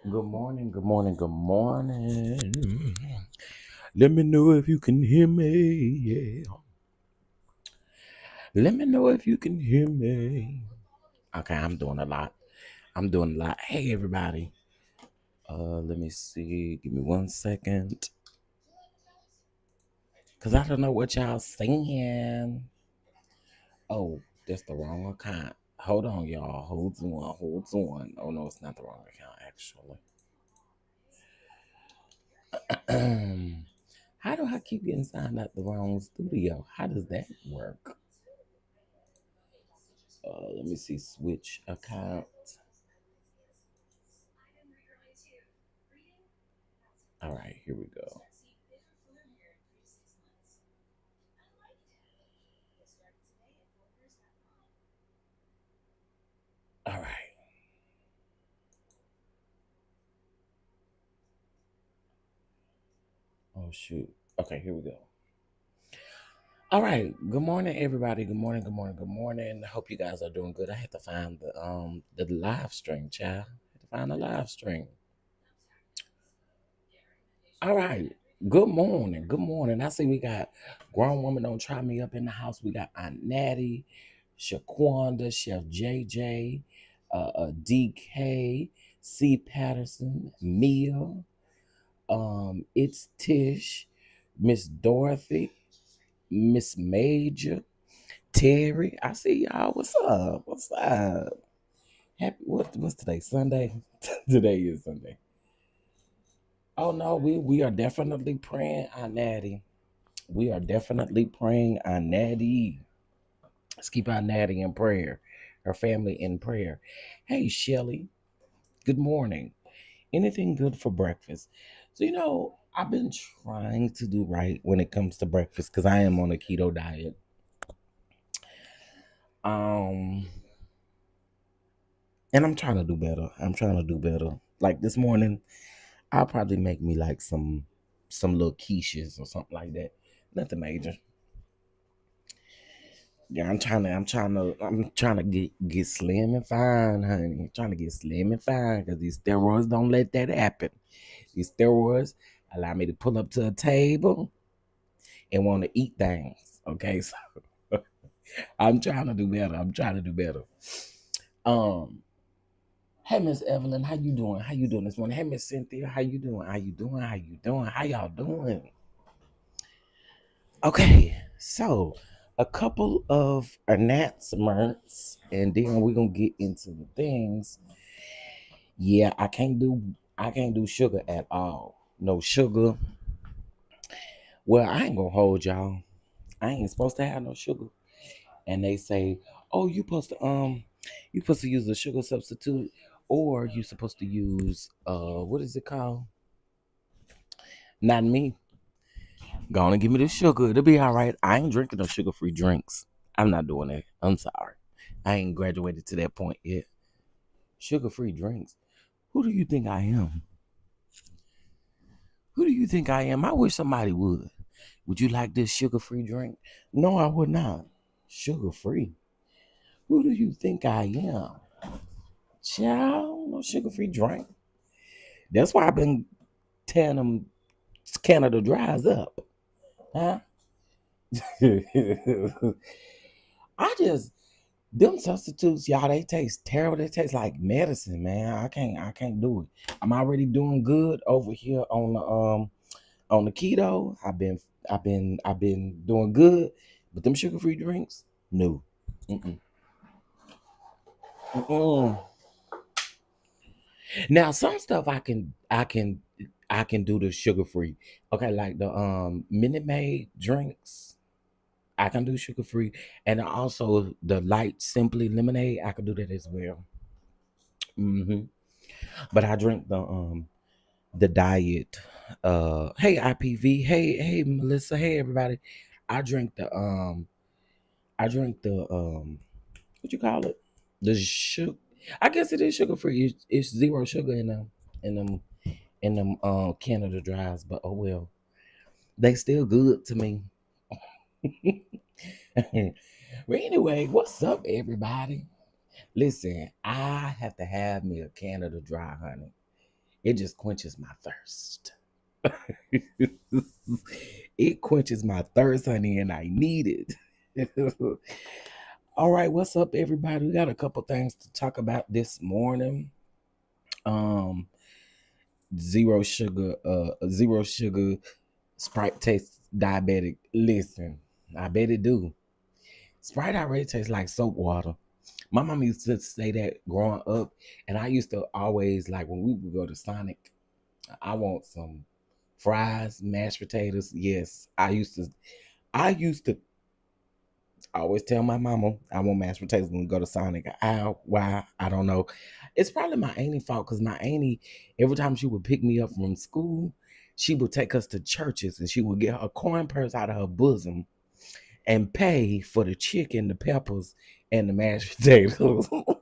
Good morning, good morning, good morning. Let me know if you can hear me. Yeah. Let me know if you can hear me. Okay, I'm doing a lot. I'm doing a lot. Hey everybody. Let me see. Give me 1 second. Cause I don't know what y'all saying. Oh, that's the wrong account. Hold on, y'all. Hold on, hold on. Oh no, it's not the wrong account actually. How do I keep getting signed up the wrong studio? How does that work? Let me see. Switch account. All right, here we go. All right. Oh shoot. Okay, here we go. All right. Good morning, everybody. Good morning. Good morning. Good morning. I hope you guys are doing good. I had to find the live stream, child. I had to find the live stream. All right. Good morning. Good morning. I see we got grown woman don't try me up in the house. We got Aunt Natty, Shaquanda, Chef JJ, DK, C Patterson, Mia. It's Tish, Miss Dorothy, Miss Major, Terry. I see y'all. What's up? What's up? Happy. What's today? Sunday. Today is Sunday. Oh no, we are definitely praying on Natty. We are definitely praying on Natty. Let's keep our Natty in prayer. Her family in prayer. Hey Shelly. Good morning. Anything good for breakfast? So I've been trying to do right when it comes to breakfast because I am on a keto diet. Um, and I'm trying to do better. I'm trying to do better. Like this morning, I'll probably make me like some little quiches or something like that. Nothing major. Yeah, I'm trying to get slim and fine, honey. I'm trying to get slim and fine because these steroids don't let that happen. These steroids allow me to pull up to a table and want to eat things. Okay, so I'm trying to do better. I'm trying to do better. Um, hey Miss Evelyn, how you doing? How you doing this morning? Hey Miss Cynthia, how you doing? How you doing? How you doing? How y'all doing? Okay, so a couple of announcements, and then we're gonna get into the things. Yeah, I can't do sugar at all. No sugar. Well, I ain't gonna hold y'all. I ain't supposed to have no sugar. And they say, "Oh, you supposed to use a sugar substitute, or you supposed to use what is it called? Not me. Gonna give me the sugar. It'll be all right. I ain't drinking no sugar-free drinks. I'm not doing that. I'm sorry. I ain't graduated to that point yet. Sugar-free drinks. Who do you think I am? Who do you think I am? I wish somebody would. Would you like this sugar-free drink? No, I would not. Sugar-free. Who do you think I am? Child, no sugar-free drink. That's why I've been tearing them Canada dries up. Huh? I just them substitutes, y'all, they taste terrible. They taste like medicine, man. I can't do it. I'm already doing good over here on the keto. I've been doing good, but them sugar free drinks, no. Mm-mm. Mm-mm. Now some stuff I can do the sugar free. Okay, like the Minute Maid drinks. I can do sugar free, and also the light simply lemonade. I can do that as well. But I drink the diet. Hey IPV. Hey Melissa. Hey everybody. I drink the what you call it? The sugar. I guess it is sugar free. It's zero sugar in them Canada dries. But oh well, they still good to me. But anyway, what's up, everybody? Listen, I have to have me a Canada Dry, honey. It just quenches my thirst. It quenches my thirst, honey, and I need it. All right, what's up, everybody? We got a couple things to talk about this morning. Um, zero sugar Sprite tastes diabetic. Listen, I bet it do. Sprite already tastes like soap water. My mom used to say that growing up, and I used to always like when we would go to Sonic, I want some fries, mashed potatoes. Yes, I used to always tell my mama I want mashed potatoes when we go to Sonic. How, why, I don't know. It's probably my auntie fault because my auntie, every time she would pick me up from school, she would take us to churches and she would get her coin purse out of her bosom and pay for the chicken, the peppers, and the mashed potatoes. But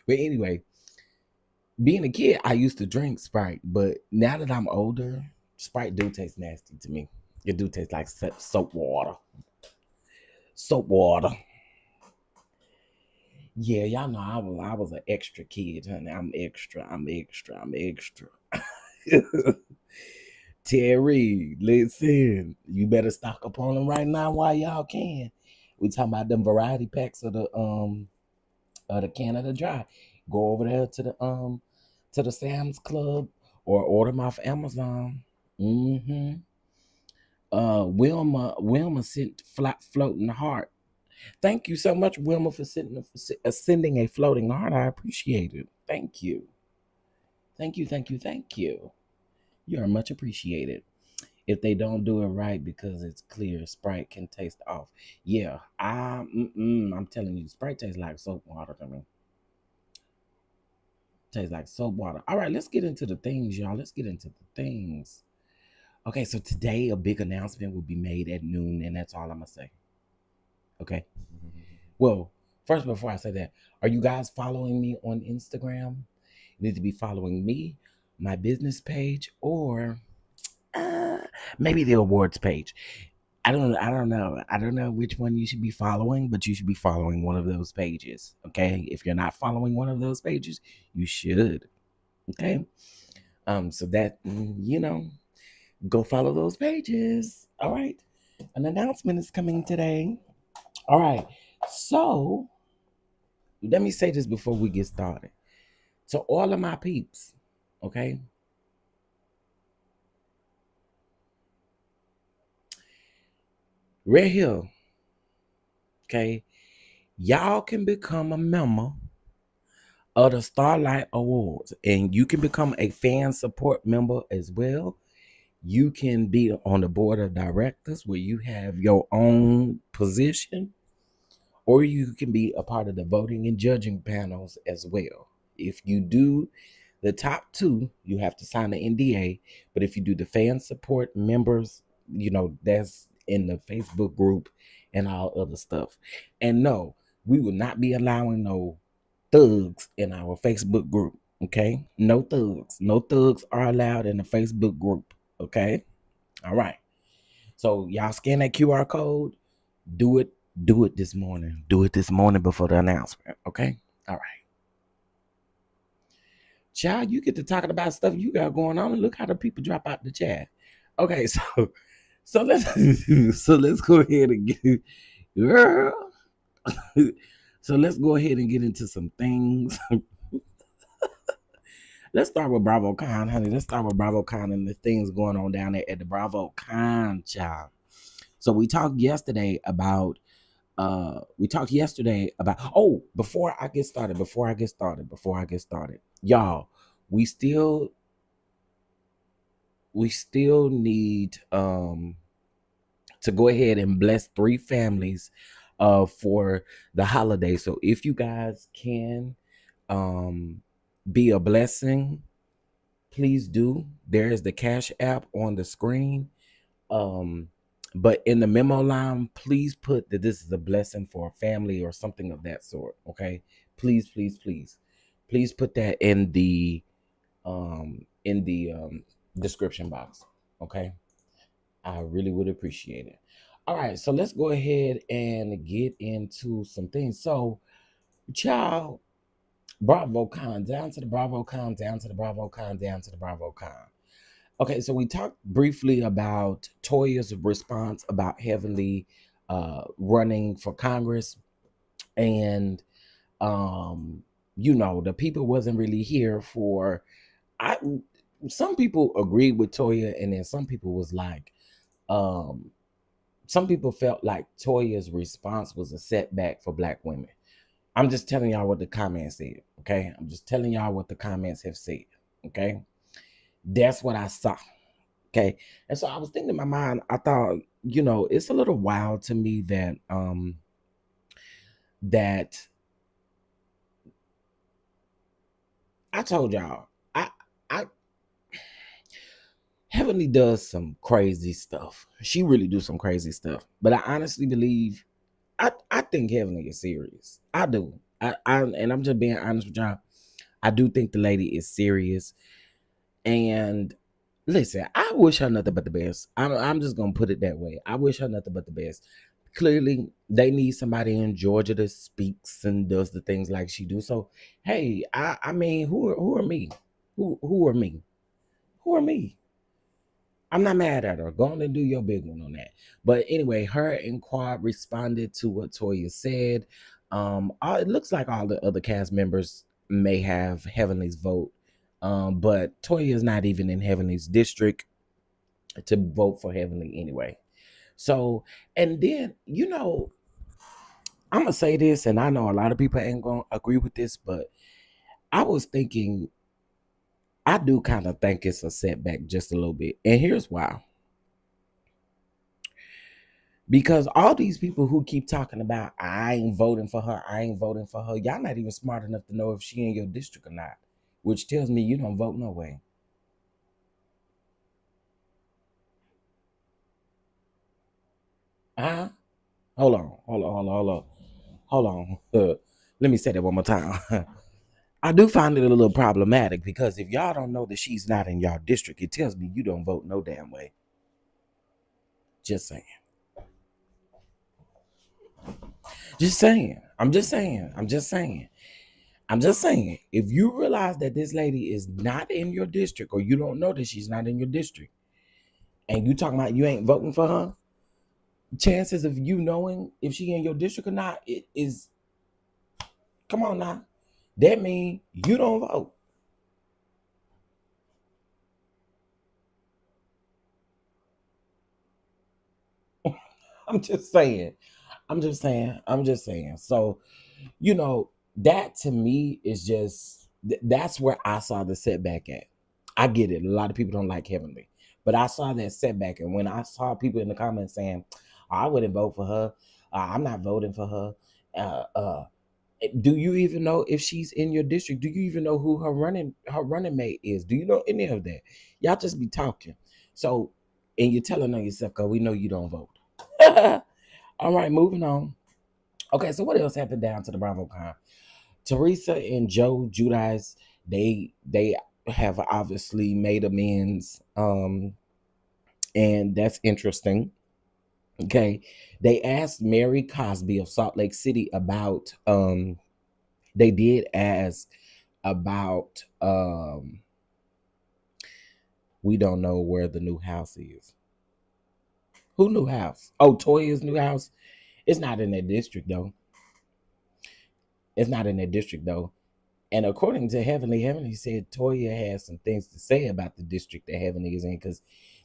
anyway, being a kid, I used to drink Sprite, but now that I'm older, Sprite do taste nasty to me. It do taste like soap water. Soap water. Yeah, y'all know I was an extra kid, honey. I'm extra. I'm extra. I'm extra. Terry, listen, you better stock up on them right now while y'all can. We talking about them variety packs of the Canada Dry. Go over there to the Sam's Club or order them off Amazon. Mm-hmm. Wilma sent floating heart. Thank you so much, Wilma, for sending a floating heart. I appreciate it. Thank you. Thank you, thank you, thank you. You are much appreciated. If they don't do it right because it's clear, Sprite can taste off. Yeah, I'm telling you, Sprite tastes like soap water to me. Tastes like soap water. All right, let's get into the things, y'all. Let's get into the things. Okay, so today a big announcement will be made at noon, and that's all I'm gonna say. Okay. Well, first, before I say that, are you guys following me on Instagram? You need to be following me, my business page, or uh, maybe the awards page. I don't know which one you should be following, but you should be following one of those pages. Okay. If you're not following one of those pages, you should. Okay. So that go follow those pages. All right. An announcement is coming today. All right. So let me say this before we get started. To all of my peeps, okay? Right here, okay? Y'all can become a member of the Starlight Awards, and you can become a fan support member as well. You can be on the board of directors where you have your own position, or you can be a part of the voting and judging panels as well. If you do the top two, you have to sign the NDA. But if you do the fan support members, that's in the Facebook group and all other stuff. And no, we will not be allowing no thugs in our Facebook group. Okay? No thugs. No thugs are allowed in the Facebook group. Okay? All right. So y'all scan that QR code. Do it. Do it this morning. Do it this morning before the announcement. Okay? All right. Child, you get to talking about stuff you got going on, and look how the people drop out the chat. Okay, so let's so let's go ahead and get girl. So let's go ahead and get into some things. Let's start with Bravocon, honey. Let's start with Bravocon and the things going on down there at the Bravocon, child. So we talked yesterday about before I get started, y'all, we still need to go ahead and bless 3 families for the holiday. So if you guys can be a blessing, please do. There is the Cash App on the screen. But in the memo line, please put that this is a blessing for a family or something of that sort. Okay. Please, please, please. Please put that in the description box. Okay. I really would appreciate it. All right, so let's go ahead and get into some things. So, child, Bravocon, down to the Bravocon, down to the Bravocon, down to the Bravocon. Okay, so we talked briefly about Toya's response about Heavenly running for Congress, and the people wasn't really here for. I Some people agreed with Toya, and then some people was like, um, some people felt like Toya's response was a setback for Black women. I'm just telling y'all what the comments said. Okay, I'm just telling y'all what the comments have said. Okay, that's what I saw. Okay. And so I was thinking in my mind, I thought, it's a little wild to me that I told y'all, I Heavenly does some crazy stuff. She really do some crazy stuff. But I honestly believe I think Heavenly is serious. I do. And I'm just being honest with y'all. I do think the lady is serious. And listen, I wish her nothing but the best. I'm just gonna put it that way. I wish her nothing but the best. Clearly, they need somebody in Georgia that speaks and does the things like she do. So, hey, I mean, who are me? Who are me? Who are me? I'm not mad at her. Go on and do your big one on that. But anyway, her and Quad responded to what Toya said. It looks like all the other cast members may have Heavenly's vote, but Toya is not even in Heavenly's district to vote for Heavenly anyway. So, and then I'm gonna say this, and I know a lot of people ain't gonna agree with this, but I was thinking, I do kind of think it's a setback just a little bit, and here's why. Because all these people who keep talking about, I ain't voting for her, I ain't voting for her, y'all not even smart enough to know if she in your district or not, which tells me you don't vote no way. Huh? Hold on. Let me say that one more time. I do find it a little problematic because if y'all don't know that she's not in y'all district, it tells me you don't vote no damn way. Just saying. Just saying. I'm just saying. I'm just saying. I'm just saying. If you realize that this lady is not in your district, or you don't know that she's not in your district, and you talking about you ain't voting for her, chances of you knowing if she in your district or not, it is, come on now. That means you don't vote. I'm just saying. I'm just saying. I'm just saying. So, that to me is just that's where I saw the setback at. I get it. A lot of people don't like Heavenly, but I saw that setback, and when I saw people in the comments saying, "I wouldn't vote for her," "I'm not voting for her," do you even know if she's in your district? Do you even know who her running mate is? Do you know any of that? Y'all just be talking. So, and you're telling on yourself because we know you don't vote. All right, moving on. Okay, so what else happened down to the Bravocon? Teresa and Joe Judice, they have obviously made amends, and that's interesting. Okay, they asked Mary Cosby of Salt Lake City about. They did ask about. We don't know where the new house is. Who new house? Oh, Toya's new house. It's not in that district though. It's not in that district though. And according to Heavenly, Heavenly said Toya has some things to say about the district that Heavenly is in, because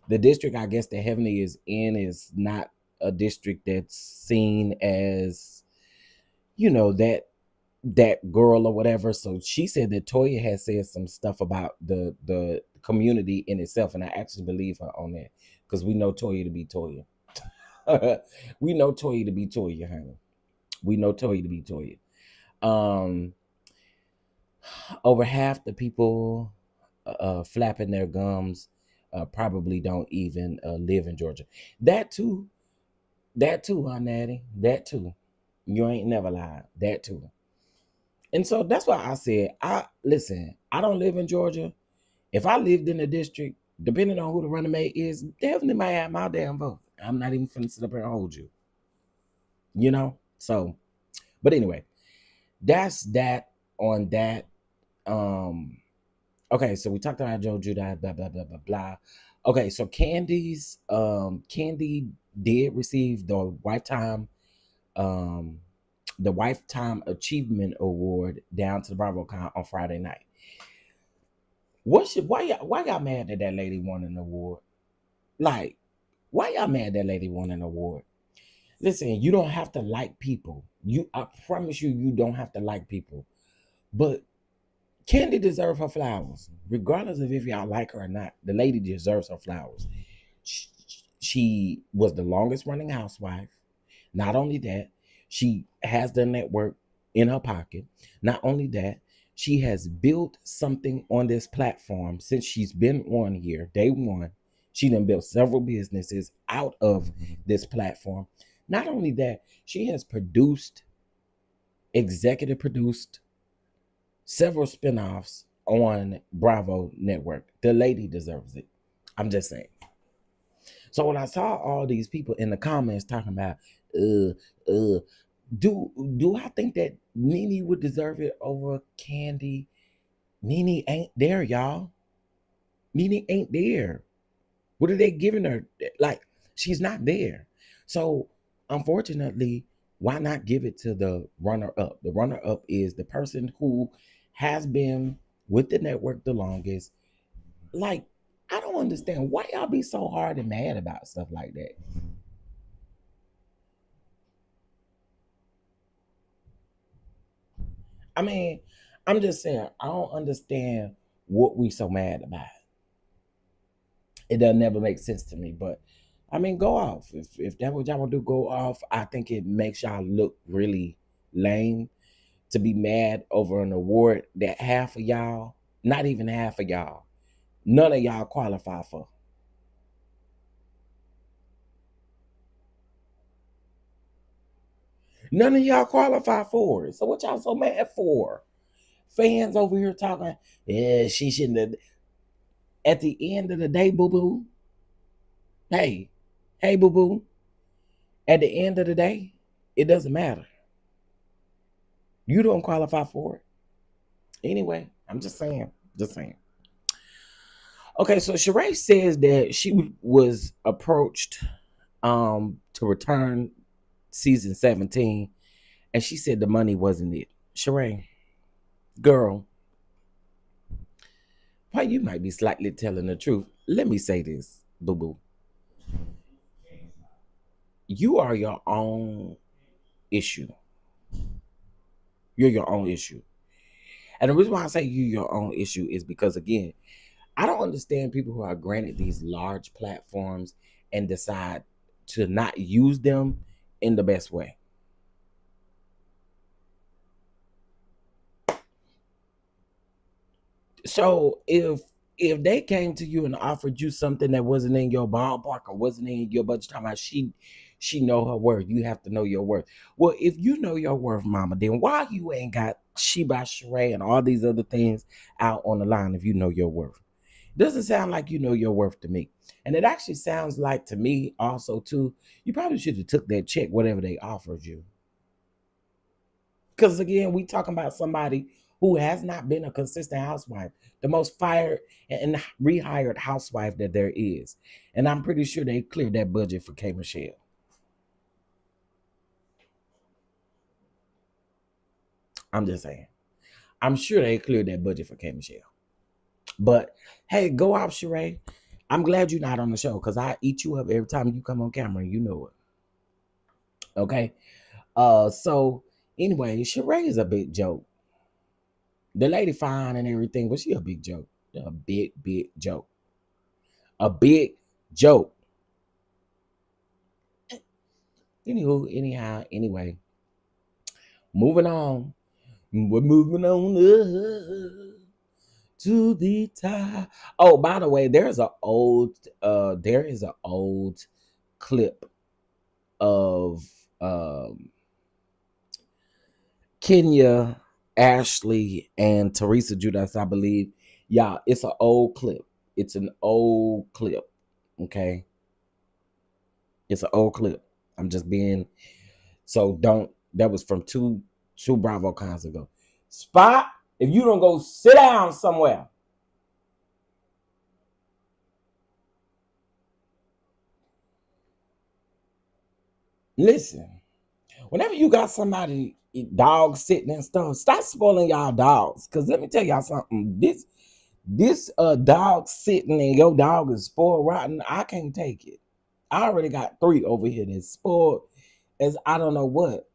the district I guess that Heavenly is in is not a district that's seen as, that girl or whatever. So she said that Toya has said some stuff about the community in itself, and I actually believe her on that because we know Toya to be Toya. We know Toya to be Toya, honey. We know Toya to be Toya. Um, Over half the people flapping their gums probably don't even live in Georgia. That too, huh, Natty? That too. You ain't never lied. That too. And so that's why I said, I listen, I don't live in Georgia. If I lived in the district, depending on who the running mate is, definitely might have my damn vote. I'm not even finna sit up here and hold you. So, but anyway, that's that. on that. Um, okay, so we talked about Joe Judah, blah blah blah blah blah. Okay, so Candy did receive um the Lifetime Achievement Award down to the Bravocon on Friday night. Why y'all mad that that lady won an award? Like, why y'all mad that lady won an award? Listen, you don't have to like people. I promise you, you don't have to like people. But Candy deserves her flowers, regardless of if y'all like her or not. The lady deserves her flowers. She, she was the longest running housewife. Not only that, she has the network in her pocket. Not only that, she has built something on this platform since she's been on here, day one. She done built several businesses out of this platform. Not only that, she has executive produced several spinoffs on Bravo Network. The lady deserves it. I'm just saying. So when I saw all these people in the comments talking about, uh, uh, do I think that Nene would deserve it over Candy? Nene ain't there, y'all. Nene ain't there. What are they giving her? Like, she's not there. So unfortunately, why not give it to the runner up? The runner up is the person who has been with the network the longest. Like, I don't understand why y'all be so hard and mad about stuff like that. I mean, I'm just saying, I don't understand what we so mad about. It doesn't never make sense to me. But I mean, go off. If that's what y'all want to do, go off. I think it makes y'all look really lame to be mad over an award that half of y'all, not even half of y'all, none of y'all qualify for. None of y'all qualify for it. So what y'all so mad for? Fans over here talking, yeah, she shouldn't have. At the end of the day, boo boo, hey, hey, boo boo, at the end of the day, it doesn't matter. You don't qualify for it. Anyway, I'm just saying. Just saying. Okay, so Sheree says that she was approached to return season 17, and she said the money wasn't it. Sheree, girl, why you might be slightly telling the truth. Let me say this, boo boo. You are your own issue. You're your own issue. And the reason why I say you your own issue is because again, I don't understand people who are granted these large platforms and decide to not use them in the best way. So if they came to you and offered you something that wasn't in your ballpark or wasn't in your budget, talking about she know her worth. You have to know your worth. Well, if you know your worth, mama, then why you ain't got She by Sheree and all these other things out on the line if you know your worth? Doesn't sound like you know your worth to me. And it actually sounds like to me also too, you probably should have took that check, whatever they offered you. Because again, we talking about somebody who has not been a consistent housewife, the most fired and rehired housewife that there is. And I'm pretty sure they cleared that budget for K Michelle. I'm just saying. I'm sure they cleared that budget for K Michelle. But hey, go out, Sheree. I'm glad you're not on the show because I eat you up every time you come on camera. You know it. Okay. So anyway, Sheree is a big joke. The lady fine and everything, but she a big joke. A big joke. A big joke. Anyway, moving on. We're moving on to the top. Oh, by the way, there is an old clip of Kenya, Ashley, and Teresa Judas, I believe. Yeah, it's an old clip. It's an old clip. Okay. It's an old clip. I'm just being so don't that was from two Bravo cons ago. Spot, if you don't go sit down somewhere. Listen, whenever you got somebody dog sitting and stuff, stop spoiling y'all dogs. Cause let me tell y'all something. This dog sitting and your dog is spoiled rotten. I can't take it. I already got 3 over here that's spoiled as I don't know what.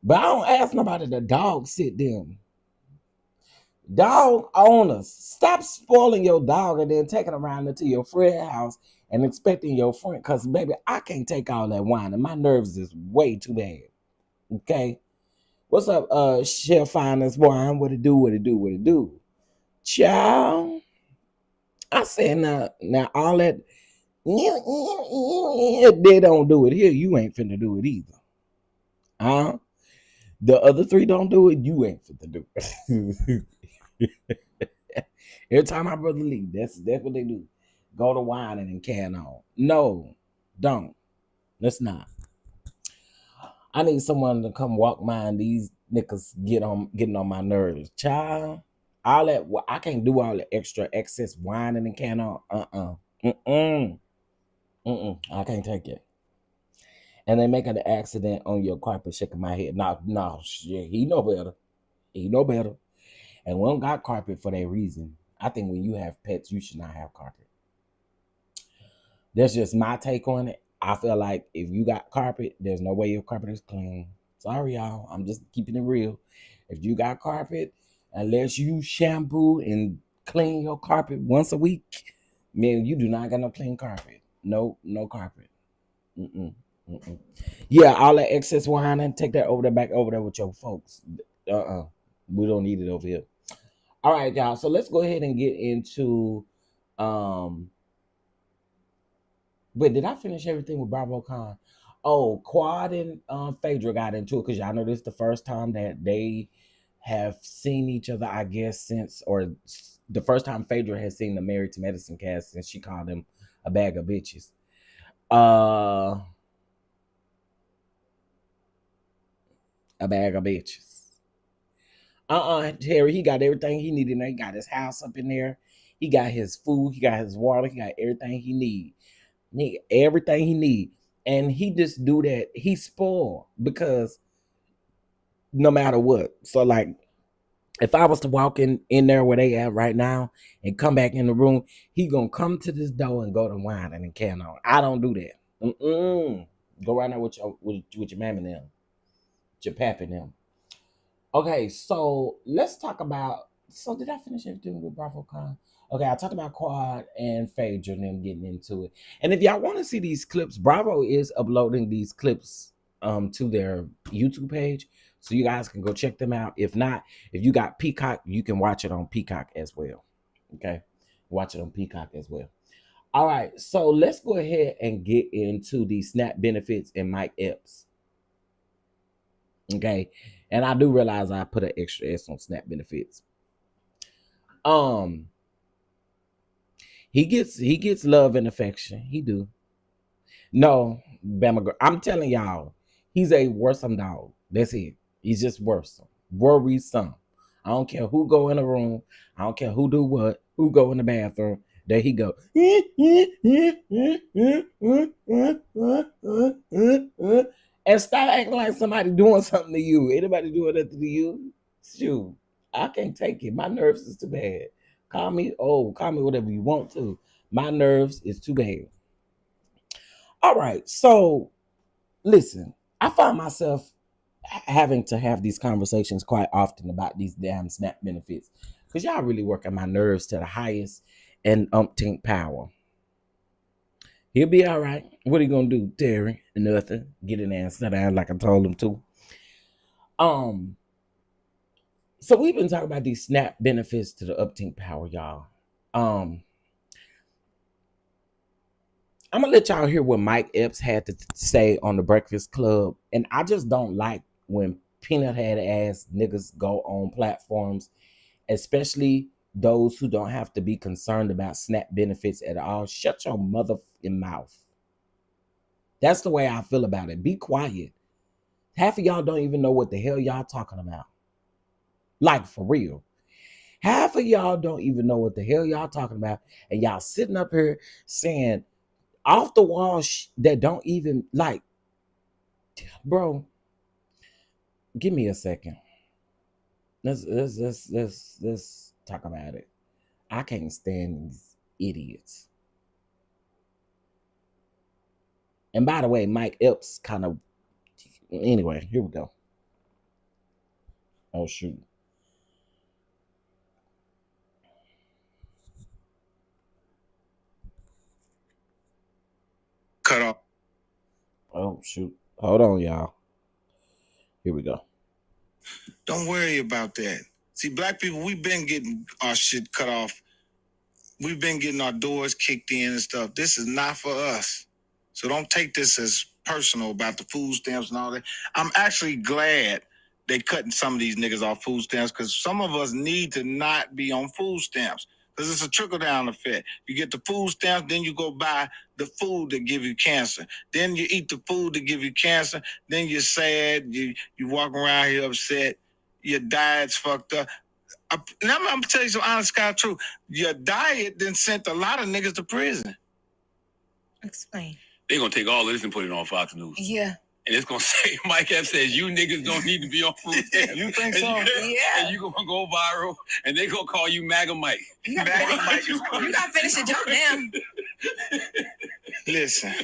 But I don't ask nobody to dog sit them. Dog owners, stop spoiling your dog and then taking around into your friend's house and expecting your friend. Cause baby, I can't take all that wine and my nerves is way too bad. Okay. What's up, Chef Finest Wine? What it do? What it do? What it do? Child. I said now all that they don't do it here. You ain't finna do it either. Huh? The other 3 don't do it. You ain't finna do it. Every time my brother leave, that's what they do. Go to whining and can on. No, don't. Let's not. I need someone to come walk mine. These niggas getting on my nerves. Child, all that I can't do all the extra excess whining and can on. I can't take it. And they make an accident on your carpet, shaking my head. No, shit. He know better. He know better. And we don't got carpet for that reason. I think when you have pets, you should not have carpet. That's just my take on it. I feel like if you got carpet, there's no way your carpet is clean. Sorry, y'all. I'm just keeping it real. If you got carpet, unless you shampoo and clean your carpet once a week, man, you do not got no clean carpet. No carpet. Yeah, all that excess whining, take that back over there with your folks. We don't need it over here. All right, y'all. So let's go ahead and get into But did I finish everything with Bravocon? Oh, Quad and Phaedra got into it because y'all know this is the first time that they have seen each other, I guess, since, or the first time Phaedra has seen the Married to Medicine cast since she called him a bag of bitches. A bag of bitches. Terry, he got everything he needed. He got his house up in there. He got his food. He got his water. He got everything he need. Everything he need. And he just do that. He spoiled because no matter what. So like, if I was to walk in there where they at right now and come back in the room, he gonna come to this door and go to wine and can on. I don't do that. Go right now with your mammy and them, with your pappy and them. Okay, so let's talk about. So did I finish everything with Bravocon? Okay, I talked about Quad and Phaedra and them getting into it. And if y'all want to see these clips, Bravo is uploading these clips to their YouTube page, so you guys can go check them out. If not, if you got Peacock, you can watch it on Peacock as well. Okay, watch it on Peacock as well. All right, so let's go ahead and get into the SNAP benefits and Mike Epps. Okay, and I do realize I put an extra S on SNAP benefits. He gets love and affection. He do. No, Bama girl. I'm telling y'all, he's a worrisome dog. That's it. He's just worrisome. Worrisome. I don't care who go in the room. I don't care who do what. Who go in the bathroom. There he go. And stop acting like somebody doing something to you. Anybody doing nothing to you? Shoot, I can't take it. My nerves is too bad. Call me whatever you want to. My nerves is too bad. All right, so listen, I find myself having to have these conversations quite often about these damn SNAP benefits because y'all really working my nerves to the highest and umpteenth power. He'll be all right. What are you gonna do, Terry? Nothing. Get in there and sit down like I told him to. So we've been talking about these SNAP benefits to the umpteenth power, y'all. I'm gonna let y'all hear what Mike Epps had to say on the Breakfast Club, and I just don't like when peanut head ass niggas go on platforms, especially those who don't have to be concerned about SNAP benefits at all. Shut your motherfucking mouth. That's the way I feel about it. Be quiet. Half of y'all don't even know what the hell y'all talking about. Like for real. Half of y'all don't even know what the hell y'all talking about, and y'all sitting up here saying off the wall that don't even like, bro. Give me a second. Let's talk about it. I can't stand these idiots. And by the way, Mike Epps kind of. Anyway, here we go. Oh shoot. Cut off. Oh shoot. Hold on, y'all. Here we go. Don't worry about that. See, black people, we've been getting our shit cut off. We've been getting our doors kicked in and stuff. This is not for us. So don't take this as personal about the food stamps and all that. I'm actually glad they cutting some of these niggas off food stamps because some of us need to not be on food stamps because it's a trickle-down effect. You get the food stamps, then you go buy the food that give you cancer. Then you eat the food that give you cancer. Then you're sad. You walk around here upset. Your diet's fucked up. And I'm gonna tell you some honest God truth. Your diet then sent a lot of niggas to prison. Explain. They're gonna take all of this and put it on Fox News. Yeah. And it's gonna say Mike Epps says you niggas don't need to be on food stamps. You think so? Yeah. And you gonna go viral and they gonna call you MAGA Mike. MAGA Mike is crazy. You gotta finish your joke now. Listen.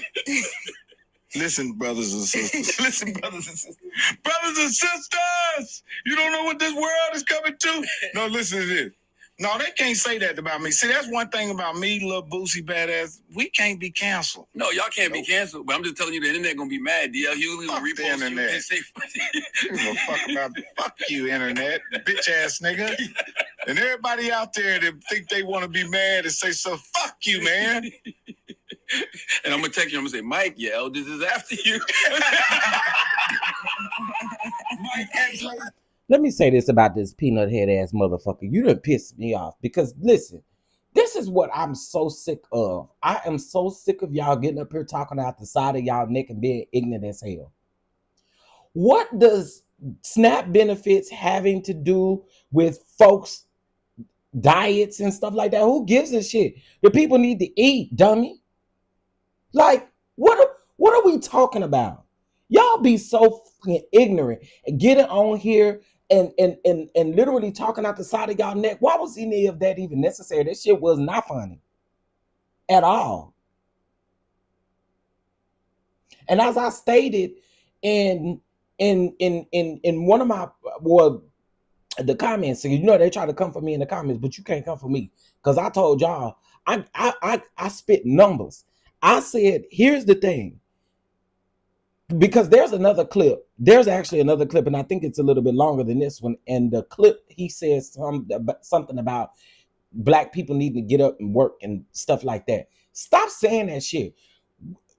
Listen, brothers and sisters. Listen, brothers and sisters. Brothers and sisters! You don't know what this world is coming to? No, listen to this. No, they can't say that about me. See, that's one thing about me, little Boosie badass. We can't be canceled. No, y'all can't be canceled, but I'm just telling you the internet gonna be mad. DL Hughley will repost the internet. And say, fuck about fuck you, internet, bitch ass nigga. And everybody out there that think they want to be mad and say so, fuck you, man. And I'm gonna text you. I'm gonna say, Mike, your elders is after you. Mike, let me say this about this peanut head ass motherfucker. You done pissed me off because listen, this is what I'm so sick of. I am so sick of y'all getting up here talking out the side of y'all neck and being ignorant as hell. What does SNAP benefits having to do with folks' diets and stuff like that? Who gives a shit? The people need to eat, dummy. Like, what are we talking about? Y'all be so fucking ignorant and getting on here and literally talking out the side of y'all neck. Why was any of that even necessary? That shit was not funny at all. And as I stated in one of my the comments, so you know they try to come for me in the comments, but you can't come for me because I told y'all I spit numbers. I said, here's the thing. Because there's another clip. There's actually another clip, and I think it's a little bit longer than this one. And the clip, he says something about black people needing to get up and work and stuff like that. Stop saying that shit.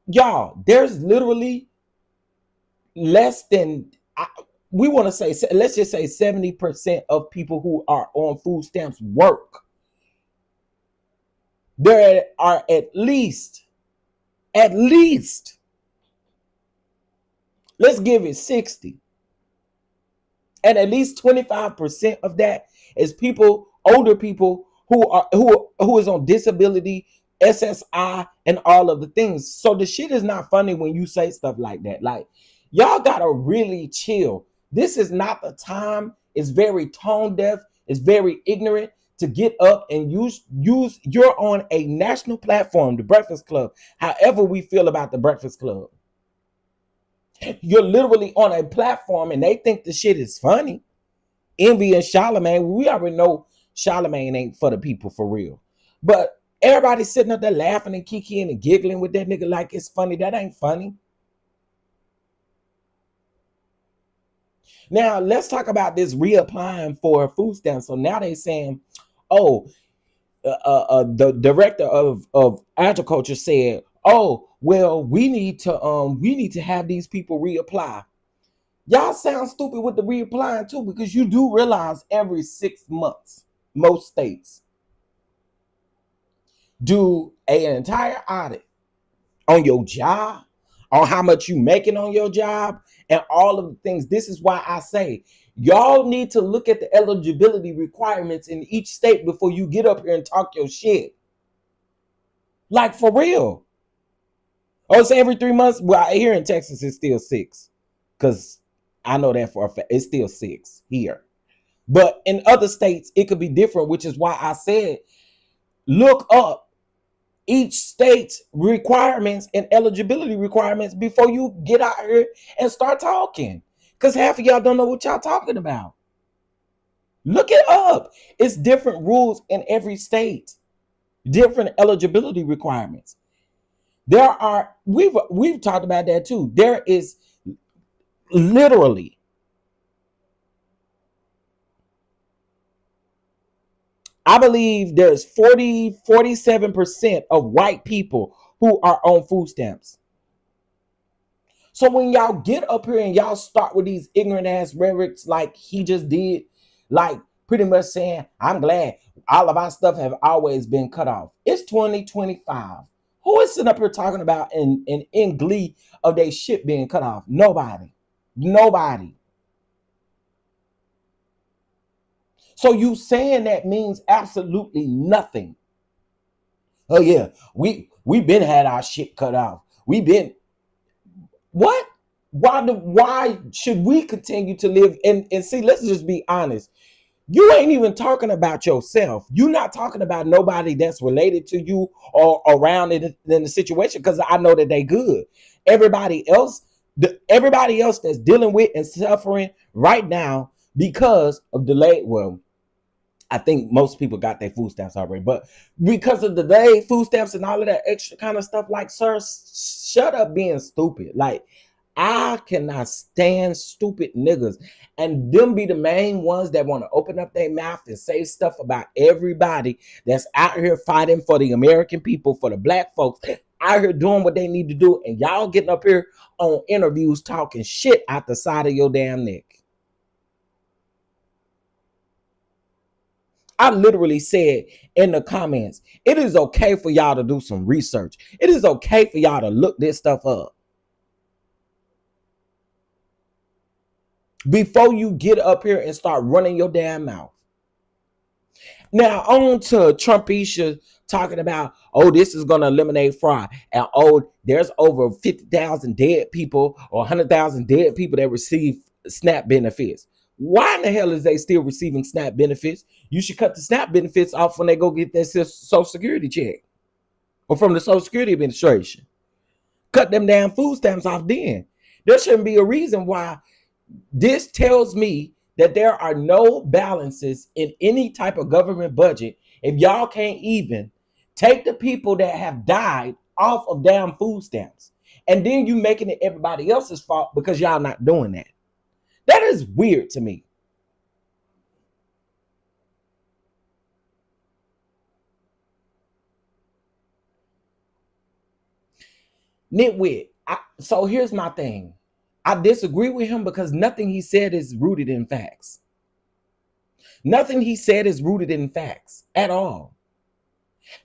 Y'all, there's literally less than, we want to say, let's just say 70% of people who are on food stamps work. There are at least, let's give it 60. And at least 25% of that is people, older people who is on disability, SSI, and all of the things. So the shit is not funny when you say stuff like that. Like, y'all gotta really chill. This is not the time. It's very tone deaf. It's very ignorant to get up and use. You're on a national platform, the Breakfast Club. However we feel about the Breakfast Club. You're literally on a platform and they think the shit is funny. Envy and Charlamagne, we already know Charlamagne ain't for the people for real. But everybody's sitting up there laughing and kikiing and giggling with that nigga like it's funny. That ain't funny. Now, let's talk about this reapplying for food stamps. So now they're saying, oh, the director of agriculture said, oh, well, we need to have these people reapply. Y'all sound stupid with the reapplying too, because you do realize every 6 months, most states do an entire audit on your job, on how much you making on your job, and all of the things. This is why I say Y'all need to look at the eligibility requirements in each state before you get up here and talk your shit. Like, for real. Oh, it's every 3 months. Well, here in Texas, it's still 6. Because I know that for a fact. It's still 6 here. But in other states, it could be different, which is why I said look up each state's requirements and eligibility requirements before you get out here and start talking. Because half of y'all don't know what y'all talking about. Look it up. It's different rules in every state, different eligibility requirements. There are, we've talked about that too. There is literally, I believe there's 47% of white people who are on food stamps. So when y'all get up here and y'all start with these ignorant ass rhetorics like he just did, like pretty much saying, I'm glad all of our stuff have always been cut off. It's 2025. Who is sitting up here talking about in glee of their shit being cut off? Nobody. Nobody. So you saying that means absolutely nothing. Oh yeah, we been had our shit cut off. We been what? Why should we continue to live and see? Let's just be honest. You ain't even talking about yourself. You're not talking about nobody that's related to you or around in the situation, because I know that they good. Everybody else, everybody else that's dealing with and suffering right now because of delayed. Well, I think most people got their food stamps already, but because of the delayed food stamps and all of that extra kind of stuff, like, sir, shut up being stupid. Like, I cannot stand stupid niggas, and them be the main ones that want to open up their mouth and say stuff about everybody that's out here fighting for the American people, for the black folks out here doing what they need to do, and y'all getting up here on interviews talking shit out the side of your damn neck. I literally said in the comments, it is okay for y'all to do some research. It is okay for y'all to look this stuff up before you get up here and start running your damn mouth. Now, on to Trumpisha talking about, oh, this is going to eliminate fraud. And, oh, there's over 50,000 dead people or 100,000 dead people that receive SNAP benefits. Why in the hell is they still receiving SNAP benefits? You should cut the SNAP benefits off when they go get their Social Security check or from the Social Security Administration. Cut them damn food stamps off then. There shouldn't be a reason why. This tells me that there are no balances in any type of government budget if y'all can't even take the people that have died off of damn food stamps. And then you making it everybody else's fault because y'all not doing that. That is weird to me. Nitwit. So here's my thing. I disagree with him because nothing he said is rooted in facts. Nothing he said is rooted in facts at all.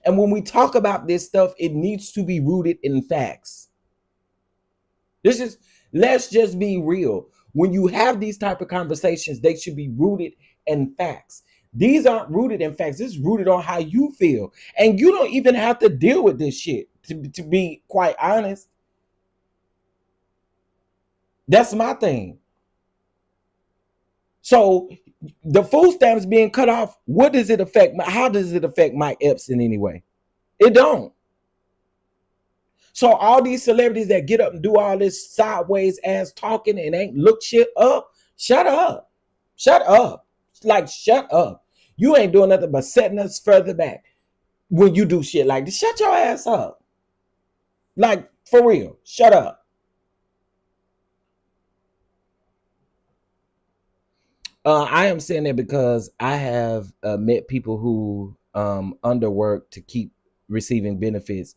And when we talk about this stuff, it needs to be rooted in facts. Let's just be real. When you have these type of conversations, they should be rooted in facts. These aren't rooted in facts. This is rooted on how you feel. And you don't even have to deal with this shit, to be quite honest. That's my thing. So the food stamps being cut off, what does it affect? How does it affect Mike Epps in any way? It don't. So all these celebrities that get up and do all this sideways ass talking and ain't look shit up, shut up. Shut up. Like, shut up. You ain't doing nothing but setting us further back when you do shit like this. Shut your ass up. Like, for real. Shut up. I am saying that because I have met people who underwork to keep receiving benefits,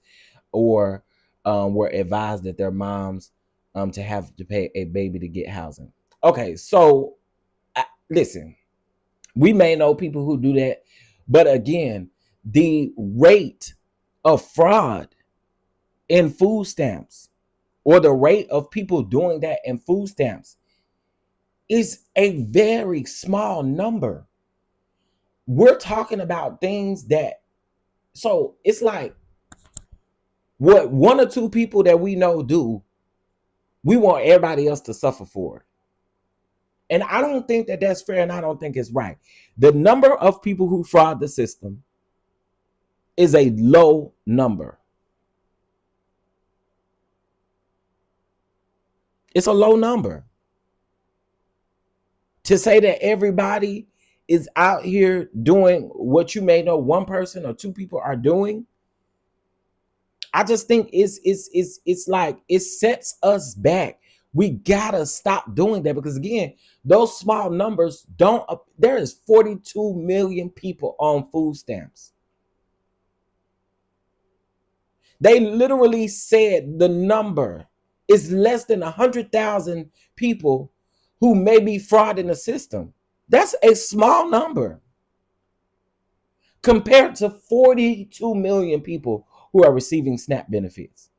or were advised that their moms to have to pay a baby to get housing. Okay, so listen, we may know people who do that, but again, the rate of fraud in food stamps, or the rate of people doing that in food stamps, is a very small number. We're talking about things that, so it's like what one or two people that we know do, we want everybody else to suffer for it. And I don't think that that's fair, and I don't think it's right. The number of people who fraud the system is a low number. It's a low number. To say that everybody is out here doing what you may know one person or two people are doing, I just think it's like it sets us back. We gotta stop doing that, because again, those small numbers don't. There is 42 million people on food stamps. They literally said the number is less than 100,000 people who may be fraud in the system. That's a small number compared to 42 million people who are receiving SNAP benefits.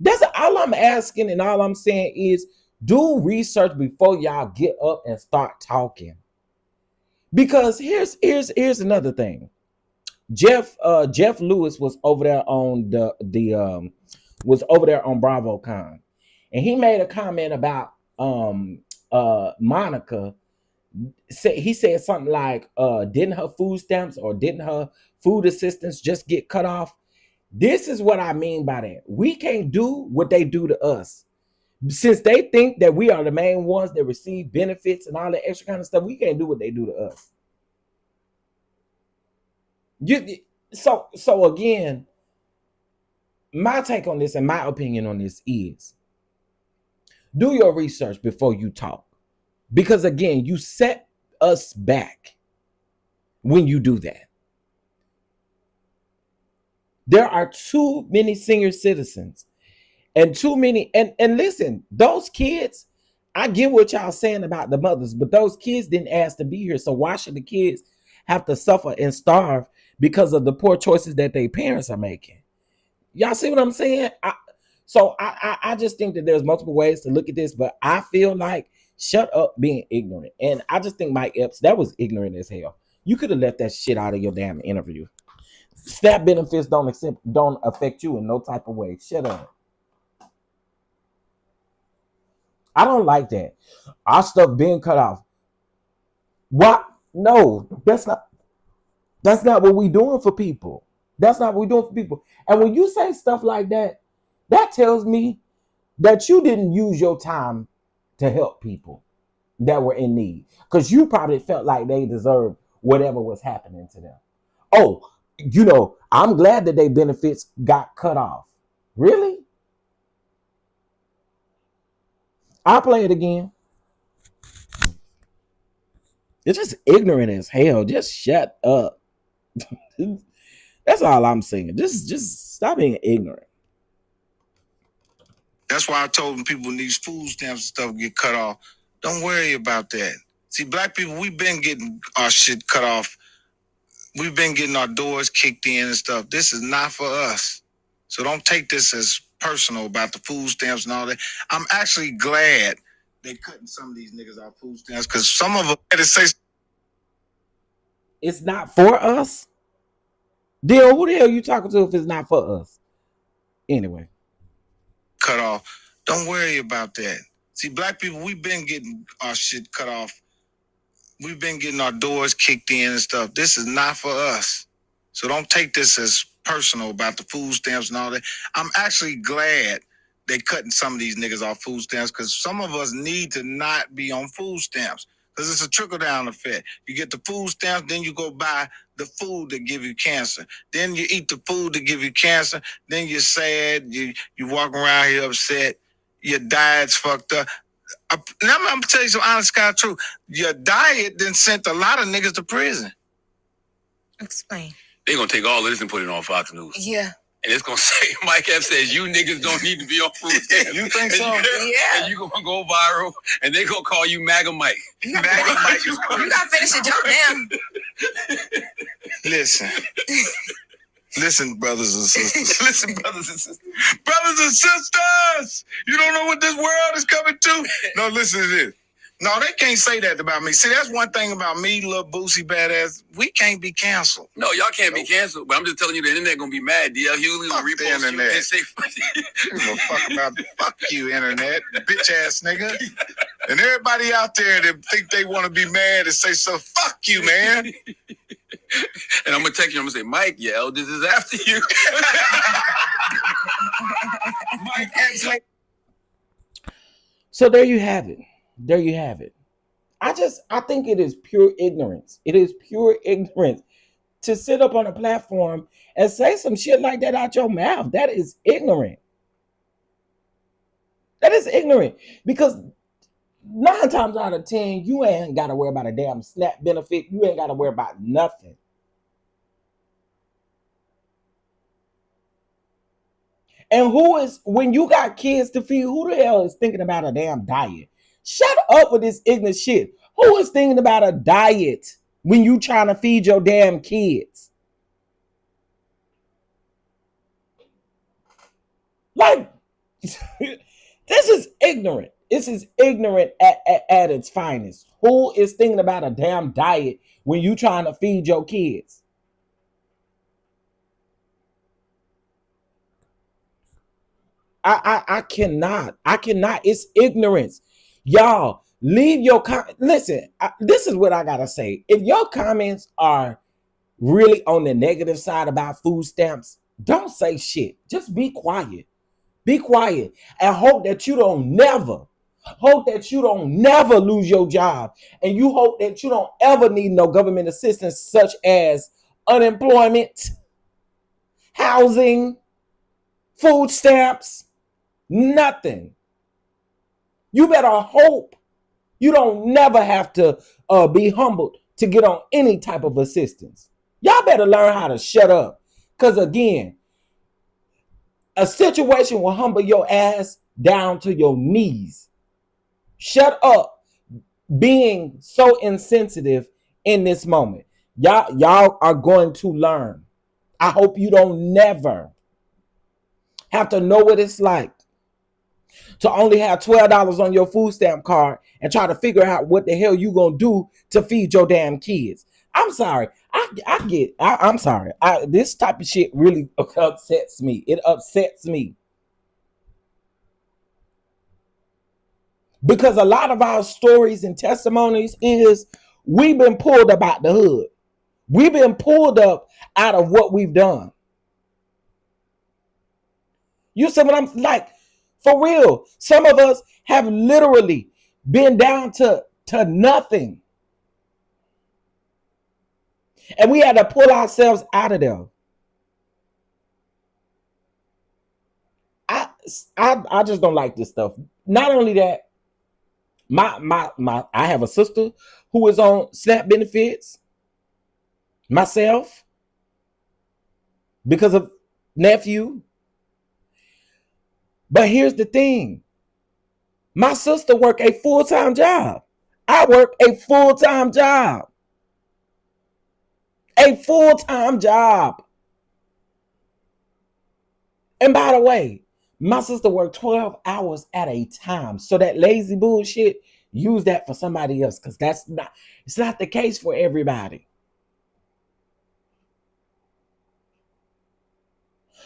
That's all I'm asking, and all I'm saying is do research before y'all get up and start talking. Because here's another thing. Jeff Lewis was over there on was over there on Bravocon, and he made a comment about Monica. He said something like, didn't her food stamps or didn't her food assistance just get cut off? This is what I mean by that. We can't do what they do to us. Since they think that we are the main ones that receive benefits and all that extra kind of stuff, we can't do what they do to us. So again, my take on this and my opinion on this is do your research before you talk. Because again, you set us back when you do that. There are too many senior citizens and too many, and listen, those kids, I get what y'all saying about the mothers, but those kids didn't ask to be here. So why should the kids have to suffer and starve because of the poor choices that their parents are making? Y'all see what I'm saying? I just think that there's multiple ways to look at this, but I feel like shut up being ignorant. And I just think Mike Epps, that was ignorant as hell. You could have left that shit out of your damn interview. SNAP benefits don't affect you in no type of way. Shut up. I don't like that. Our stuff being cut off. What? No, that's not what we doing for people. That's not what we doing for people. And when you say stuff like that, that tells me that you didn't use your time to help people that were in need, because you probably felt like they deserved whatever was happening to them. Oh, I'm glad that their benefits got cut off. Really? I'll play it again. It's just ignorant as hell. Just shut up. That's all I'm saying. Just stop being ignorant. That's why I told them people these food stamps and stuff get cut off. Don't worry about that. See, black people, we've been getting our shit cut off. We've been getting our doors kicked in and stuff. This is not for us. So don't take this as personal about the food stamps and all that. I'm actually glad they cutting some of these niggas off food stamps, because some of them had to say it's not for us. Deal, who the hell you talking to if it's not for us? Anyway. Cut off. Don't worry about that. See, black people, we've been getting our shit cut off. We've been getting our doors kicked in and stuff. This is not for us. So don't take this as personal about the food stamps and all that. I'm actually glad they cutting some of these niggas off food stamps, because some of us need to not be on food stamps, because it's a trickle-down effect. You get the food stamps, then you go buy the food that give you cancer. Then you eat the food that give you cancer. Then you're sad. You walk around here upset. Your diet's fucked up. Now I'm going to tell you some honest God truth. Your diet then sent a lot of niggas to prison. Explain. They're going to take all of this and put it on Fox News. Yeah. And it's going to say, Mike Epps says, you niggas don't need to be on food stamps. You think so? Yeah. And you're going to go viral, and they're going to call you MAGA Mike. MAGA Mike is crazy. You got to finish your joke now. Listen. Listen, brothers and sisters. Listen, brothers and sisters. Brothers and sisters! You don't know what this world is coming to? No, listen to this. No, they can't say that about me. See, that's one thing about me, little Boosie badass. We can't be canceled. No, y'all can't be canceled. But I'm just telling you, the internet gonna be mad. DL Hughley will repost the internet. you and say, You give a fuck about fuck you, internet, bitch ass nigga. And everybody out there that think they want to be mad and say so, fuck you, man. And I'm gonna text you. I'm gonna say, Mike, your elders is after you. Mike Epps. So there you have it. There you have it. I think it is pure ignorance. It is pure ignorance to sit up on a platform and say some shit like that out your mouth. That is ignorant. That is ignorant. Because 9 times out of 10, you ain't got to worry about a damn SNAP benefit. You ain't got to worry about nothing. And when you got kids to feed, who the hell is thinking about a damn diet? Shut up with this ignorant shit. Who is thinking about a diet when you trying to feed your damn kids? Like, this is ignorant. This is ignorant at its finest. Who is thinking about a damn diet when you trying to feed your kids? I cannot. It's ignorance. Y'all, leave your listen, this is what I gotta say. If your comments are really on the negative side about food stamps, don't say shit. Just be quiet. Be quiet and hope that you don't never lose your job. And you hope that you don't ever need no government assistance such as unemployment, housing, food stamps, nothing. You better hope you don't never have to be humbled to get on any type of assistance. Y'all better learn how to shut up. Because again, a situation will humble your ass down to your knees. Shut up being so insensitive in this moment. Y'all are going to learn. I hope you don't never have to know what it's like to only have $12 on your food stamp card and try to figure out what the hell you gonna do to feed your damn kids. I'm sorry. I'm sorry. This type of shit really upsets me. It upsets me. Because a lot of our stories and testimonies is we've been pulled up out the hood. We've been pulled up out of what we've done. You see what I'm like? For real, some of us have literally been down to nothing. And we had to pull ourselves out of there. I just don't like this stuff. Not only that, I have a sister who is on SNAP benefits. Myself, because of nephew. But here's the thing. My sister work a full-time job. I work a full-time job. A full-time job. And by the way, my sister worked 12 hours at a time. So that lazy bullshit, use that for somebody else. Because it's not the case for everybody.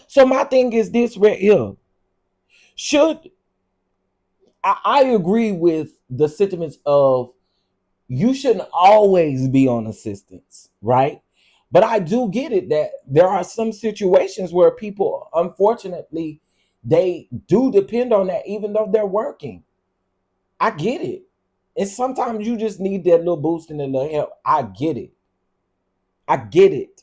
So my thing is this right here. I agree with the sentiments of you shouldn't always be on assistance, right? But I do get it that there are some situations where people, unfortunately, they do depend on that even though they're working. I get it. And sometimes you just need that little boost and a little help. I get it. I get it.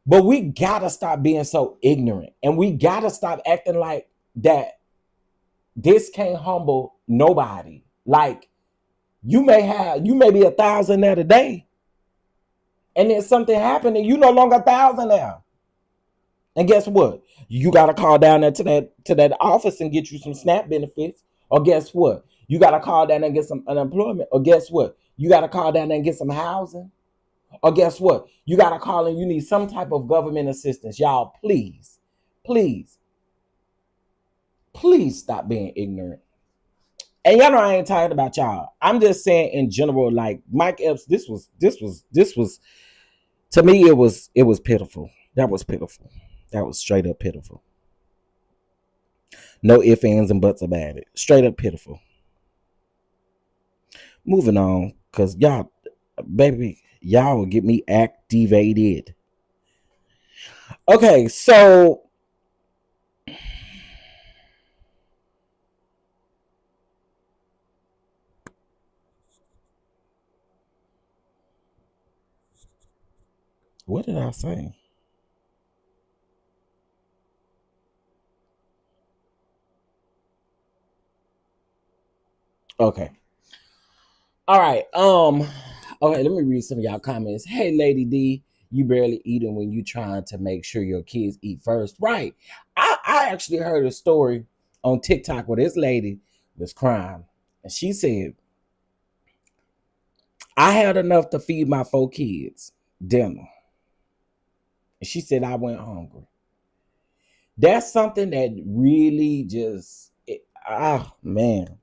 But we gotta stop being so ignorant. And we gotta stop acting like that this can't humble nobody. Like you may be 1,000 there today. And then something happened and you no longer 1,000 there. And guess what? You gotta call down there to that office and get you some SNAP benefits. Or guess what? You gotta call down there and get some unemployment. Or guess what? You gotta call down there and get some housing. Or guess what? You got to call and you need some type of government assistance. Y'all, please, please, please stop being ignorant. And y'all know I ain't tired about y'all. I'm just saying in general, like Mike Epps, this was to me, it was pitiful. That was pitiful. That was straight up pitiful. No ifs, ands, and buts about it. Straight up pitiful. Moving on, cause y'all, baby, y'all will get me activated. Okay, so what did I say? Okay. All right. Okay, let me read some of y'all comments. Hey, Lady D, you barely eating when you trying to make sure your kids eat first. Right. I actually heard a story on TikTok where this lady was crying. And she said, I had enough to feed my 4 kids dinner. And she said I went hungry. That's something that really just man.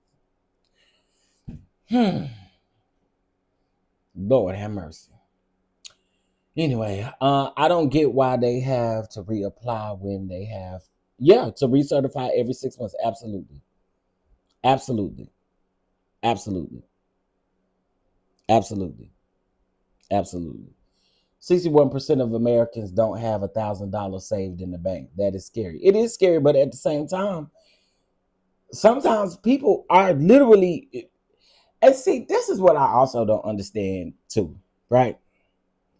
Lord have mercy. Anyway, I don't get why they have to reapply when they have, to recertify every 6 months. Absolutely. Absolutely. Absolutely. Absolutely. Absolutely. 61% of Americans don't have $1,000 saved in the bank. That is scary. It is scary, but at the same time, sometimes people are literally, and see, this is what I also don't understand too, right?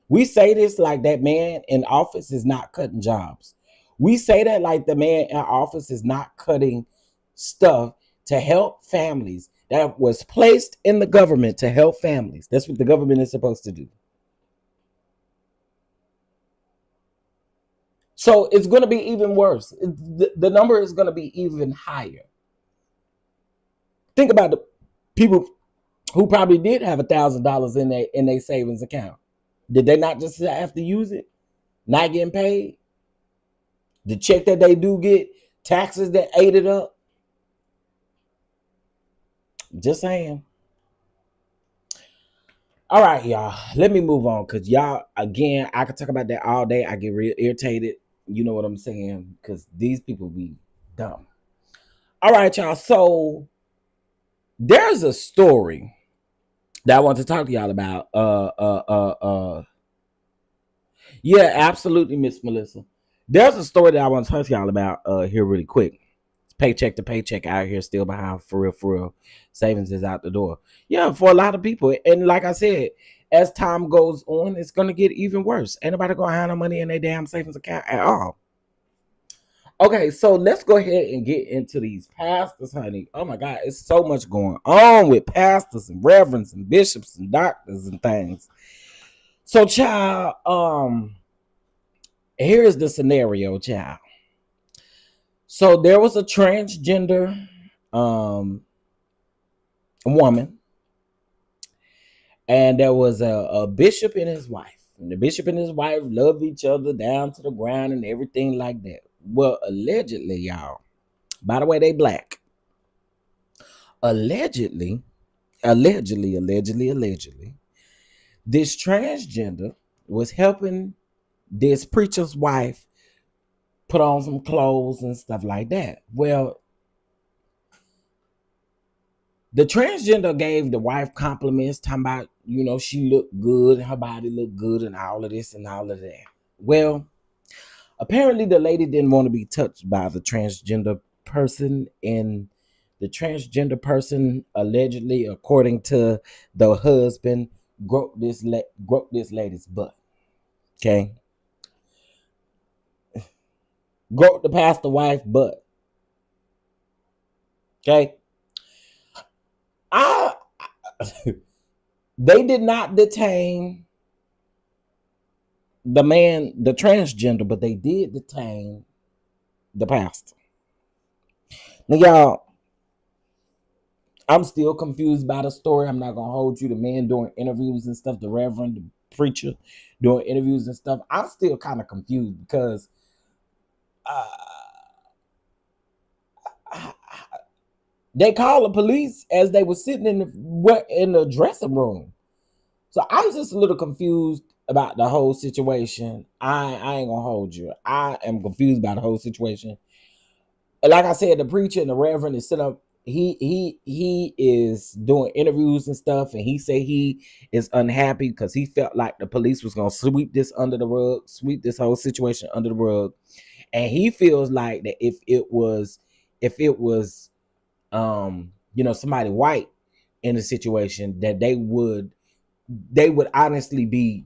We say this like that man in office is not cutting jobs. We say that like the man in office is not cutting stuff to help families that was placed in the government to help families. That's what the government is supposed to do. So it's going to be even worse. The number is going to be even higher. Think about the people who probably did have $1,000 in their savings account. Did they not just have to use it? Not getting paid? The check that they do get, taxes that ate it up? Just saying. All right, y'all. Let me move on because y'all, again, I could talk about that all day. I get real irritated. You know what I'm saying? Because these people be dumb. All right, y'all. So there's a story that I want to talk to y'all about. Yeah, absolutely, Miss Melissa. There's a story that I want to talk to y'all about here really quick. Paycheck to paycheck out here, still behind, for real, for real. Savings is out the door. Yeah, for a lot of people. And like I said, as time goes on, it's gonna get even worse. Ain't nobody gonna have no money in their damn savings account at all. Okay, so let's go ahead and get into these pastors, honey. Oh my God, it's so much going on with pastors and reverends and bishops and doctors and things. So, child, here is the scenario, child. So there was a transgender woman, and there was a bishop and his wife. And the bishop and his wife loved each other down to the ground and everything like that. Well, allegedly, y'all, by the way, they black. Allegedly, this transgender was helping this preacher's wife put on some clothes and stuff like that. Well, the transgender gave the wife compliments, talking about, she looked good, her body looked good, and all of this and all of that. Well, apparently the lady didn't want to be touched by the transgender person, and the transgender person allegedly, according to the husband, groped this lady's butt. Okay, groped the pastor wife butt. Okay, I they did not detain the man, the transgender, but they did detain the pastor. Now, y'all, I'm still confused by the story. I'm not gonna hold you. The man doing interviews and stuff, the reverend, preacher doing interviews and stuff. I'm still kind of confused because uh, they called the police as they were sitting in the dressing room. So I'm just a little confused about the whole situation. I ain't gonna hold you. I am confused by the whole situation. Like I said, the preacher and the reverend is sitting up. He is doing interviews and stuff, and he said he is unhappy because he felt like the police was gonna sweep this under the rug, sweep this whole situation under the rug, and he feels like that if it was somebody white in the situation, that they would honestly be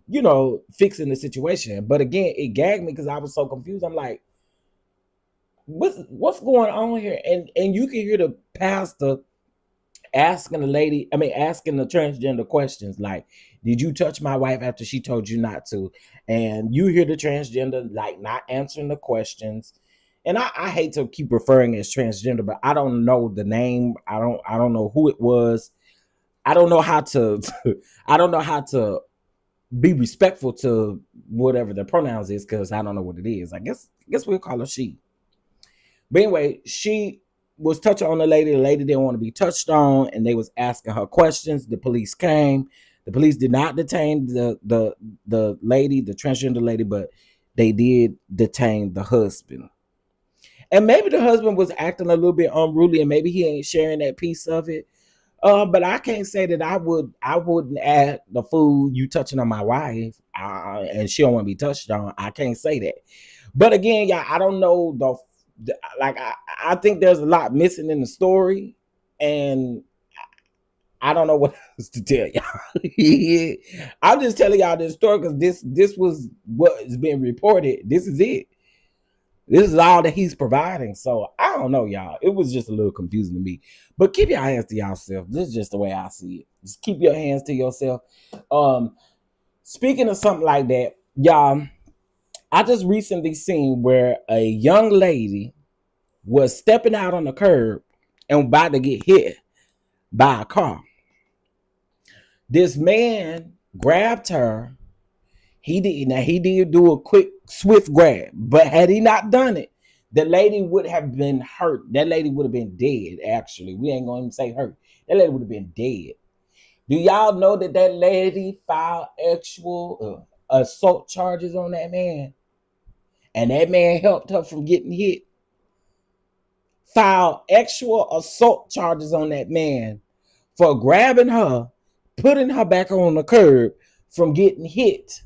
fixing the situation. But again, it gagged me because I was so confused. I'm like, what's going on here? And you can hear the pastor asking asking the transgender questions like, did you touch my wife after she told you not to? And you hear the transgender like not answering the questions. And I hate to keep referring as transgender, but I don't know the name. I don't know who it was. I don't know how to I don't know how to be respectful to whatever the pronouns is, because I don't know what it is. I guess we'll call her she. But anyway, she was touching on the lady. The lady didn't want to be touched on, and they was asking her questions. The police came. The police did not detain the lady, the transgender lady, but they did detain the husband. And maybe the husband was acting a little bit unruly, and maybe he ain't sharing that piece of it. But I can't say that I wouldn't add the food you touching on my wife, and she don't want to be touched on. I can't say that. But again, y'all, I don't know like I think there's a lot missing in the story, and I don't know what else to tell y'all. I'm just telling y'all this story because this was what is being reported. This is it. This is all that he's providing. So I don't know, y'all. It was just a little confusing to me. But keep your hands to yourself. This is just the way I see it. Just keep your hands to yourself. Speaking of something like that, y'all, I just recently seen where a young lady was stepping out on the curb and about to get hit by a car. This man grabbed her. He did do a quick, swift grab, but had he not done it, the lady would have been hurt. That lady would have been dead, actually. We ain't going to say hurt. That lady would have been dead. Do y'all know that lady filed actual assault charges on that man? And that man helped her from getting hit. Filed actual assault charges on that man for grabbing her, putting her back on the curb from getting hit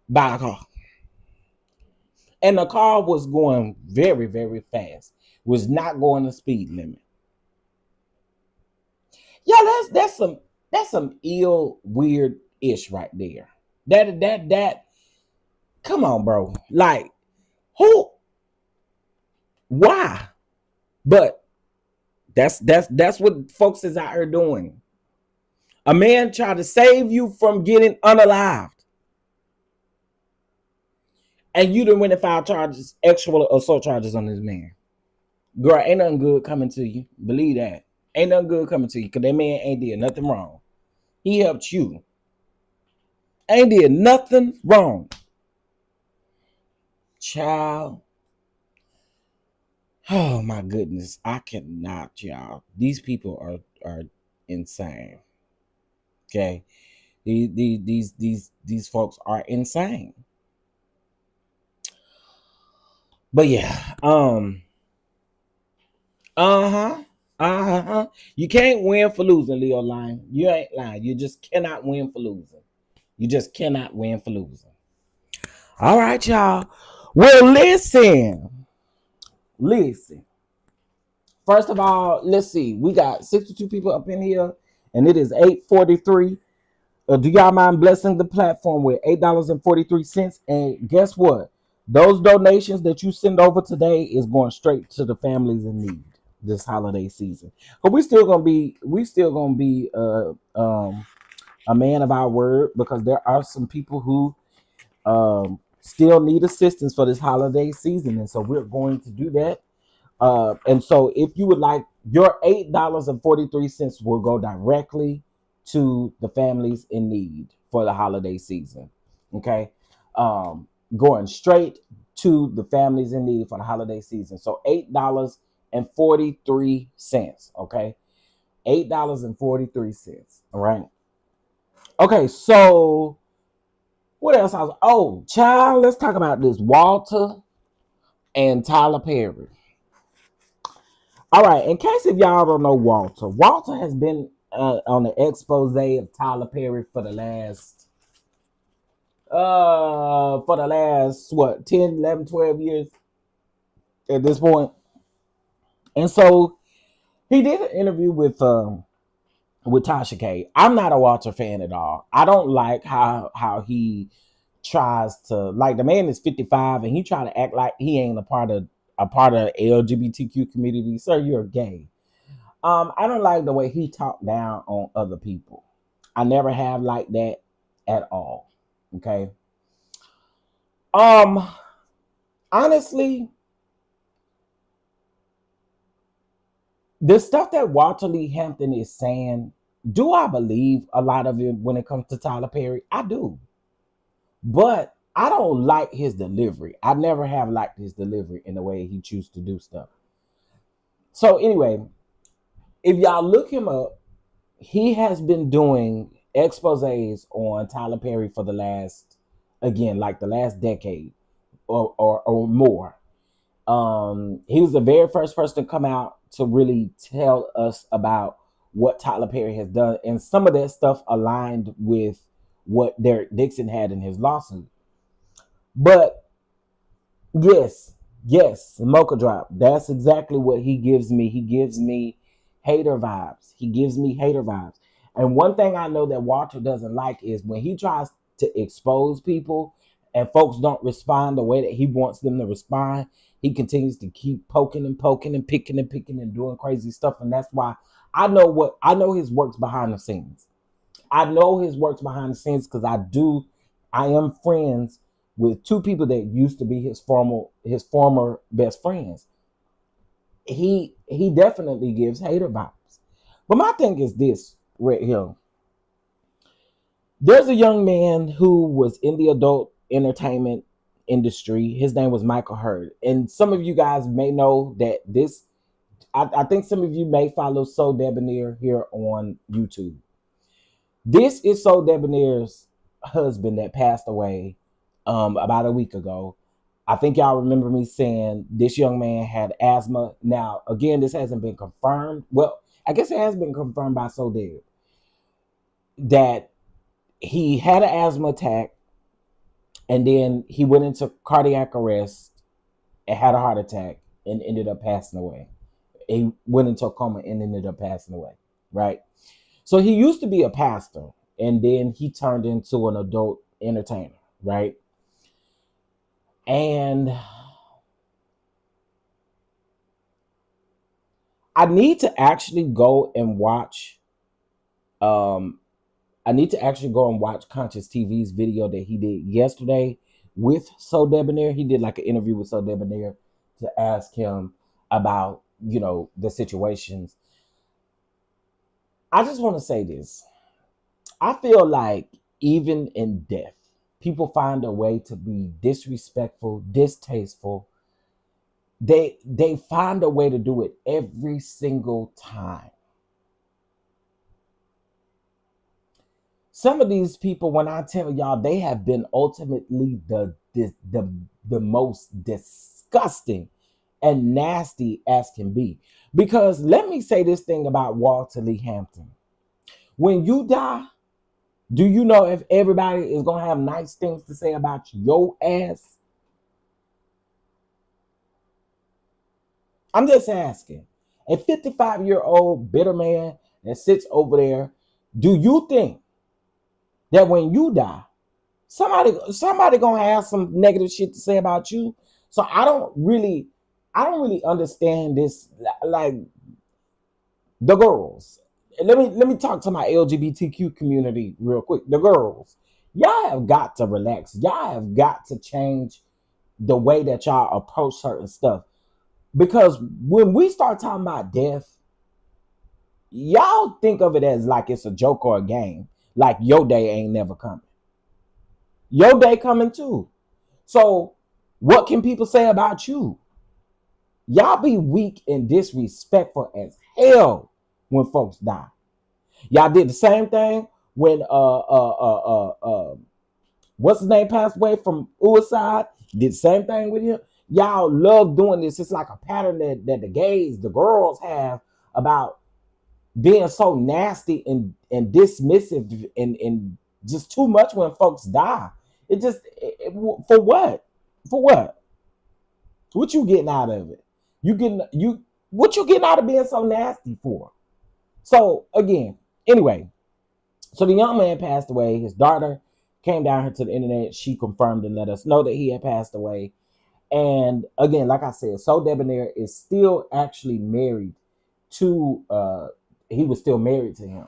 by a car. And the car was going very, very fast. Was not going the speed limit. Yeah, that's some ill, weird ish right there. That come on, bro. Like, who? Why? But that's what folks is out here doing. A man tried to save you from getting unalived. And you done went and filed charges, actual assault charges on this man. Girl, ain't nothing good coming to you. Believe that. Ain't nothing good coming to you, because that man ain't did nothing wrong. He helped you. Ain't did nothing wrong. Child. Oh my goodness. I cannot, y'all. These people are insane. Okay. These folks are insane. But yeah, you can't win for losing, Leo Line. You ain't lying. You just cannot win for losing. You just cannot win for losing. All right, y'all. Well, listen. First of all, let's see. We got 62 people up in here, and it is 8:43. Do y'all mind blessing the platform with $8.43? And guess what? Those donations that you send over today is going straight to the families in need this holiday season. But we still gonna be a man of our word, because there are some people who still need assistance for this holiday season, and so we're going to do that. And so if you would like, your $8.43 will go directly to the families in need for the holiday season. Okay. Going straight to the families in need for the holiday season. So $8.43. Okay. $8.43. All right. Okay, so what else? Child, let's talk about this Walter and Tyler Perry. All right, in case if y'all don't know Walter has been on the expose of Tyler Perry for the last what, 10, 11, 12 years at this point. And so he did an interview with Tasha K. I'm not a Walter fan at all. I don't like how he tries to, like, the man is 55 and he try to act like he ain't a part of the LGBTQ community. Sir, you're gay. I don't like the way he talked down on other people. I never have liked that at all. Okay. Honestly, the stuff that Walter Lee Hampton is saying, do I believe a lot of it when it comes to Tyler Perry? I do. But I don't like his delivery. I never have liked his delivery in the way he chooses to do stuff. So anyway, if y'all look him up, he has been doing exposés on Tyler Perry for the last decade or more. He was the very first person to come out to really tell us about what Tyler Perry has done, and some of that stuff aligned with what Derek Dixon had in his lawsuit. But yes, Mocha Drop. That's exactly what he gives me. He gives me hater vibes. And one thing I know that Walter doesn't like is when he tries to expose people and folks don't respond the way that he wants them to respond, he continues to keep poking and picking and doing crazy stuff. And that's why I know his works behind the scenes. Because I am friends with two people that used to be his former best friends. He definitely gives hater vibes. But my thing is this right here. There's a young man who was in the adult entertainment industry. His name was Michael Hurd. And some of you guys may know that I think some of you may follow So Debonair here on YouTube. This is So Debonair's husband that passed away about a week ago. I think y'all remember me saying this young man had asthma. Now, again, this hasn't been confirmed. Well, I guess it has been confirmed by So Deb that he had an asthma attack and then he went into cardiac arrest and had a heart attack and ended up passing away. He went into a coma and ended up passing away, right? So he used to be a pastor and then he turned into an adult entertainer, right? And I need to actually go and watch Conscious TV's video that he did yesterday with So Debonair. He did like an interview with So Debonair to ask him about, the situations. I just want to say this. I feel like even in death, people find a way to be disrespectful, distasteful. They find a way to do it every single time. Some of these people, when I tell y'all, they have been ultimately the most disgusting and nasty as can be. Because let me say this thing about Walter Lee Hampton. When you die, do you know if everybody is going to have nice things to say about your ass? I'm just asking. A 55-year-old bitter man that sits over there, do you think that when you die, somebody gonna have some negative shit to say about you? So I don't really understand this. Like, the girls, let me talk to my LGBTQ community real quick. The girls, y'all have got to relax. Y'all have got to change the way that y'all approach certain stuff, because when we start talking about death, Y'all think of it as like it's a joke or a game. Like your day ain't never coming. Your day coming too. So what can people say about you? Y'all be weak and disrespectful as hell when folks die. Y'all did the same thing when what's his name passed away from suicide. Did the same thing with him. Y'all love doing this. It's like a pattern that the gays, the girls have about being so nasty and dismissive and just too much when folks die. It just for what? For what? What you getting out of it? You what you getting out of being so nasty for? So again, anyway, so the young man passed away. His daughter came down here to the internet. She confirmed and let us know that he had passed away. And again, like I said, So Debonair is still actually married to he was still married to him.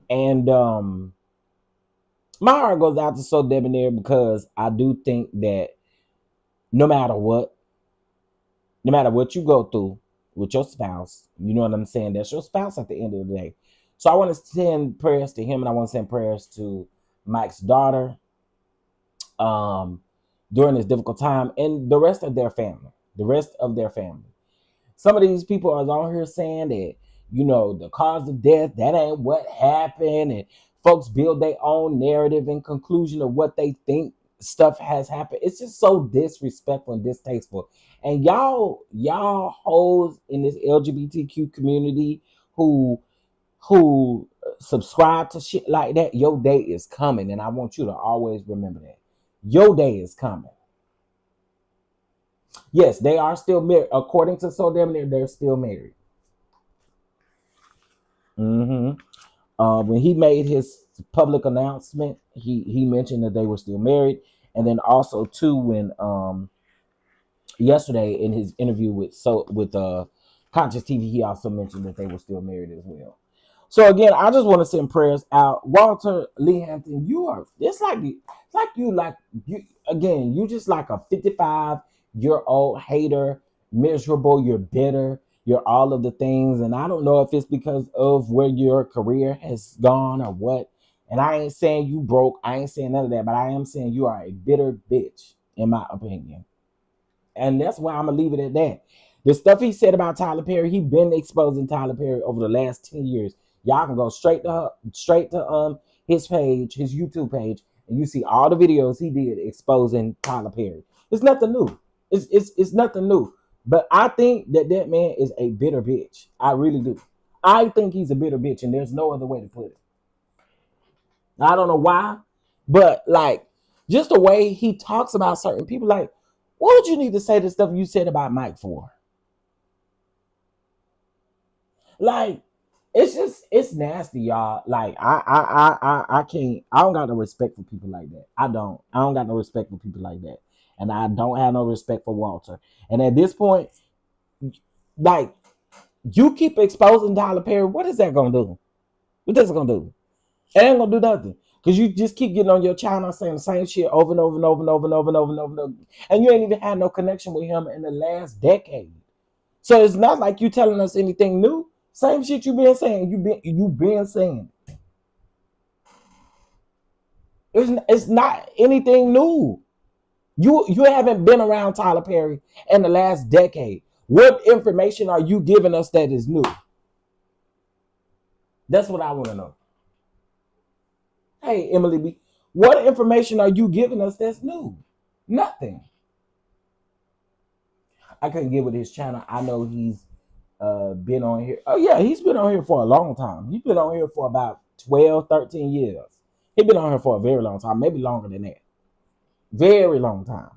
And my heart goes out to So Debonair because I do think that no matter what you go through with your spouse, you know what I'm saying? That's your spouse at the end of the day. So I want to send prayers to him, and I want to send prayers to Mike's daughter during this difficult time, and the rest of their family. The rest of their family. Some of these people are on here saying that, you know, the cause of death, that ain't what happened, and folks build their own narrative and conclusion of what they think stuff has happened. It's just so disrespectful and distasteful. And y'all hoes in this LGBTQ community who subscribe to shit like that, your day is coming. And I want you to always remember that. Your day is coming. Yes, they are still married. According to So Debonair, they're still married. When he made his public announcement, he mentioned that they were still married. And then also too, when yesterday in his interview with Conscious TV, he also mentioned that they were still married as well. So again, I just want to send prayers out. Walter Lee Hampton, you just like a 55-year-old hater, miserable, you're bitter, you're all of the things. And I don't know if it's because of where your career has gone or what. And I ain't saying you broke, I ain't saying none of that, but I am saying you are a bitter bitch, in my opinion. And that's why I'm gonna leave it at that. The stuff he said about Tyler Perry, he been exposing Tyler Perry over the last 10 years. Y'all can go straight to his page, his YouTube page, and you see all the videos he did exposing Tyler Perry. It's nothing new. It's nothing new. But I think that man is a bitter bitch. I really do. I think he's a bitter bitch, and there's no other way to put it. I don't know why, but like just the way he talks about certain people, like, what would you need to say the stuff you said about Mike for? Like, it's nasty, y'all. Like, I can't. I don't got no respect for people like that. I don't got no respect for people like that, and I don't have no respect for Walter. And at this point, like, you keep exposing Tyler Perry, what is that gonna do? What is it gonna do? It ain't gonna do nothing. Because you just keep getting on your channel saying the same shit over and over and over and over and over and over and over and over. And you ain't even had no connection with him in the last decade. So it's not like you telling us anything new. Same shit you been saying. You been saying. It's not anything new. You haven't been around Tyler Perry in the last decade. What information are you giving us that is new? That's what I want to know. Hey, Emily B, what information are you giving us that's new? Nothing. I couldn't get with his channel. I know he's been on here. Oh, yeah, he's been on here for a long time. He's been on here for about 12, 13 years. He's been on here for a very long time, maybe longer than that. Very long time.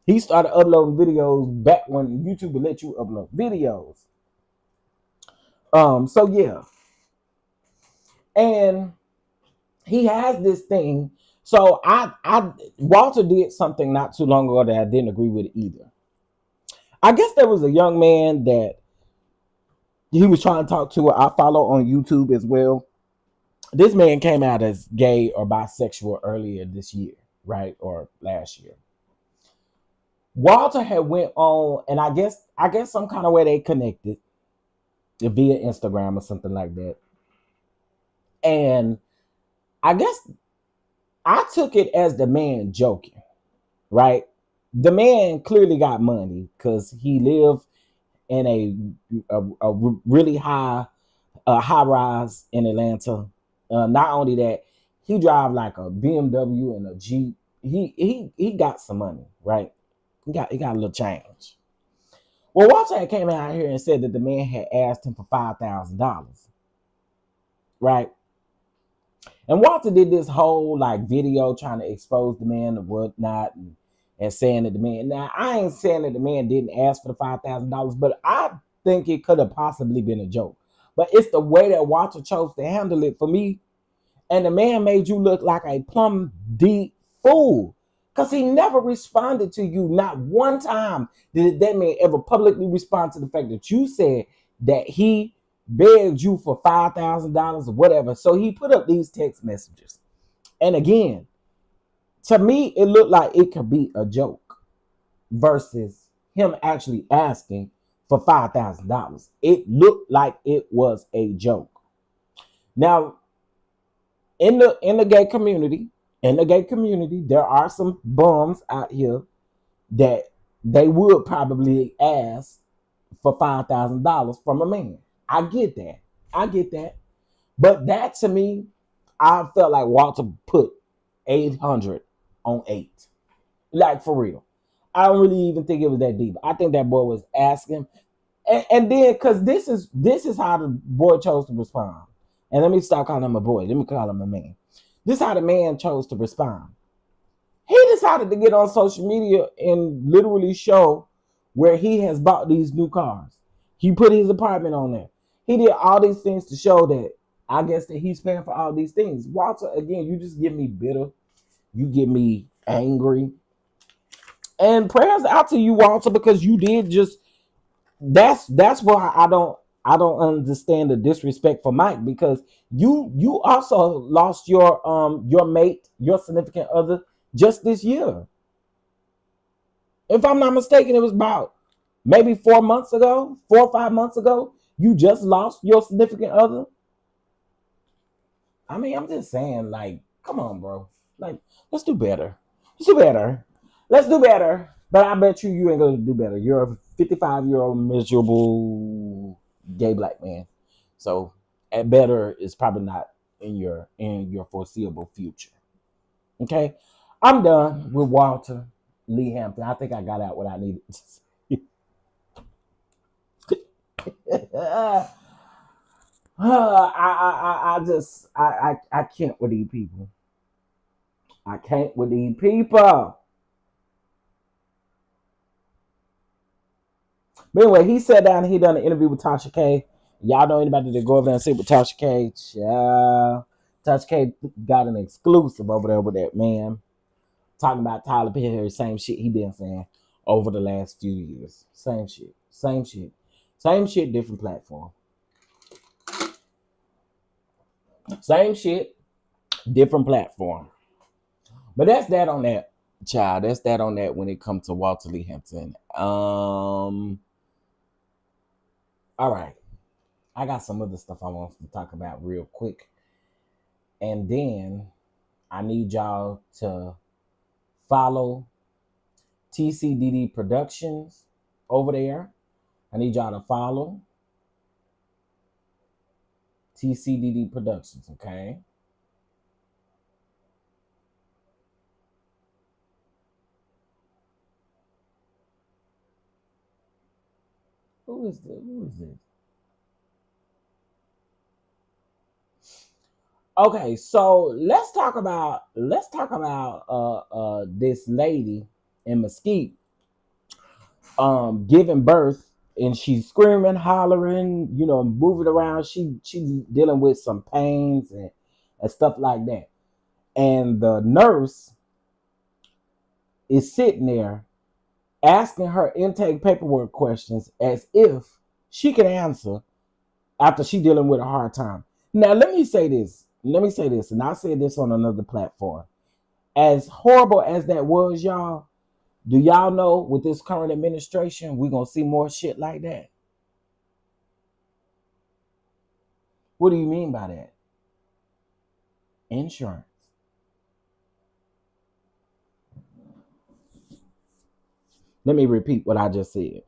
He started uploading videos back when YouTube would let you upload videos. So yeah. And he has this thing. So Walter did something not too long ago that I didn't agree with either. I guess there was a young man that he was trying to talk to. I follow on YouTube as well. This man came out as gay or bisexual earlier this year, right? Or last year. Walter had went on, and I guess some kind of way they connected. via Instagram or something like that. And I guess I took it as the man joking, right? The man clearly got money because he lived in a really high rise in Atlanta. Not only that, he drive like a BMW and a Jeep. He got some money, right? He got a little change. Well, Walter came out here and said that the man had asked him for $5,000, right? And Walter did this whole like video trying to expose the man and whatnot, and saying that the man. Now I ain't saying that the man didn't ask for the $5,000, but I think it could have possibly been a joke. But it's the way that Walter chose to handle it for me. And the man made you look like a plumb deep fool. Because he never responded to you. Not one time did that man ever publicly respond to the fact that you said that he begged you for $5,000 or whatever. So he put up these text messages. And again, to me, it looked like it could be a joke versus him actually asking for $5,000. It looked like it was a joke. Now, in the gay community, there are some bums out here that they would probably ask for $5,000 from a man. I get that. But that to me, I felt like Walter put 800 on 8. Like for real. I don't really even think it was that deep. I think that boy was asking. And then because this is how the boy chose to respond. And let me stop calling him a boy. Let me call him a man. This is how the man chose to respond. He decided to get on social media and literally show where he has bought these new cars. He put his apartment on there. He did all these things to show that I guess that he's paying for all these things. Walter, again, you just get me bitter. You get me angry. And prayers out to you, Walter, because you did just that's why I don't understand the disrespect for Mike, because you also lost your mate, your significant other, just this year. If I'm not mistaken, it was about maybe 4 or 5 months ago. You just lost your significant other. I mean, I'm just saying, like, come on, bro. Like, let's do better. Let's do better. But I bet you ain't gonna do better. You're a 55-year-old miserable gay black man. So at better is probably not in your foreseeable future. Okay? I'm done with Walter Lee Hampton. I think I got out what I needed to say. I can't with these people. I can't with these people. But anyway, he sat down and he done an interview with Tasha K. Y'all know anybody that go over there and sit with Tasha K? Tasha K got an exclusive over there with that man. Talking about Tyler Perry, same shit he been saying over the last few years. Same shit, different platform. Same shit, different platform. But that's that on that, child. That's that on that when it comes to Walter Lee Hampton. All right. I got some other stuff I want to talk about real quick. And then I need y'all to follow TCDD Productions over there. I need y'all to follow TCDD Productions, okay? Who is this? Okay, so let's talk about this lady in Mesquite giving birth, and she's screaming, hollering, moving around. She's dealing with some pains and stuff like that. And the nurse is sitting there asking her intake paperwork questions as if she can answer after she dealing with a hard time. Now, let me say this, and I said this on another platform. As horrible as that was, y'all, do y'all know with this current administration, we're going to see more shit like that? What do you mean by that? Insurance. Let me repeat what I just said.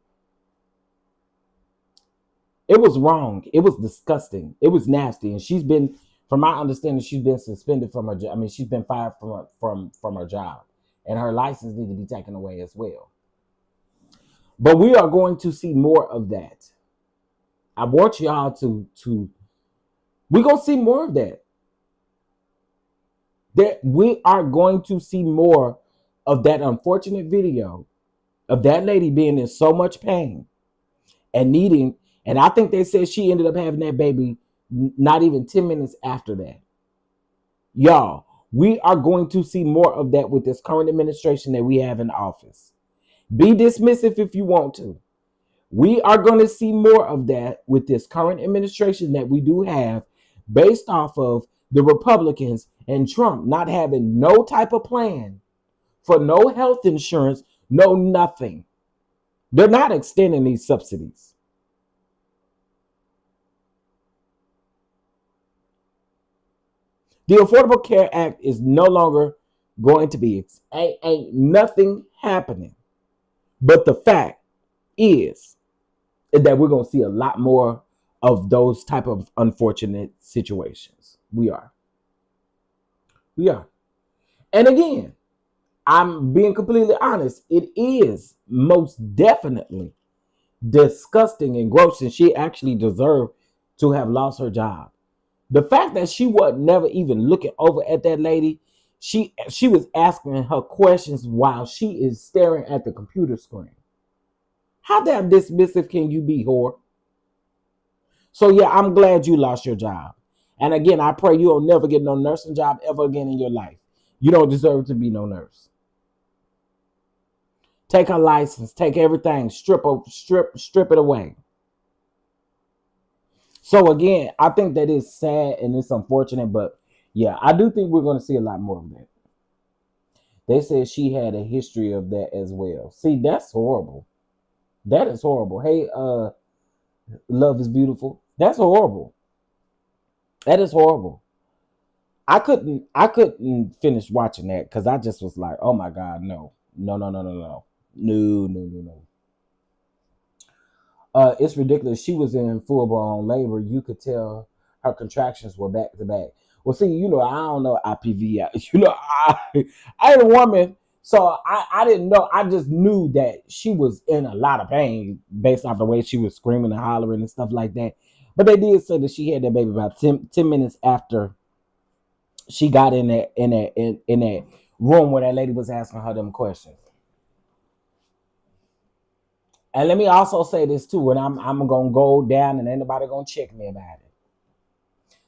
It was wrong. It was disgusting. It was nasty. And she's been, from my understanding, she's been suspended from her job. I mean, she's been fired from her job. And her license needs to be taken away as well. But we are going to see more of that. I want y'all to we're going to see more of that. That we are going to see more of that unfortunate video of that lady being in so much pain and needing, and I think they said she ended up having that baby not even 10 minutes after that. Y'all, we are going to see more of that with this current administration that we have in office. Be dismissive if you want to. We are going to see more of that with this current administration that we do have, based off of the Republicans and Trump not having no type of plan for no health insurance, no nothing. They're not extending these subsidies. The Affordable Care Act is no longer going to be, ain't nothing happening. But the fact is that we're going to see a lot more of those type of unfortunate situations. We are. And again, I'm being completely honest. It is most definitely disgusting and gross, and she actually deserved to have lost her job. The fact that she was never even looking over at that lady, she was asking her questions while she is staring at the computer screen. How damn dismissive can you be, whore? So yeah, I'm glad you lost your job. And again, I pray you'll never get no nursing job ever again in your life. You don't deserve to be no nurse. Take her license, take everything, strip it away. So again, I think that is sad and it's unfortunate, but yeah, I do think we're going to see a lot more of that. They said she had a history of that as well. See, that's horrible. That is horrible. Hey, Love is Beautiful. That's horrible. That is horrible. I couldn't finish watching that because I just was like, oh my God, no. It's ridiculous. She was in full blown labor. You could tell her contractions were back to back. Well, see, I don't know IPV. I ain't a woman, so I didn't know. I just knew that she was in a lot of pain based off the way she was screaming and hollering and stuff like that. But they did say that she had that baby about 10 minutes after she got in that room where that lady was asking her them questions. And let me also say this too, and I'm gonna go down and ain't nobody gonna check me about it.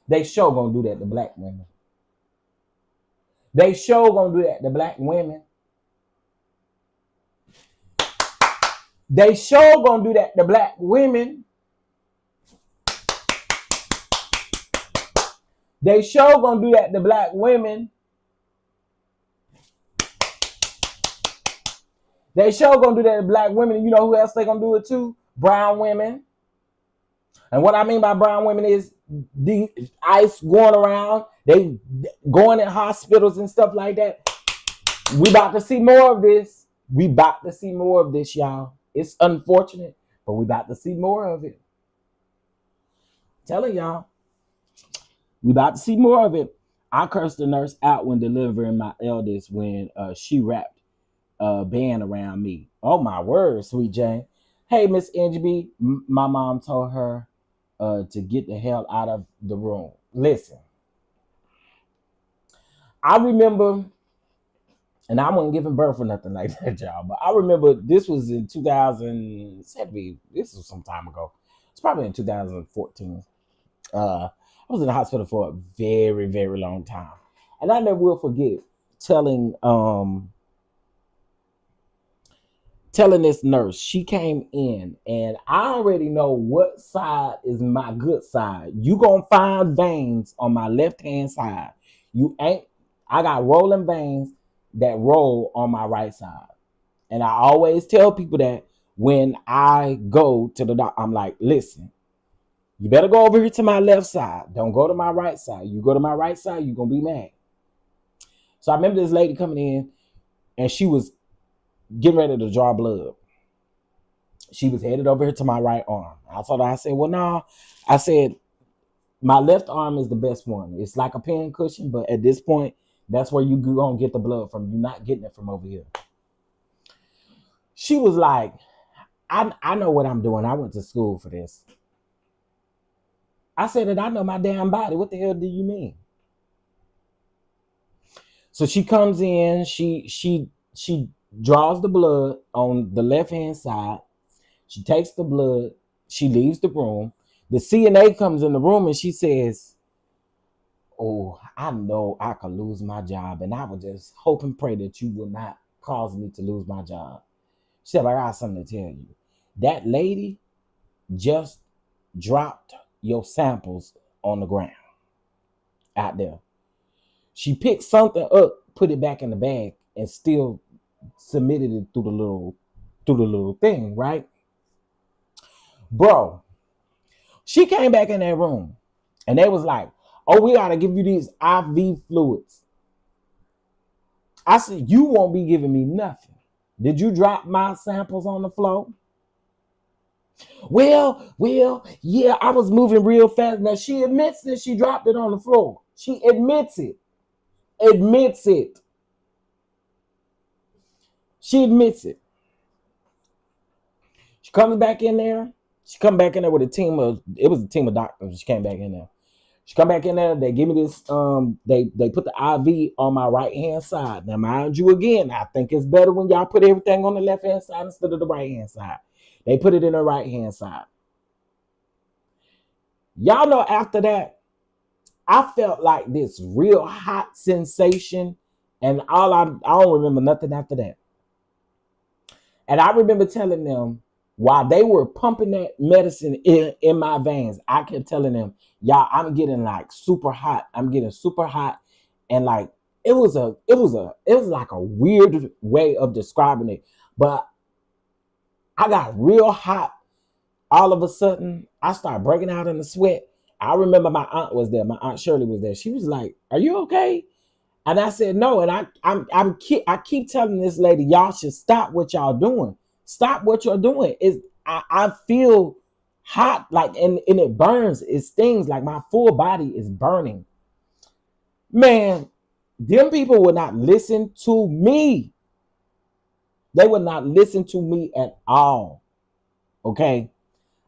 They sure gonna do that to black women. They sure gonna do that to black women. They sure gonna do that to black women. They sure gonna do that to black women. They sure gonna do that to black women. And you know who else they gonna do it to? Brown women. And what I mean by brown women is the ICE going around. They going in hospitals and stuff like that. We about to see more of this. We about to see more of this, y'all. It's unfortunate, but we about to see more of it. Telling y'all. We about to see more of it. I cursed the nurse out when delivering my eldest when she wrapped band around me. Oh my word, sweet Jane. Hey, Miss Angie, my mom told her to get the hell out of the room. Listen, I remember, and I wasn't giving birth or nothing like that, y'all, but I remember this was in 2000. This was some time ago. It's probably in 2014. I was in the hospital for a very, very long time, and I never will forget telling this nurse. She came in, and I already know what side is my good side. You gonna find veins on my left hand side. I got rolling veins that roll on my right side, and I always tell people that when I go to the doctor, I'm like, listen, You better go over here to my left side. Don't go to my right side. You go to my right side, you're gonna be mad. So I remember this lady coming in and she was getting ready to draw blood. She was headed over here to my right arm. I told her, I said, well, no. I said, my left arm is the best one. It's like a pin cushion, but at this point, that's where you gonna get the blood from. You're not getting it from over here. She was like, I know what I'm doing. I went to school for this. I said that I know my damn body. What the hell do you mean? So she comes in, she draws the blood on the left-hand side. She takes the blood, she leaves the room. The CNA comes in the room and she says, oh, I know I could lose my job. And I would just hope and pray that you will not cause me to lose my job. She said, I got something to tell you. That lady just dropped your samples on the ground out there. She picked something up, put it back in the bag, and still submitted it through the little thing, right? Bro, she came back in that room and they was like, oh, we gotta give you these IV fluids. I said, you won't be giving me nothing. Did you drop my samples on the floor? Well, yeah, I was moving real fast. Now she admits that she dropped it on the floor. She admits it. She admits it. She comes back in there. She come back in there with a team of, it was a team of doctors. She came back in there. She come back in there. They give me this, they put the IV on my right-hand side. Now, mind you, again, I think it's better when y'all put everything on the left-hand side instead of the right-hand side. They put it in the right-hand side. Y'all know after that, I felt like this real hot sensation, and I don't remember nothing after that. And I remember telling them, while they were pumping that medicine in my veins, I kept telling them, y'all, I'm getting like super hot. I'm getting super hot. And like, it was like a weird way of describing it. But I got real hot. All of a sudden, I started breaking out in the sweat. I remember my aunt was there. My aunt Shirley was there. She was like, are you okay? And I said, no. And I keep telling this lady, y'all should stop what y'all doing. Stop what you're doing. I feel hot, like, and it burns. It stings, like my full body is burning. Man, them people would not listen to me. They would not listen to me at all. Okay.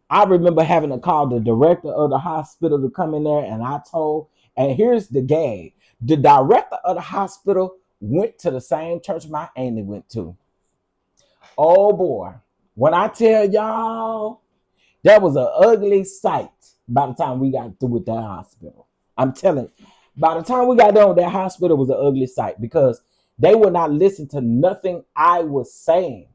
I remember having to call the director of the hospital to come in there, and here's the gag. The director of the hospital went to the same church my auntie went to. Oh boy. When I tell y'all, that was an ugly sight by the time we got through with that hospital. I'm telling you, by the time we got done with that hospital, it was an ugly sight because they would not listen to nothing I was saying.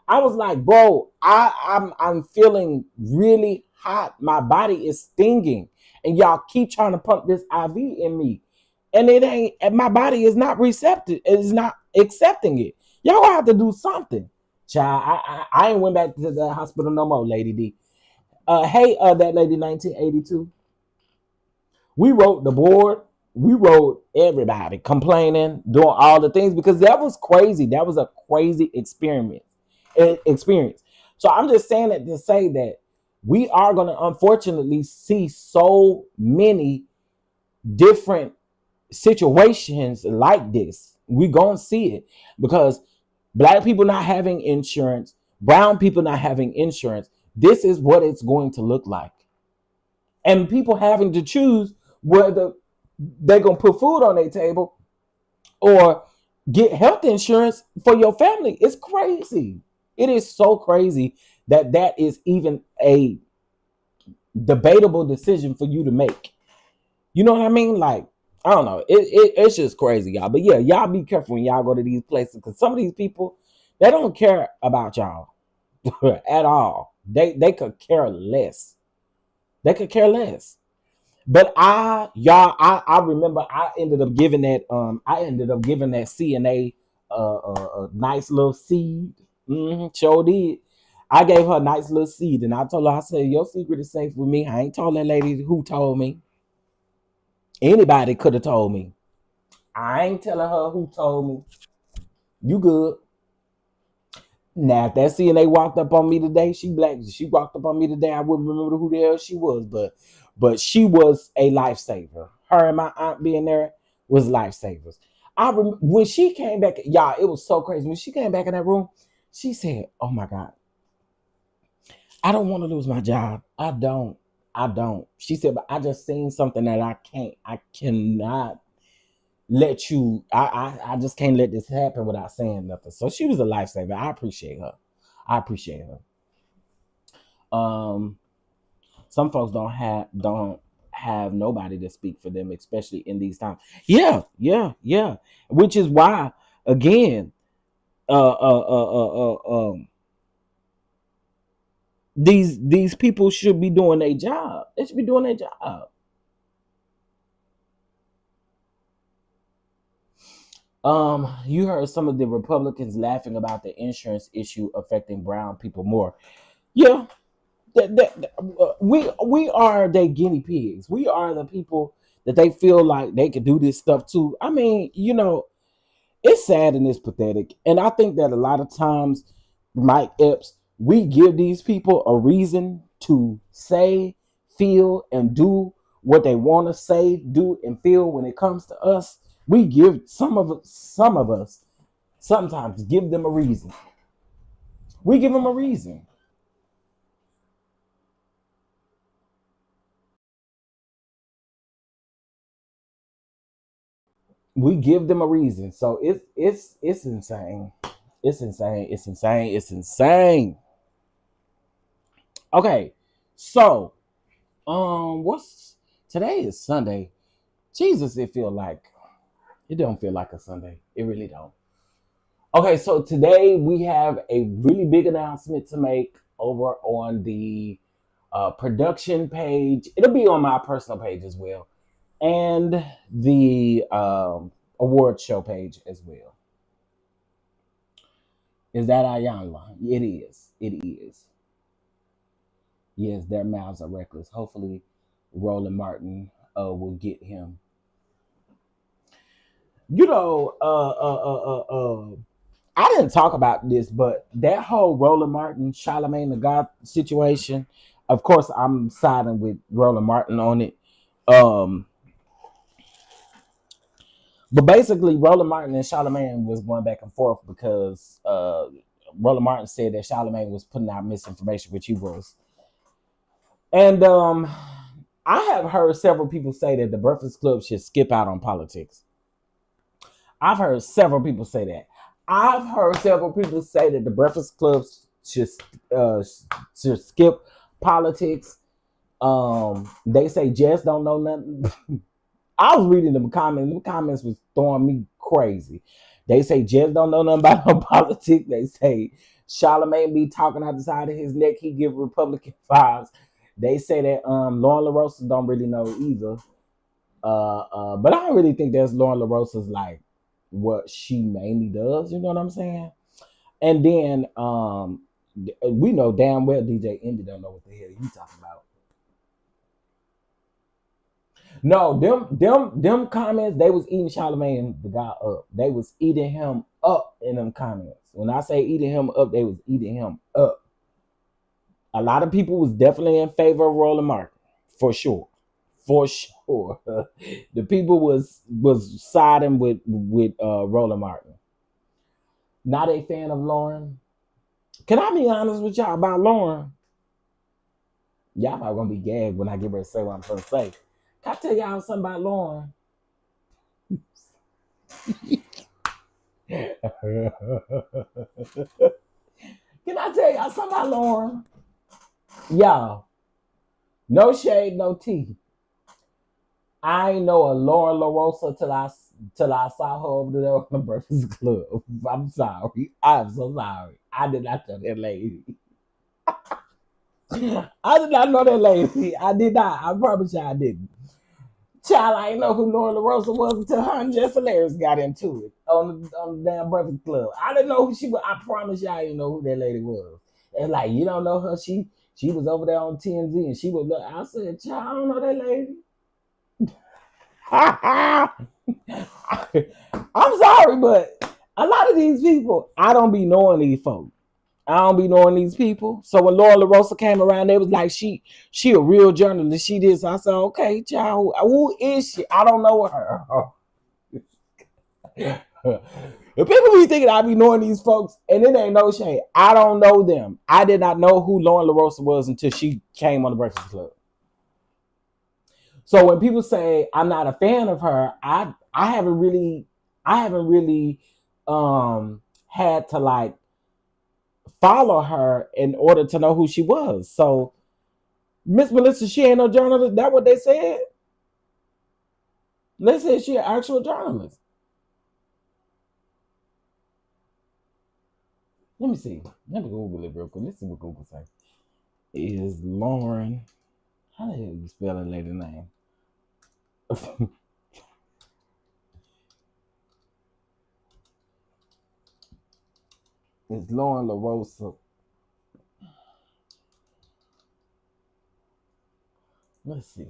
I was like, bro, I'm feeling really hot. My body is stinging. And y'all keep trying to pump this IV in me. And my body is not receptive. It is not accepting it. Y'all gonna have to do something. Child, I ain't went back to the hospital no more, Lady D. Hey, that lady 1982. We wrote the board. We wrote everybody complaining, doing all the things because that was crazy. That was a crazy experience. So I'm just saying that to say that we are going to unfortunately see so many different situations like this. We're going to see it because Black people not having insurance, brown people not having insurance. This is what it's going to look like. And people having to choose whether they're going to put food on their table or get health insurance for your family. It's crazy. It is so crazy that is even a debatable decision for you to make. You know what I mean? Like, I don't know. It's just crazy, y'all. But yeah, y'all be careful when y'all go to these places because some of these people, they don't care about y'all at all. They could care less. They could care less. But I remember I ended up giving that CNA a nice little seed. Sure did. I gave her a nice little seed, and I told her, I said, your secret is safe with me. I ain't told that lady who told me. Anybody could have told me. I ain't telling her who told me. You good. Now, if that CNA walked up on me today, she black. She walked up on me today, I wouldn't remember who the hell she was, but she was a lifesaver. Her and my aunt being there was lifesavers. When she came back, y'all, it was so crazy. When she came back in that room, she said, "Oh my God, I don't want to lose my job. I don't. I don't." She said, "But I just seen something that I cannot let you. I just can't let this happen without saying nothing." So she was a lifesaver. I appreciate her. I appreciate her. Some folks don't have nobody to speak for them, especially in these times. Yeah, yeah, yeah. Which is why, again, these people should be doing their job. They should be doing their job. You heard some of the Republicans laughing about the insurance issue affecting brown people more. Yeah, we are their guinea pigs. We are the people that they feel like they could do this stuff too. I mean, it's sad and it's pathetic. And I think that a lot of times, Mike Epps, we give these people a reason to say, feel, and do what they want to say, do, and feel when it comes to us. We give some of us sometimes give them a reason. We give them a reason. We give them a reason. So it's insane. It's insane. It's insane. It's insane. Okay. So, what's today is Sunday. Jesus, it don't feel like a Sunday. It really don't. Okay, so today we have a really big announcement to make over on the production page. It'll be on my personal page as well, and the award show page as well. Is that Ayanla? It is. It is. Yes, their mouths are reckless. Hopefully, Roland Martin will get him. You know, I didn't talk about this, but that whole Roland Martin, Charlemagne the God situation, of course, I'm siding with Roland Martin on it. Um, but basically, Roland Martin and Charlemagne was going back and forth because Roland Martin said that Charlemagne was putting out misinformation, which he was. And I have heard several people say that the Breakfast Club should skip out on politics. I've heard several people say that. I've heard several people say that the Breakfast Club should skip politics. They say Jess don't know nothing. I was reading them comments. The comments was throwing me crazy. They say Jess don't know nothing about no politics. They say Charlemagne be talking out the side of his neck. He give Republican vibes. They say that Lauren LaRosa don't really know either. But I don't really think that's Lauren LaRosa's like what she mainly does. You know what I'm saying? And then we know damn well DJ Indy don't know what the hell he talking about. No, them comments, they was eating Charlemagne the guy up. They was eating him up in them comments. When I say eating him up, they was eating him up. A lot of people was definitely in favor of Roland Martin, for sure. For sure. The people was siding with Roland Martin. Not a fan of Lauren. Can I be honest with y'all about Lauren? Y'all probably gonna be gagged when I get ready to say what I'm gonna say. Can I tell y'all something about Lauren? Can I tell y'all something about Lauren? Y'all, no shade, no tea. I ain't know a Lauren LaRosa till I saw her over there on the Breakfast Club. I'm sorry. I'm so sorry. I did not know that lady. I did not know that lady. I did not. I promise you I didn't. Child, I didn't know who Lauren LaRosa was until her and Jess Hilarious got into it on the damn Breakfast Club. I didn't know who she was. I promise you I didn't know who that lady was. And like, you don't know her. She was over there on TMZ and she would look. I said, child, I don't know that lady. I'm sorry, but a lot of these people, I don't be knowing these folks. I don't be knowing these people. So when Laura LaRosa came around, they was like, she a real journalist. She did. So I said, okay, child, who is she? I don't know her. The people be thinking I be knowing these folks, and it ain't no shame. I don't know them. I did not know who Lauren LaRosa was until she came on the Breakfast Club. So when people say I'm not a fan of her, I haven't really had to like follow her in order to know who she was. So Miss Melissa, she ain't no journalist. That what they said? They said she an actual journalist. Let me see. Let me Google it real quick. Let's see what Google say. Is Lauren? How the hell you spell a lady's name? It's Lauren LaRosa. Let's see.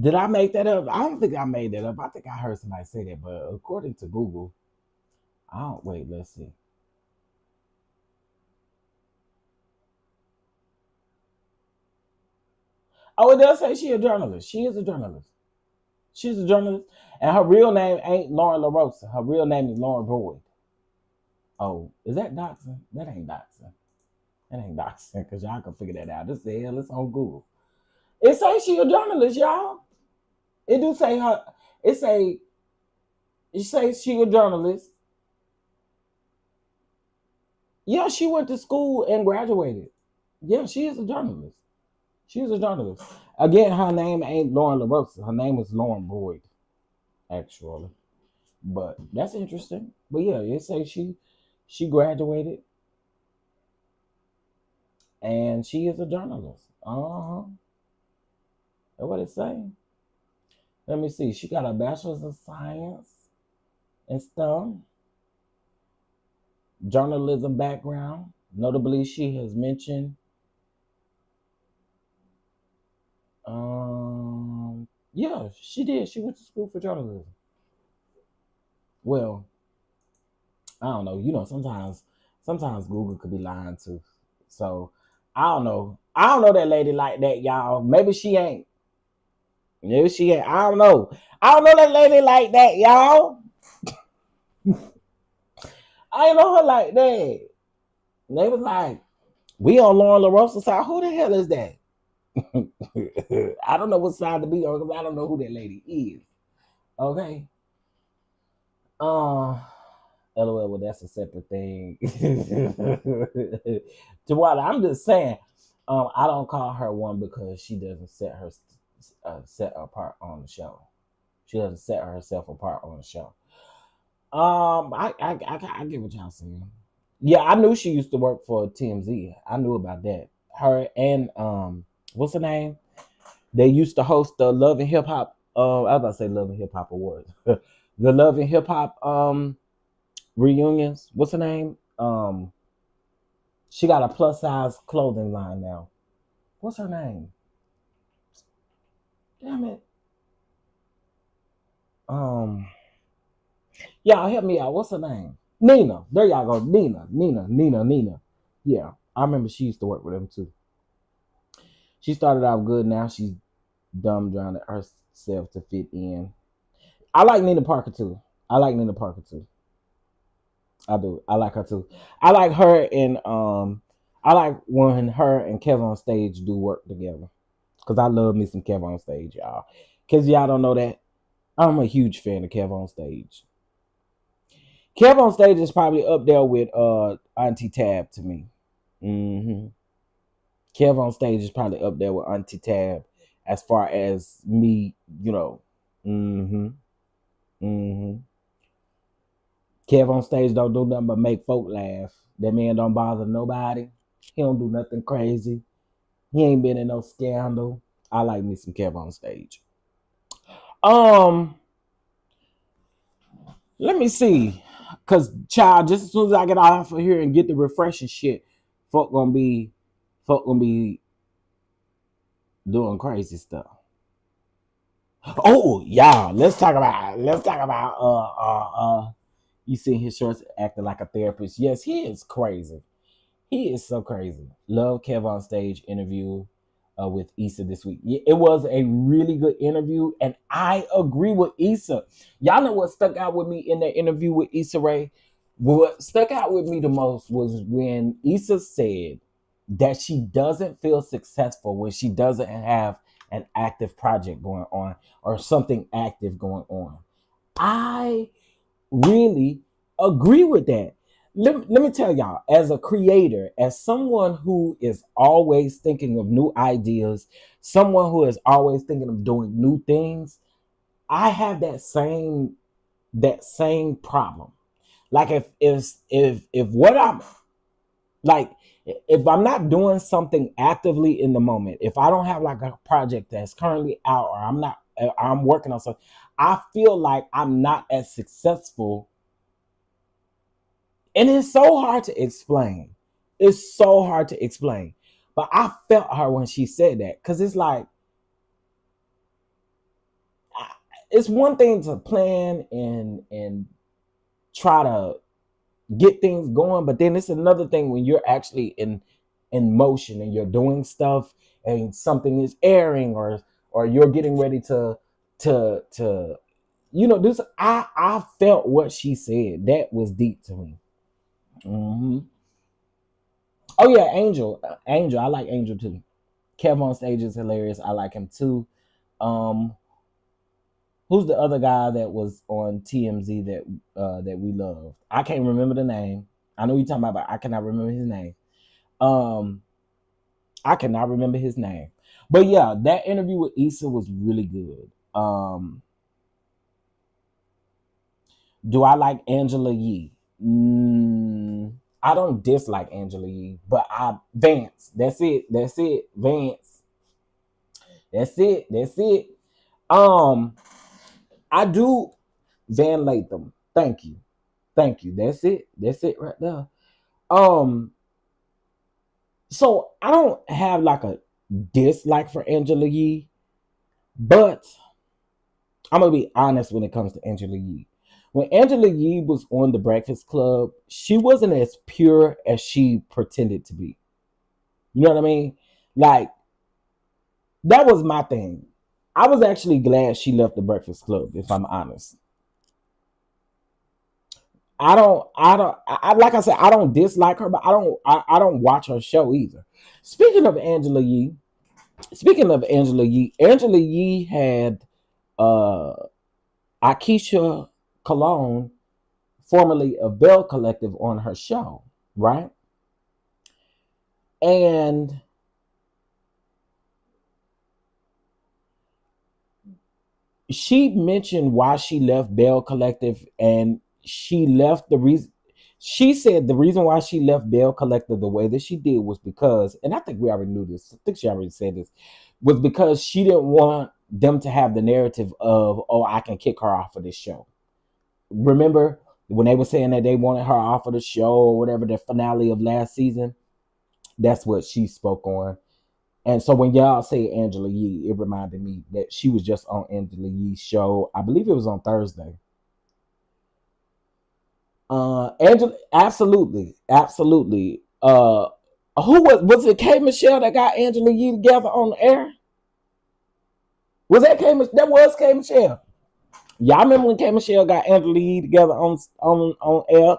Did I make that up? I don't think I made that up. I think I heard somebody say that, but according to Google, I don't. Wait, let's see. Oh, it does say she a journalist. She is a journalist. She's a journalist, and her real name ain't Lauren LaRosa. Her real name is Lauren Boyd. Oh, is that Doxson? That ain't Doxson. That ain't Doxson, because y'all can figure that out. This the hell, it's on Google. It say she a journalist, y'all. It do say her. It say she a journalist. Yeah, she went to school and graduated. Yeah, she is a journalist. She is a journalist. Again, her name ain't Lauren LaRosa. Her name is Lauren Boyd, actually. But that's interesting. But yeah, it say she graduated and she is a journalist. That's what it's saying. Let me see. She got a bachelor's of science and stuff. Journalism background. Notably, she has mentioned yeah, she did. She went to school for journalism. Well, I don't know. You know, sometimes Google could be lying too. So I don't know. I don't know that lady like that, y'all. Maybe she ain't. Maybe she ain't. I don't know. I don't know that lady like that, y'all. I ain't know her like that. They was like, we on Lauren LaRosa's side. Who the hell is that? I don't know what side to be on because I don't know who that lady is. Okay. LOL, well, that's a separate thing. Tawada, I'm just saying, I don't call her one because she doesn't set apart on the show. She doesn't set herself apart on the show. I get what y'all saying. Yeah, I knew she used to work for TMZ. I knew about that. Her and what's her name? They used to host the Love and Hip Hop. I was about to say Love and Hip Hop Awards. The Love and Hip Hop reunions. What's her name? She got a plus size clothing line now. What's her name? Damn it. Y'all help me out. What's her name? Nina. There y'all go. Nina. Yeah, I remember she used to work with them too. She started out good. Now she's dumb drowned herself to fit in. I like Nina Parker too. I do. I like her too. I like her and I like when her and Kev on stage do work together. Cause I love me some Kev on stage, y'all. Cause y'all don't know that I'm a huge fan of Kev on stage. Kev on stage is probably up there with Auntie Tab to me. Mm-hmm. Kev on stage is probably up there with Auntie Tab as far as me, you know. Mm-hmm. Mm-hmm. Kev on stage don't do nothing but make folk laugh. That man don't bother nobody. He don't do nothing crazy. He ain't been in no scandal. I like me some Kev on stage. Um, let me see. Cause child, just as soon as I get off of here and get the refreshing shit, folk gonna be folk gonna be doing crazy stuff. Oh, yeah, let's talk about you see his shorts acting like a therapist. Yes, he is crazy. He is so crazy. Love Kev on stage interview with Issa this week. It was a really good interview, and I agree with Issa. Y'all know what stuck out with me in that interview with Issa Rae? What stuck out with me the most was when Issa said that she doesn't feel successful when she doesn't have an active project going on or something active going on. I really agree with that. Let me tell y'all, as a creator, as someone who is always thinking of new ideas, someone who is always thinking of doing new things, I have that same problem. Like if what I'm like if I'm not doing something actively in the moment, if I don't have like a project that's currently out or I'm working on something, I feel like I'm not as successful. And it's so hard to explain. It's so hard to explain. But I felt her when she said that. Because it's like, it's one thing to plan and try to get things going. But then it's another thing when you're actually in motion and you're doing stuff and something is airing or you're getting ready to this. I felt what she said. That was deep to me. Hmm. Oh yeah, Angel. Angel. I like Angel too. Kev on stage is hilarious. I like him too. Um, who's the other guy that was on TMZ that we love? I can't remember the name. I know you're talking about, but I cannot remember his name. Um, I cannot remember his name. But yeah, that interview with Issa was really good. Do I like Angela Yee? I don't dislike Angela Yee, but I Vance. That's it. That's it. Vance. That's it. That's it. Um, I do Van Latham. Thank you. Thank you. That's it. That's it right there. Um, so I don't have like a dislike for Angela Yee, but I'm gonna be honest when it comes to Angela Yee. When Angela Yee was on the Breakfast Club, she wasn't as pure as she pretended to be. You know what I mean? Like, that was my thing. I was actually glad she left the Breakfast Club, if I'm honest. Like I said, I don't dislike her, but I don't watch her show either. Speaking of Angela Yee, Angela Yee had uh Akeisha Cologne, formerly of Bell Collective, on her show, right? And she mentioned why she left Bell Collective, and she left the reason. She said the reason why she left Bell Collective the way that she did was because, and I think we already knew this. I think she already said this, was because she didn't want them to have the narrative of, oh, I can kick her off of this show. Remember when they were saying that they wanted her off of the show or whatever, the finale of last season? That's what she spoke on. And so when y'all say Angela Yee, it reminded me that she was just on Angela Yee's show. I believe it was on Thursday. Angela, absolutely, absolutely. Who was it? K Michelle that got Angela Yee together on the air? Was that K? That was K Michelle. Y'all remember when K Michelle got Angela Yee together on air?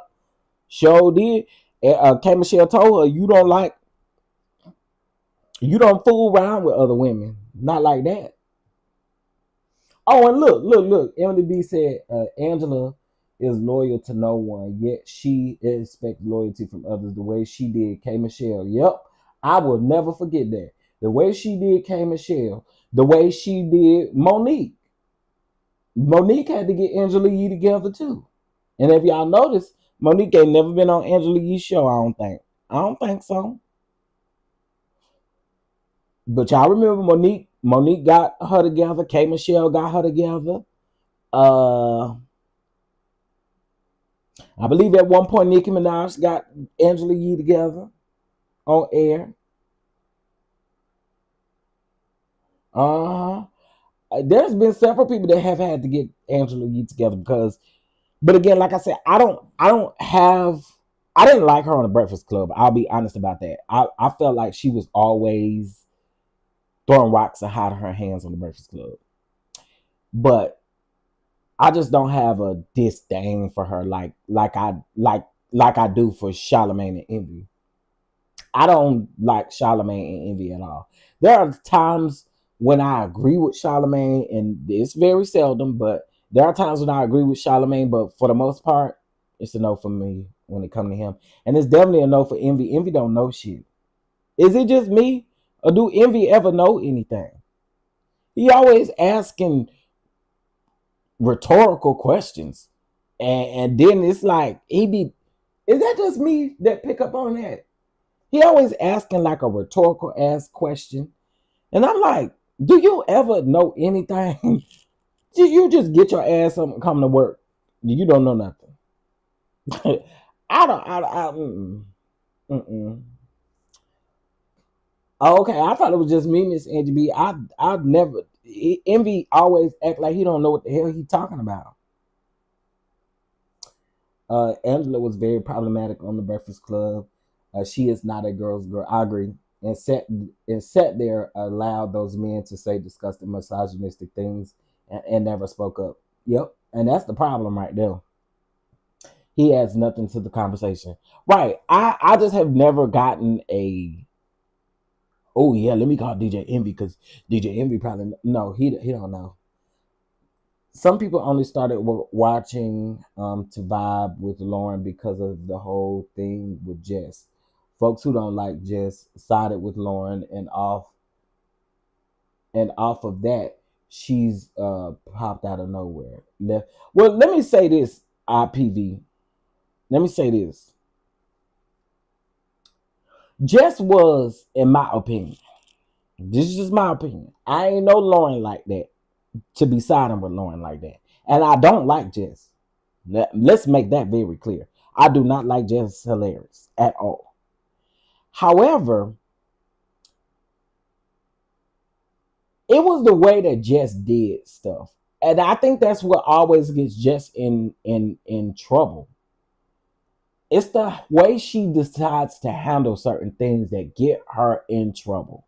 Show did. K Michelle told her, you don't fool around with other women, not like that. Oh, and look. Emily B said Angela is loyal to no one, yet she expects loyalty from others the way she did K Michelle. Yep, I will never forget that. The way she did K Michelle, the way she did Monique. Monique had to get Angela Yee together too. And if y'all notice, Monique ain't never been on Angela Yee's show, I don't think. I don't think so. But y'all remember Monique got her together. K Michelle got her together. Uh, I believe at one point Nicki Minaj got Angela Yee together on air. Uh, there's been several people that have had to get Angela Yee together because, but again, like I said, I didn't like her on the Breakfast Club. I'll be honest about that. I felt like she was always throwing rocks and hiding her hands on the Breakfast Club. But I just don't have a disdain for her like I do for Charlamagne and Envy. I don't like Charlamagne and Envy at all. There are times when I agree with Charlamagne, and it's very seldom, but there are times when I agree with Charlamagne, but for the most part, it's a no for me when it comes to him. And it's definitely a no for Envy. Envy don't know shit. Is it just me? Or do Envy ever know anything? He always asking rhetorical questions. And then it's like is that just me that pick up on that? He always asking like a rhetorical ass question. And I'm like, do you ever know anything? Do you just get your ass up and come to work? You don't know nothing. Mm-mm. Oh, okay, I thought it was just me, Miss Angie B. I never Envy always act like he don't know what the hell he talking about. Angela was very problematic on the Breakfast Club. She is not a girl's girl. I agree. And sat there, allowed those men to say disgusting, misogynistic things, and never spoke up. Yep, and that's the problem right there. He adds nothing to the conversation. Right. I just have never gotten a. Oh yeah, let me call DJ Envy because DJ Envy probably no. He don't know. Some people only started watching to vibe with Lauren because of the whole thing with Jess. Folks who don't like Jess sided with Lauren, and off of that, she's popped out of nowhere. Well, let me say this, IPV. Let me say this. Jess was, in my opinion, this is just my opinion. I ain't no Lauren like that to be siding with Lauren like that. And I don't like Jess. Let's make that very clear. I do not like Jess Hilarious at all. However, it was the way that Jess did stuff. And I think that's what always gets Jess in trouble. It's the way she decides to handle certain things that get her in trouble.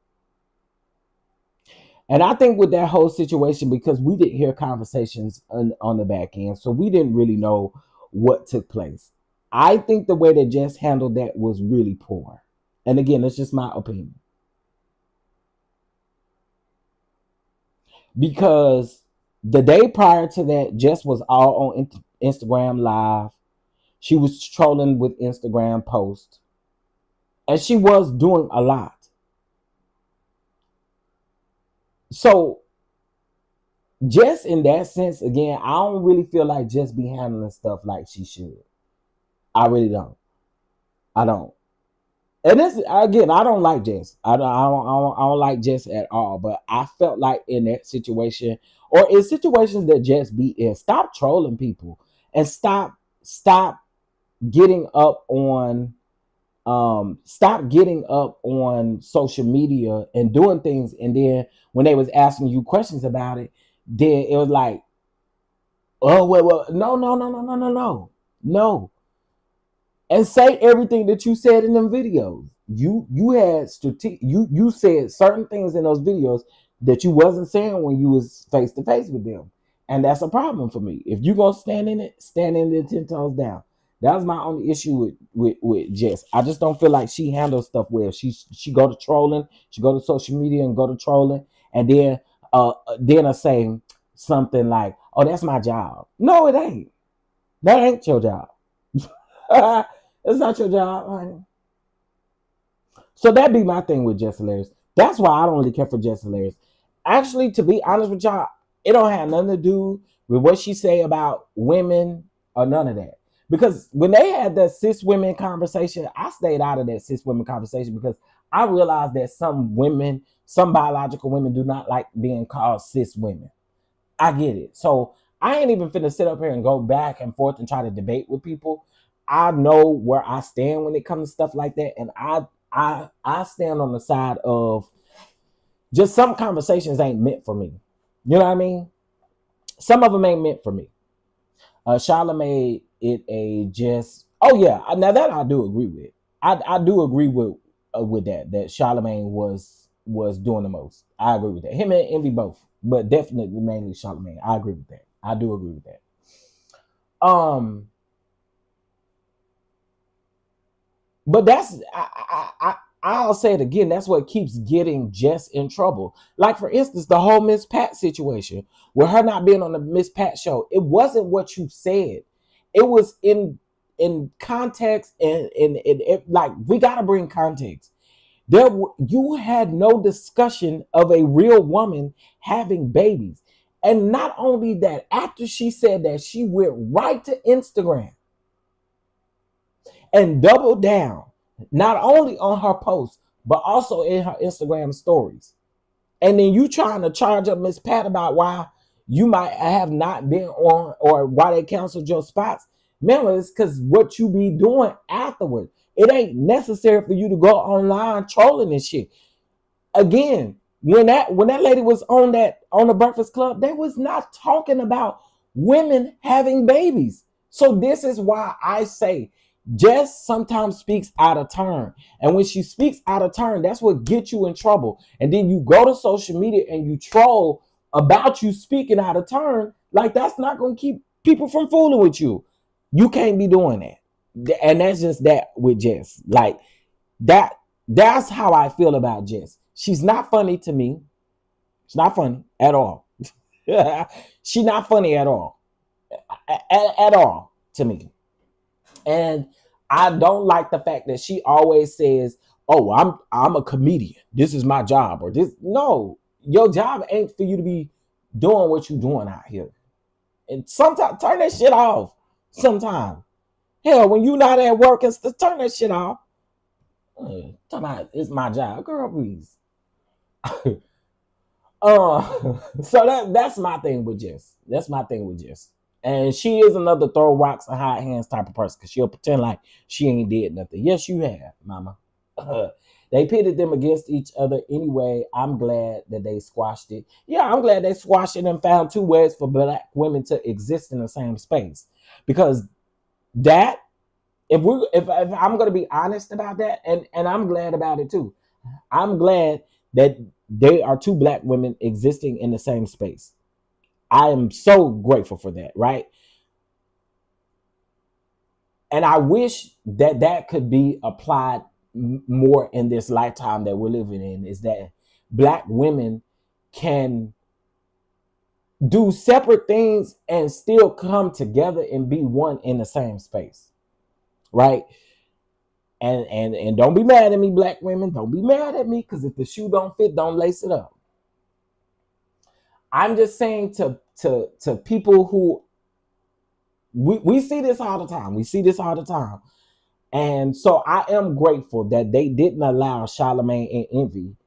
And I think with that whole situation, because we didn't hear conversations on the back end, so we didn't really know what took place. I think the way that Jess handled that was really poor. And again, it's just my opinion. Because the day prior to that, Jess was all on Instagram Live. She was trolling with Instagram posts. And she was doing a lot. So, Jess, in that sense, again, I don't really feel like Jess be handling stuff like she should. I really don't. I don't. And this again, I don't like Jess. I don't like Jess at all. But I felt like in that situation, or in situations that Jess be in, stop trolling people and stop getting up on social media and doing things, and then when they was asking you questions about it, then it was like, oh well no, and say everything that you said in them videos. You had you said certain things in those videos that you wasn't saying when you was face to face with them, and that's a problem for me. If you gonna stand in it 10 toes down. That was my only issue with Jess. I just don't feel like she handles stuff well. She go to trolling, she go to social media and go to trolling, and then I say something like, "Oh, that's my job." No, it ain't. That ain't your job. It's not your job, honey. So that be my thing with Jess Hilarious. That's why I don't really care for Jess Hilarious. Actually, to be honest with y'all, it don't have nothing to do with what she say about women or none of that. Because when they had that cis women conversation, I stayed out of that cis women conversation because I realized that some women, some biological women, do not like being called cis women. I get it. So I ain't even finna sit up here and go back and forth and try to debate with people. I know where I stand when it comes to stuff like that, and I stand on the side of just some conversations ain't meant for me. You know what I mean? Some of them ain't meant for me. Charlotte made it a just. Oh yeah, now that I do agree with. I do agree with that Charlemagne was doing the most. I agree with that. Him and Envy both, but definitely mainly Charlemagne. I agree with that. I do agree with that. But I'll say it again. That's what keeps getting Jess in trouble. Like for instance, the whole Miss Pat situation, with her not being on the Miss Pat show. It wasn't what you said. It was in context, and like we gotta bring context. You had no discussion of a real woman having babies, and not only that, after she said that, she went right to Instagram and doubled down, not only on her posts, but also in her Instagram stories. And then you trying to charge up Miss Pat about why you might have not been on, or why they canceled your spots. Remember, it's because what you be doing afterward. It ain't necessary for you to go online trolling and shit. Again, when that lady was on the Breakfast Club, they was not talking about women having babies. So this is why I say Jess sometimes speaks out of turn. And when she speaks out of turn, that's what gets you in trouble. And then you go to social media and you troll about you speaking out of turn. Like, that's not going to keep people from fooling with you. You can't be doing that. And that's just that with Jess. Like, that's how I feel about Jess. She's not funny to me. She's not funny at all. She's not funny at all. At all to me. And I don't like the fact that she always says, "Oh, I'm a comedian. This is my job." Or this. No, your job ain't for you to be doing what you're doing out here. And sometimes turn that shit off. Sometimes. Hell, when you not at work, and turn that shit off. Talking about it's my job. Girl, please. So that's my thing with Jess. That's my thing with Jess. And she is another throw rocks and hide hands type of person, because she'll pretend like she ain't did nothing. Yes, you have, mama. They pitted them against each other anyway. I'm glad that they squashed it. Yeah, I'm glad they squashed it and found two ways for black women to exist in the same space. Because that, if I'm gonna be honest about that, and I'm glad about it too. I'm glad that they are two black women existing in the same space. I am so grateful for that, right? And I wish that could be applied more in this lifetime that we're living in, is that black women can do separate things and still come together and be one in the same space, right? And don't be mad at me, black women. Don't be mad at me, because if the shoe don't fit, don't lace it up. I'm just saying to people who we see this all the time. We see this all the time. And so I am grateful that they didn't allow Charlemagne and Envy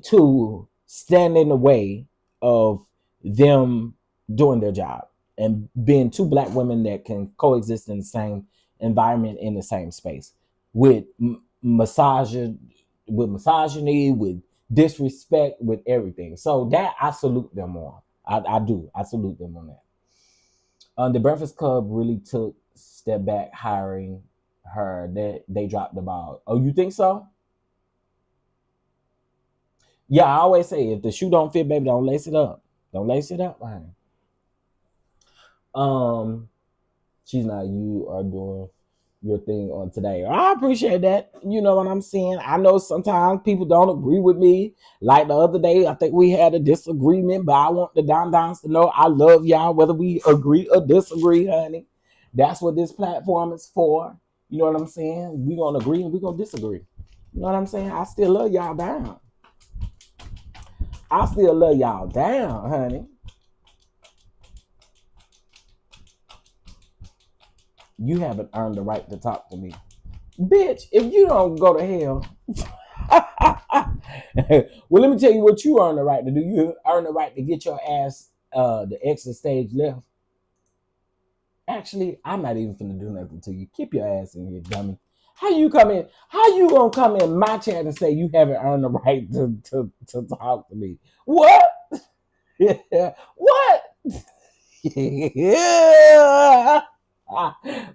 to stand in the way of them doing their job and being two black women that can coexist in the same environment, in the same space, with misogyny, with disrespect, with everything. So that I salute them on. I do. I salute them on that. The Breakfast Club really took step back hiring her. They dropped the ball. Oh, you think so? Yeah, I always say, if the shoe don't fit, baby, don't lace it up. Don't lace it up, honey. She's not, you are doing your thing on today. I appreciate that. You know what I'm saying? I know sometimes people don't agree with me. Like the other day, I think we had a disagreement, but I want the DonDons to know I love y'all, whether we agree or disagree, honey. That's what this platform is for. You know what I'm saying? We're going to agree and we're going to disagree. You know what I'm saying? I still love y'all down. I still love y'all down, honey. You haven't earned the right to talk to me. Bitch, if you don't go to hell. Well, let me tell you what you earn the right to do. You earn the right to get your ass the exit stage left. Actually, I'm not even finna do nothing to you. Keep your ass in here, dummy. How you come in? How you gonna come in my chat and say you haven't earned the right to talk to me? What? What? Yeah.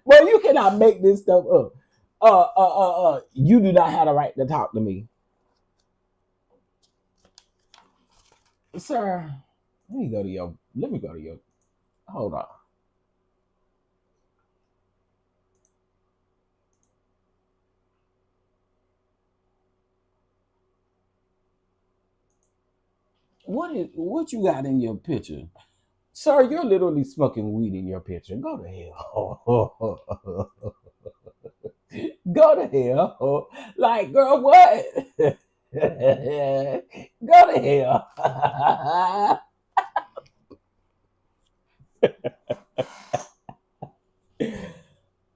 Well, you cannot make this stuff up. You do not have the right to talk to me, sir. Let me go to your. Let me go to your. Hold on. What you got in your picture? Sir, you're literally smoking weed in your picture. Go to hell. Go to hell. Like, girl, what? Go to hell.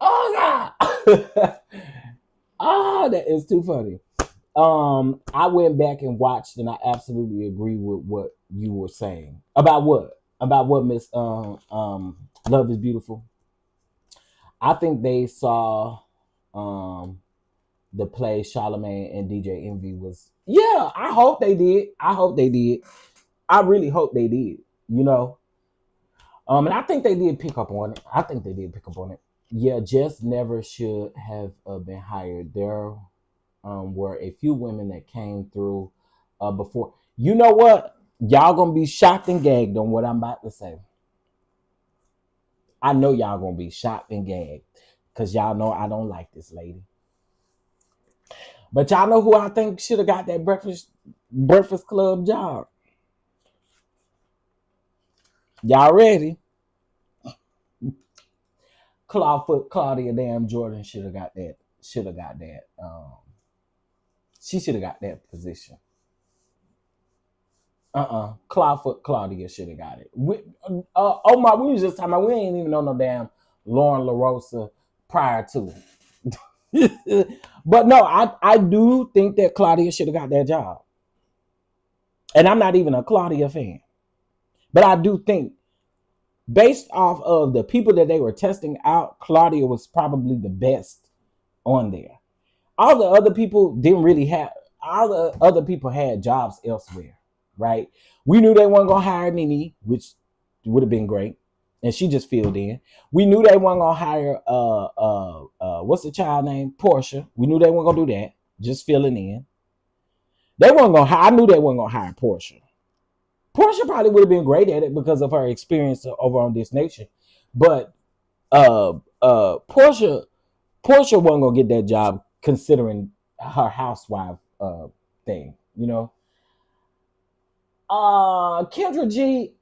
Oh God. Oh, that is too funny. I went back and watched, and I absolutely agree with what you were saying about what Miss Love is Beautiful. I think they saw the play Charlamagne and DJ Envy was. Yeah, I hope they did. I hope they did. I really hope they did. You know, and I think they did pick up on it. I think they did pick up on it. Yeah, Jess never should have been hired. There were a few women that came through before. You know what? Y'all gonna be shocked and gagged on what I'm about to say. I know y'all gonna be shocked and gagged because y'all know I don't like this lady. But y'all know who I think should have got that Breakfast Club job. Y'all ready? Claudia damn Jordan should have got that. Should have got that. She should have got that position. Claudia should have got it. Omar, we was just talking about, we ain't even know no damn Lauren LaRosa prior to it. But no, I do think that Claudia should have got that job. And I'm not even a Claudia fan. But I do think, based off of the people that they were testing out, Claudia was probably the best on there. All the other people didn't really have, all the other people had jobs elsewhere, right? We knew they weren't going to hire Nene, which would have been great. And she just filled in. We knew they weren't going to hire, what's the child name? Portia. We knew they weren't going to do that. Just filling in. They weren't going to hire, I knew they weren't going to hire Portia. Portia probably would have been great at it because of her experience over on This Nation. But Portia wasn't going to get that job considering her housewife thing, you know. Kendra G,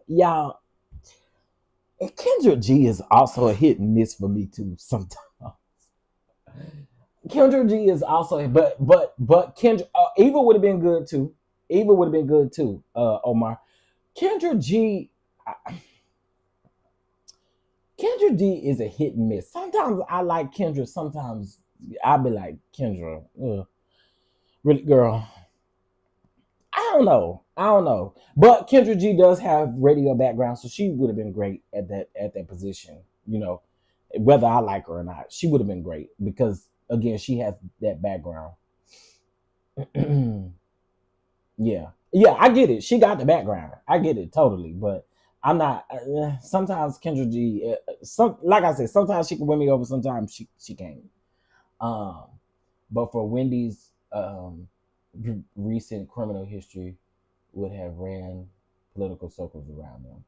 y'all, Kendra G is also a hit and miss for me too sometimes. Kendra G is also, but Kendra, Eva would have been good too. Eva would have been good too, Omar. Kendra G is a hit and miss. Sometimes I like Kendra. Sometimes I be like, Kendra, really, girl. I don't know. But Kendra G does have radio background, so she would have been great at that position. You know, whether I like her or not, she would have been great because again, she has that background. Yeah, I get it. She got the background. I get it totally, but I'm not. Sometimes Kendra G, like I said, sometimes she can win me over. Sometimes she can't. But for Wendy's recent criminal history would have ran political circles around them.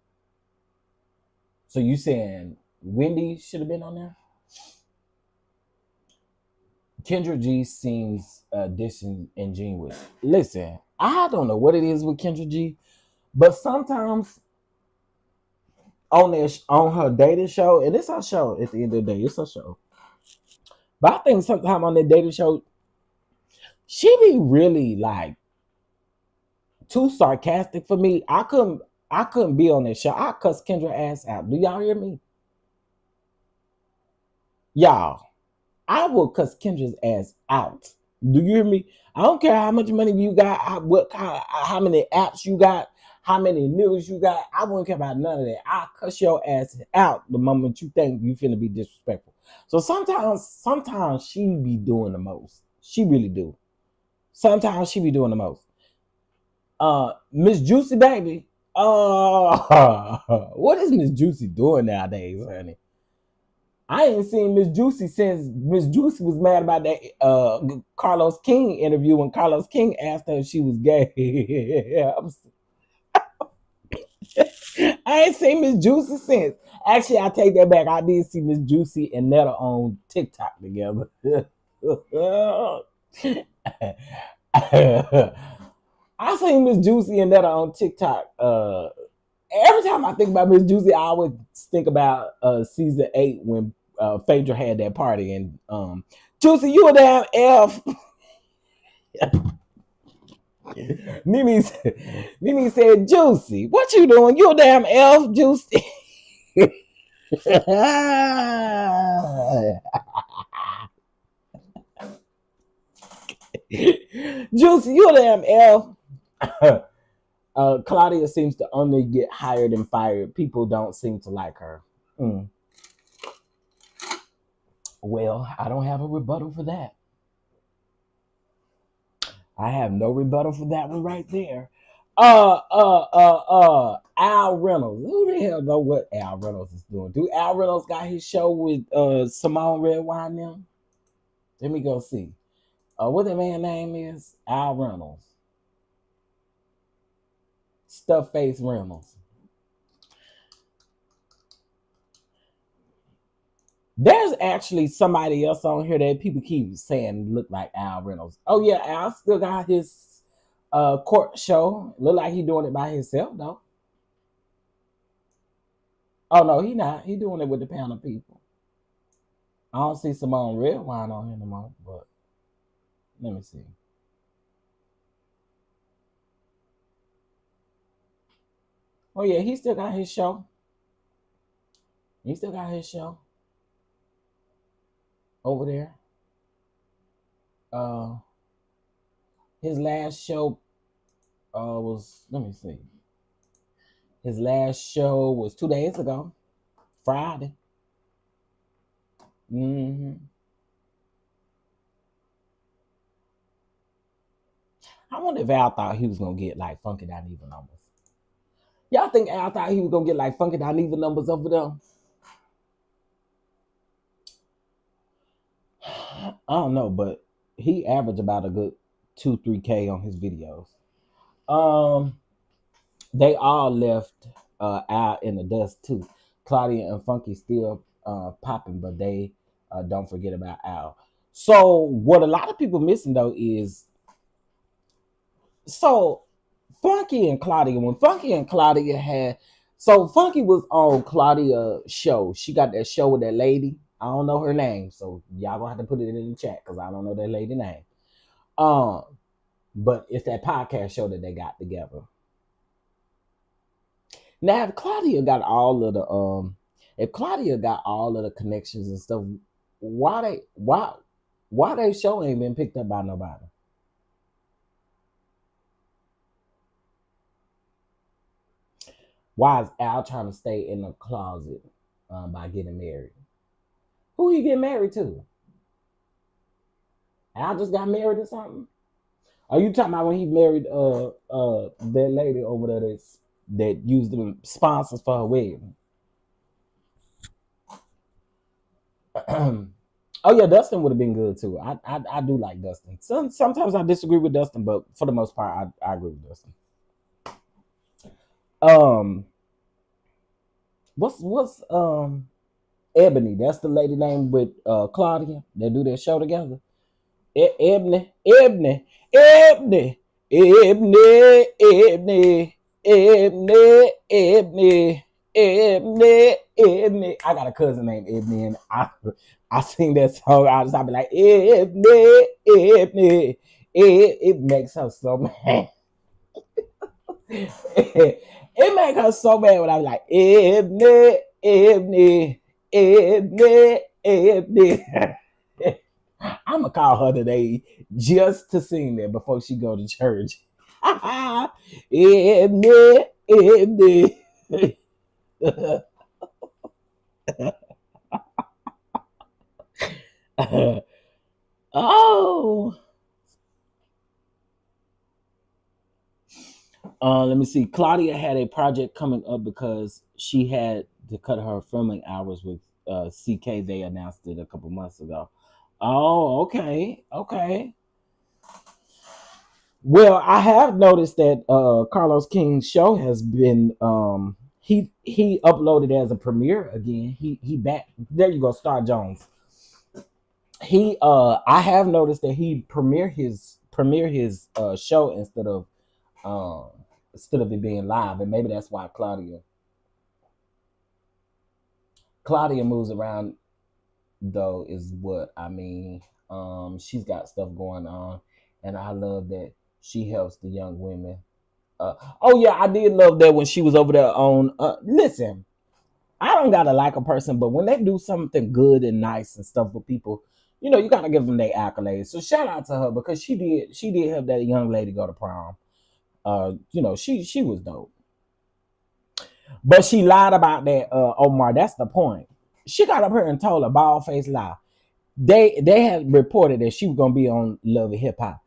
So you saying Wendy should have been on there? Kendra G seems disingenuous. Listen, I don't know what it is with Kendra G, but sometimes on her dating show, and it's her show at the end of the day, it's her show. But I think sometimes on that dating show, she be really like too sarcastic for me. I couldn't be on that show. I cuss Kendra ass out. Do y'all hear me? Y'all, I will cuss Kendra's ass out. Do you hear me? I don't care how much money you got, how many apps you got, how many niggas you got. I wouldn't care about none of that. I'll cuss your ass out the moment you think you finna be disrespectful. So sometimes she be doing the most. She really do. Sometimes she be doing the most. Miss Juicy baby. What is Miss Juicy doing nowadays, honey? I ain't seen Miss Juicy since Miss Juicy was mad about that Carlos King interview when Carlos King asked her if she was gay. I ain't seen Miss Juicy since. Actually, I take that back. I did see Miss Juicy and Netta on TikTok together. I seen Miss Juicy and Netta on TikTok. Every time I think about Miss Juicy, I always think about season 8 when Phaedra had that party and Juicy, you a damn F. Mimi said, Juicy, what you doing? You a damn F, Juicy. Juicy, you a damn F. Claudia seems to only get hired and fired. People don't seem to like her. Well, I don't have a rebuttal for that. I have no rebuttal for that one right there. Al Reynolds. Who the hell know what Al Reynolds is doing? Do Al Reynolds got his show with Simone Redwine now? Let me go see. What that man's name is? Al Reynolds. Stuff Face Reynolds. There's actually somebody else on here that people keep saying look like Al Reynolds. Oh yeah, Al still got his court show. Look like he doing it by himself though. Oh no, he not. He doing it with the panel of people. I don't see Simone Redwine on here no more, but let me see. Oh yeah, he still got his show. He still got his show over there. His last show was, let me see. His last show was 2 days ago, Friday. I wonder if Al thought he was gonna get like funky down even numbers. Y'all think Al thought he was gonna get like funky down even numbers over there? I don't know, but he averaged about a good 2-3K on his videos. They all left Al in the dust too. Claudia and Funky still popping, but they don't forget about Al. So what a lot of people missing though is, so Funky and Claudia, when Funky and Claudia had, so Funky was on Claudia's show. She got that show with that lady. I don't know her name, so y'all gonna have to put it in the chat because I don't know that lady name. But it's that podcast show that they got together. Now, if Claudia got all of the connections and stuff, why their show ain't been picked up by nobody? Why is Al trying to stay in the closet by getting married? Who he get married to? Al just got married or something? Are you talking about when he married that lady over there that used the sponsors for her wedding? Oh yeah, Dustin would have been good too. I do like Dustin. Sometimes I disagree with Dustin, but for the most part, I agree with Dustin. What's Ebony? That's the lady name with Claudia. They do their show together. Ebony. I got a cousin named Ebony, and I sing that song. I'll be like, Ebony. It makes her so mad. It makes her so mad when I'm like, Ebony. Ebony. I'ma call her today just to sing that before she go to church. Ebony, Ebony. Oh. Let me see. Claudia had a project coming up because she had to cut her filming hours with CK. They announced it a couple months ago. Oh, okay, okay. Well, I have noticed that Carlos King's show has been he uploaded as a premiere again. He back. There you go, Star Jones. He I have noticed that he premiere his show instead of it being live, and maybe that's why Claudia moves around though, is what I mean. She's got stuff going on, and I love that she helps the young women. Oh yeah, I did love that when she was over there on. Listen, I don't gotta like a person, but when they do something good and nice and stuff for people, you gotta give them their accolades. So shout out to her because she did help that young lady go to prom. She was dope. But she lied about that, Omar. That's the point. She got up here and told a bald faced lie. They had reported that she was gonna be on Love and Hip Hop.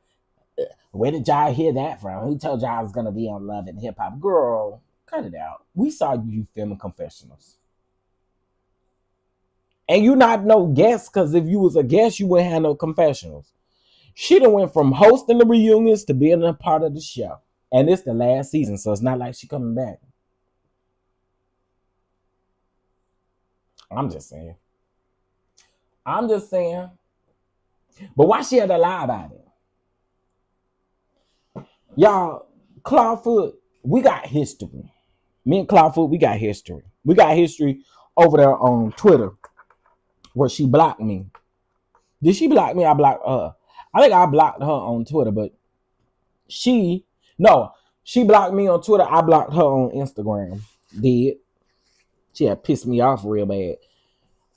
Where did y'all hear that from? Who told y'all I was gonna be on Love and Hip Hop? Girl, cut it out. We saw you filming confessionals. And you not no guest, because if you was a guest, you wouldn't have no confessionals. She done went from hosting the reunions to being a part of the show. And it's the last season, so it's not like she coming back. I'm just saying. But why she had to lie about it? Y'all, Clawfoot, we got history. Me and Clawfoot, we got history. We got history over there on Twitter where she blocked me. Did she block me? I blocked her. I think I blocked her on Twitter, but she blocked me on Twitter. I blocked her on Instagram. Did. She had pissed me off real bad.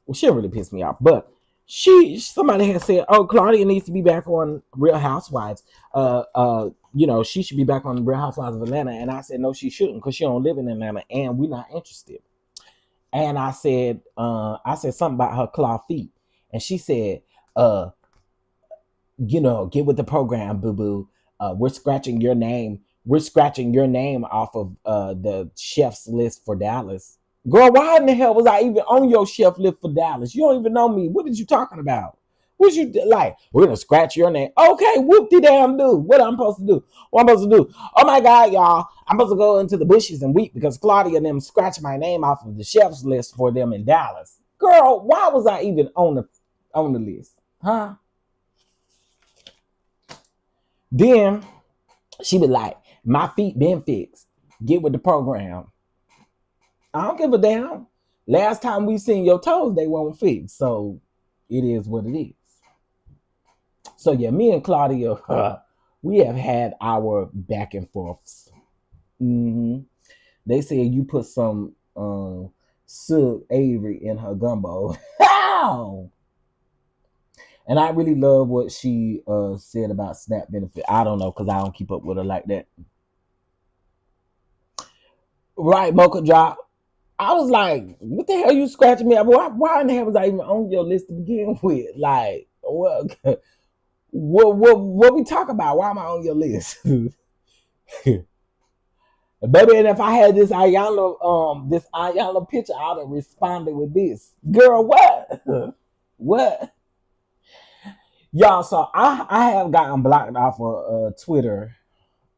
Well, she really pissed me off, but somebody had said, "Oh, Claudia needs to be back on Real Housewives. She should be back on Real Housewives of Atlanta." And I said, "No, she shouldn't, because she don't live in Atlanta, and we're not interested." And I said something about her claw feet, and she said, "Get with the program, boo boo. We're scratching your name. We're scratching your name off of the chef's list for Dallas." Girl, why in the hell was I even on your chef list for Dallas? You don't even know me. What are you talking about? What you like? We're gonna scratch your name. Okay, whoop-de-damn do. What I'm supposed to do? What I'm supposed to do? Oh my God, y'all! I'm supposed to go into the bushes and weep because Claudia and them scratched my name off of the chef's list for them in Dallas. Girl, why was I even on the list? Huh? Then she was like, "My feet been fixed. Get with the program." I don't give a damn. Last time we seen your toes, they won't fix. So it is what it is. So yeah, me and Claudia, we have had our back and forths. Mm-hmm. They said you put some Sue Avery in her gumbo. How? And I really love what she said about SNAP benefit. I don't know, because I don't keep up with her like that. Right, Mocha Drop. I was like, what the hell you scratching me up? Why in the hell was I even on your list to begin with? Like, what we talk about? Why am I on your list? Baby, and if I had this Ayala picture, I'd have responded with this. Girl, what? What? Y'all, so I have gotten blocked off of Twitter.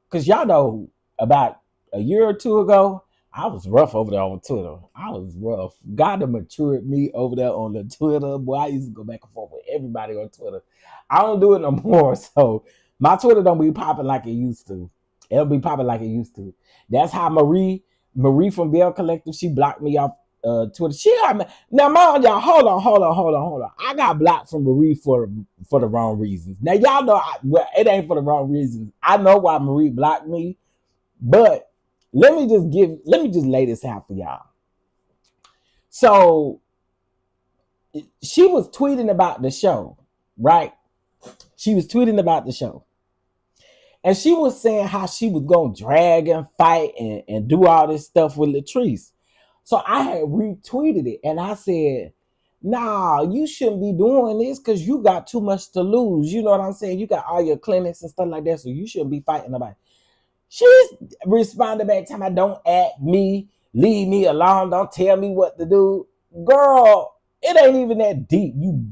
Because y'all know about a year or two ago, I was rough over there on Twitter. I was rough. God have matured me over there on the Twitter. Boy, I used to go back and forth with everybody on Twitter. I don't do it no more. So my Twitter don't be popping like it used to. It'll be popping like it used to. That's how Marie from Bell Collective, she blocked me off Twitter. She got me. Now, mind y'all, hold on. I got blocked from Marie for the wrong reasons. Now, y'all know it ain't for the wrong reasons. I know why Marie blocked me, but let me just lay this out for y'all. So she was tweeting about the show, right? She was tweeting about the show. And she was saying how she was going to drag and fight and do all this stuff with Latrice. So I had retweeted it and I said, nah, you shouldn't be doing this because you got too much to lose. You know what I'm saying? You got all your clinics and stuff like that, so you shouldn't be fighting nobody. She responded back to me, don't at me, leave me alone, don't tell me what to do. Girl, it ain't even that deep. You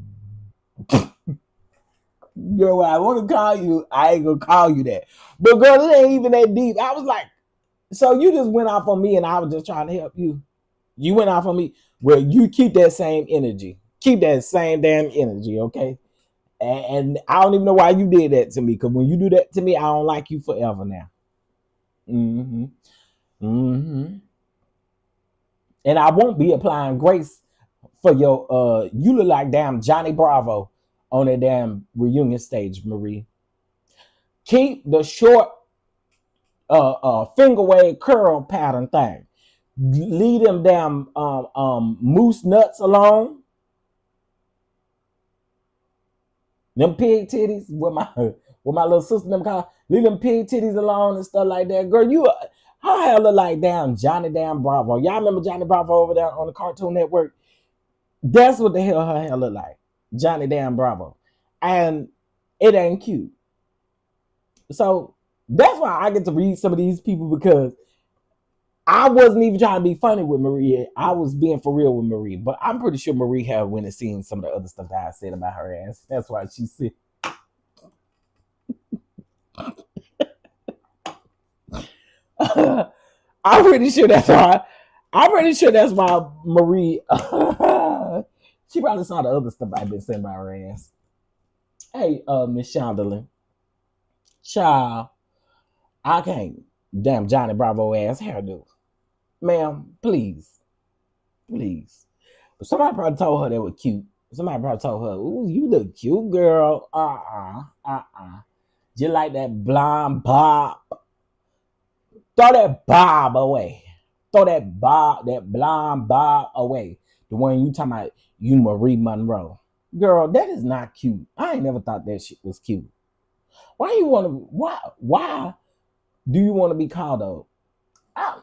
girl, when I want to call you, I ain't gonna call you that. But girl, it ain't even that deep. I was like, so you just went off on me and I was just trying to help you. You went off on me. Well, you keep that same energy. Keep that same damn energy, okay? And I don't even know why you did that to me. Because when you do that to me, I don't like you forever now. Mm-hmm. Mm-hmm. And I won't be applying grace for your you look like damn Johnny Bravo on that damn reunion stage, Marie. Keep the short finger wave curl pattern thing. Leave them damn moose nuts alone. Them pig titties with my little sister them call. Leave them pig titties alone and stuff like that. Girl, you her hair look like damn Johnny damn Bravo. Y'all remember Johnny Bravo over there on the Cartoon Network? That's what the hell her hair look like. Johnny damn Bravo. And it ain't cute. So that's why I get to read some of these people, because I wasn't even trying to be funny with Marie. I was being for real with Marie. But I'm pretty sure Marie had went and seen some of the other stuff that I said about her ass. That's why she said. I'm pretty sure that's why. I'm pretty sure that's why Marie. She probably saw the other stuff I've been saying about her ass. Hey, Miss Shondelin. Child, I can't. Damn Johnny Bravo ass hairdo. Ma'am, please. Please. Somebody probably told her they were cute. Somebody probably told her, ooh, you look cute, girl. Just like that blonde bob. Throw that bob away. Throw that blonde bob away. The one you talking about, you Marie Monroe. Girl, that is not cute. I ain't never thought that shit was cute. Why do you want to be called a I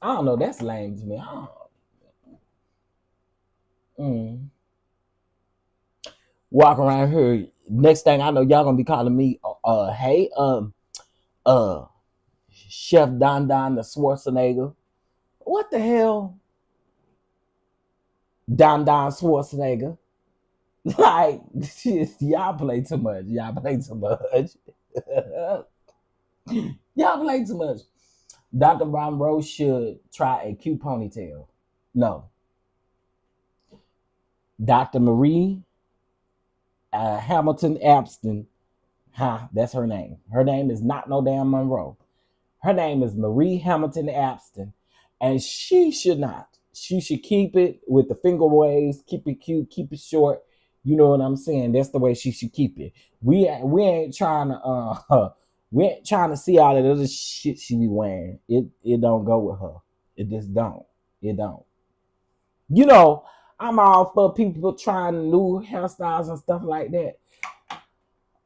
don't know, that's lame to me. Walk around here. Next thing I know, y'all gonna be calling me hey, Chef DonDon the Schwarzenegger. What the hell? DonDon Schwarzenegger. Like, y'all play too much. Y'all play too much. Y'all play too much. Dr. Ron Rose should try a cute ponytail. No. Dr. Marie Hamilton Epps, that's her name. Her name is not no damn Monroe. Her name is Marie Hamilton Epps, and she should not. She should keep it with the finger waves, keep it cute, keep it short. You know what I'm saying? That's the way she should keep it. We ain't trying to see all that other shit she be wearing. It don't go with her. It just don't. It don't. You know, I'm all for people trying new hairstyles and stuff like that.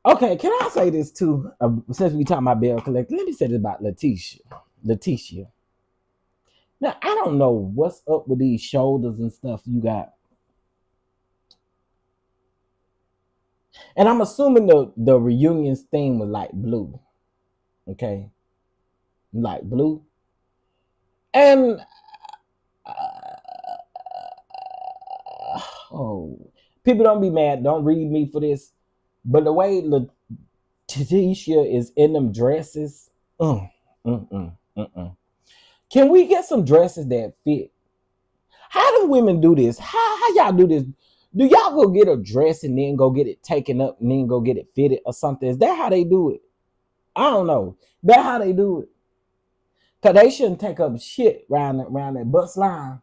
Okay, can I say this too? Since we talking about Bell Collector, let me say this about Letitia. Now, I don't know what's up with these shoulders and stuff you got. And I'm assuming the reunion's theme was like blue. Okay? Like blue. And people don't be mad. Don't read me for this. But the way Letitia is in them dresses, Can we get some dresses that fit? How do women do this? How y'all do this? Do y'all go get a dress and then go get it taken up and then go get it fitted or something? Is that how they do it? I don't know. That's how they do it. Cause they shouldn't take up shit around that bus line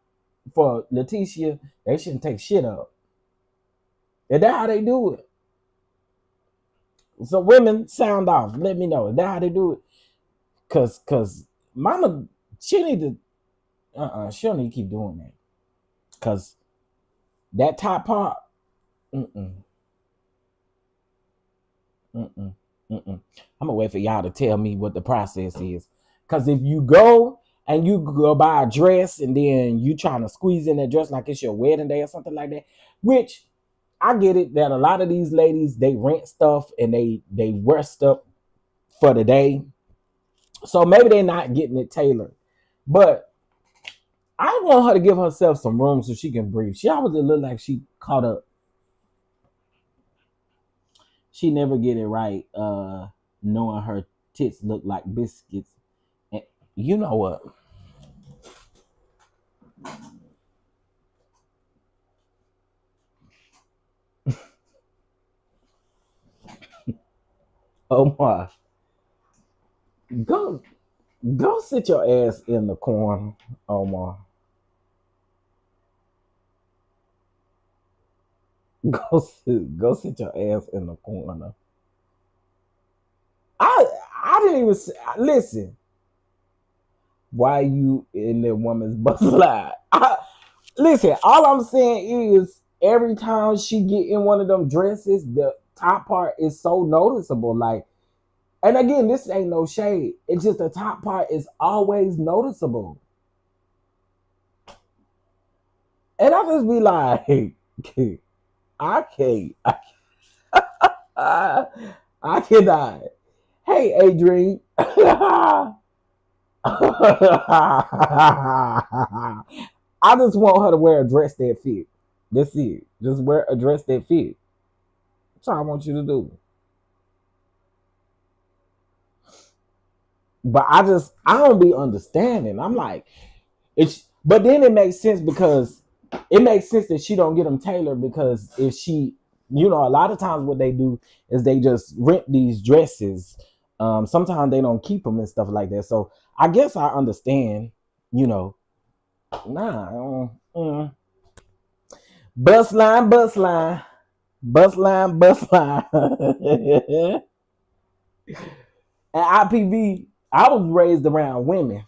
for Letitia. They shouldn't take shit up. Is that how they do it? So women, sound off. Let me know. Is that how they do it? Cause mama, she need to she don't need to keep doing that. Cause That top part, mm-mm, mm-mm, mm-mm. I'm gonna wait for y'all to tell me what the process is. Cause if you go and you go buy a dress and then you trying to squeeze in that dress like it's your wedding day or something like that, which I get it that a lot of these ladies they rent stuff and they wear stuff for the day. So maybe they're not getting it tailored. But I want her to give herself some room so she can breathe. She always look like she caught up. She never get it right, knowing her tits look like biscuits. And you know what? Omar, go go sit your ass in the corner, Omar. Go sit your ass in the corner. I didn't even listen. Why you in that woman's butt slide? Listen, all I'm saying is every time she get in one of them dresses, the top part is so noticeable. Like, and again, this ain't no shade. It's just the top part is always noticeable. And I just be like, I can't. I, I cannot. Hey, Adrian. I just want her to wear a dress that fit. That's it. Just wear a dress that fit. That's all I want you to do. But I don't be understanding. I'm like, but then it makes sense because it makes sense that she don't get them tailored because if she, a lot of times what they do is they just rent these dresses. Sometimes they don't keep them and stuff like that. So I guess I understand, you know, nah, bus line, bus line, bus line, bus line. At IPV, I was raised around women.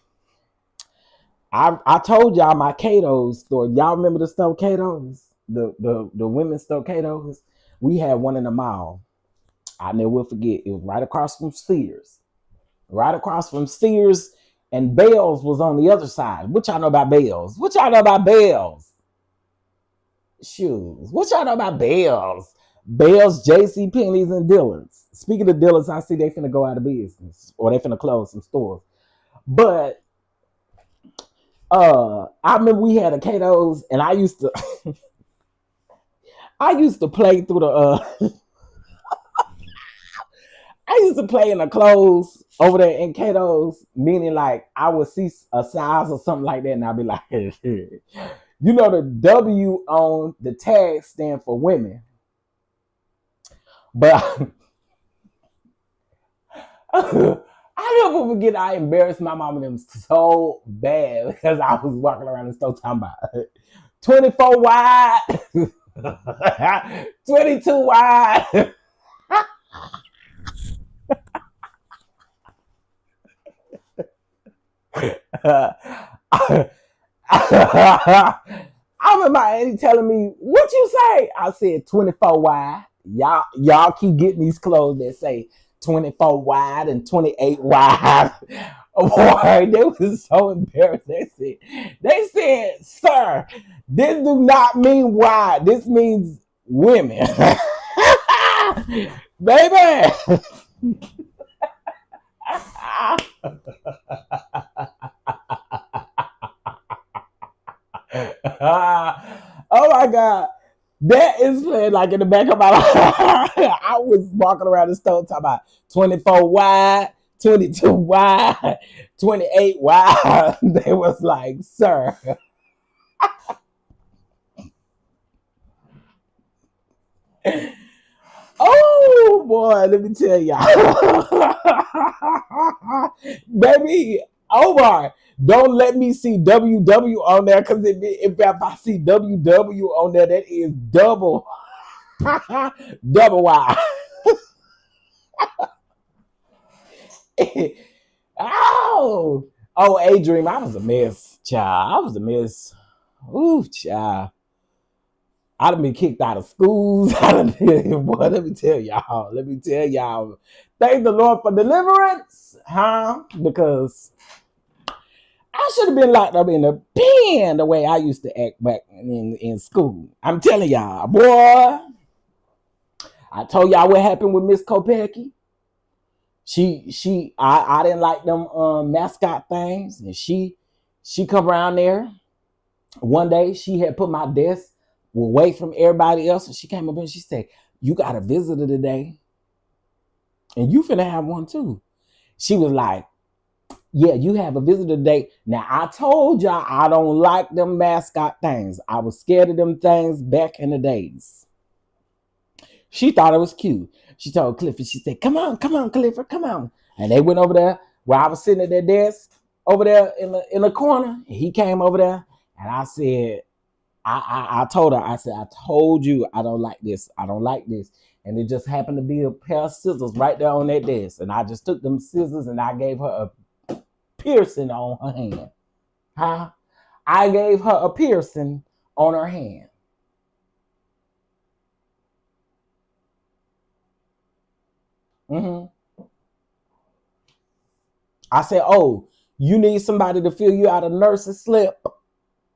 I told y'all my Kato's story. Y'all remember the stuffed Kato's? The women's stuffed Kato's? We had one in the mall. I never will forget. It was right across from Sears. Right across from Sears, and Bell's was on the other side. What y'all know about Bell's? What y'all know about Bell's? Shoes. What y'all know about Bell's? Bell's, JC Penney's, and Dillard's. Speaking of Dillard's, I see they finna go out of business. Or they finna close some stores. But I remember we had a Kato's and I used to I used to play through the I used to play in the clothes over there in Kato's, meaning like I would see a size or something like that, and I'd be like, the W on the tag stand for women. But I never forget I embarrassed my mom and them so bad because I was walking around the store talking about 24 wide, 22 wide. I remember my auntie telling me, "What you say?" I said 24 wide. Y'all keep getting these clothes that say 24 wide and 28 wide. Boy, they was so embarrassed. They said, "Sir, this do not mean wide. This means women." Baby. Oh my God. That is playing like in the back of my life. I was walking around the store talking about 24 wide, 22 wide, 28 wide. They was like, "Sir." Oh boy, let me tell y'all. Baby, Omar, don't let me see WW on there because if I see WW on there, that is double. Double Y. Oh, Adrian, I was a mess, child. I was a mess. Ooh, child. I done been kicked out of schools. Boy, let me tell y'all. Let me tell y'all. Thank the Lord for deliverance, huh? Because I should have been locked up in the pen the way I used to act back in school. I'm telling y'all, boy. I told y'all what happened with Miss Kopecky. I didn't like them mascot things, and she come around there. One day she had put my desk away from everybody else, and she came up and she said, "You got a visitor today, and you finna have one too." She was like, "Yeah, you have a visitor today." Now I told y'all I don't like them mascot things. I was scared of them things back in the days. She thought it was cute. She told Clifford, she said, come on, Clifford, come on. And they went over there where I was sitting at their desk over there in the corner. And he came over there, and I said, I told her, I said, I told you I don't like this. I don't like this. And it just happened to be a pair of scissors right there on that desk. And I just took them scissors and I gave her a piercing on her hand. Huh? I gave her a piercing on her hand. I said, "Oh, you need somebody to fill you out a nurse's slip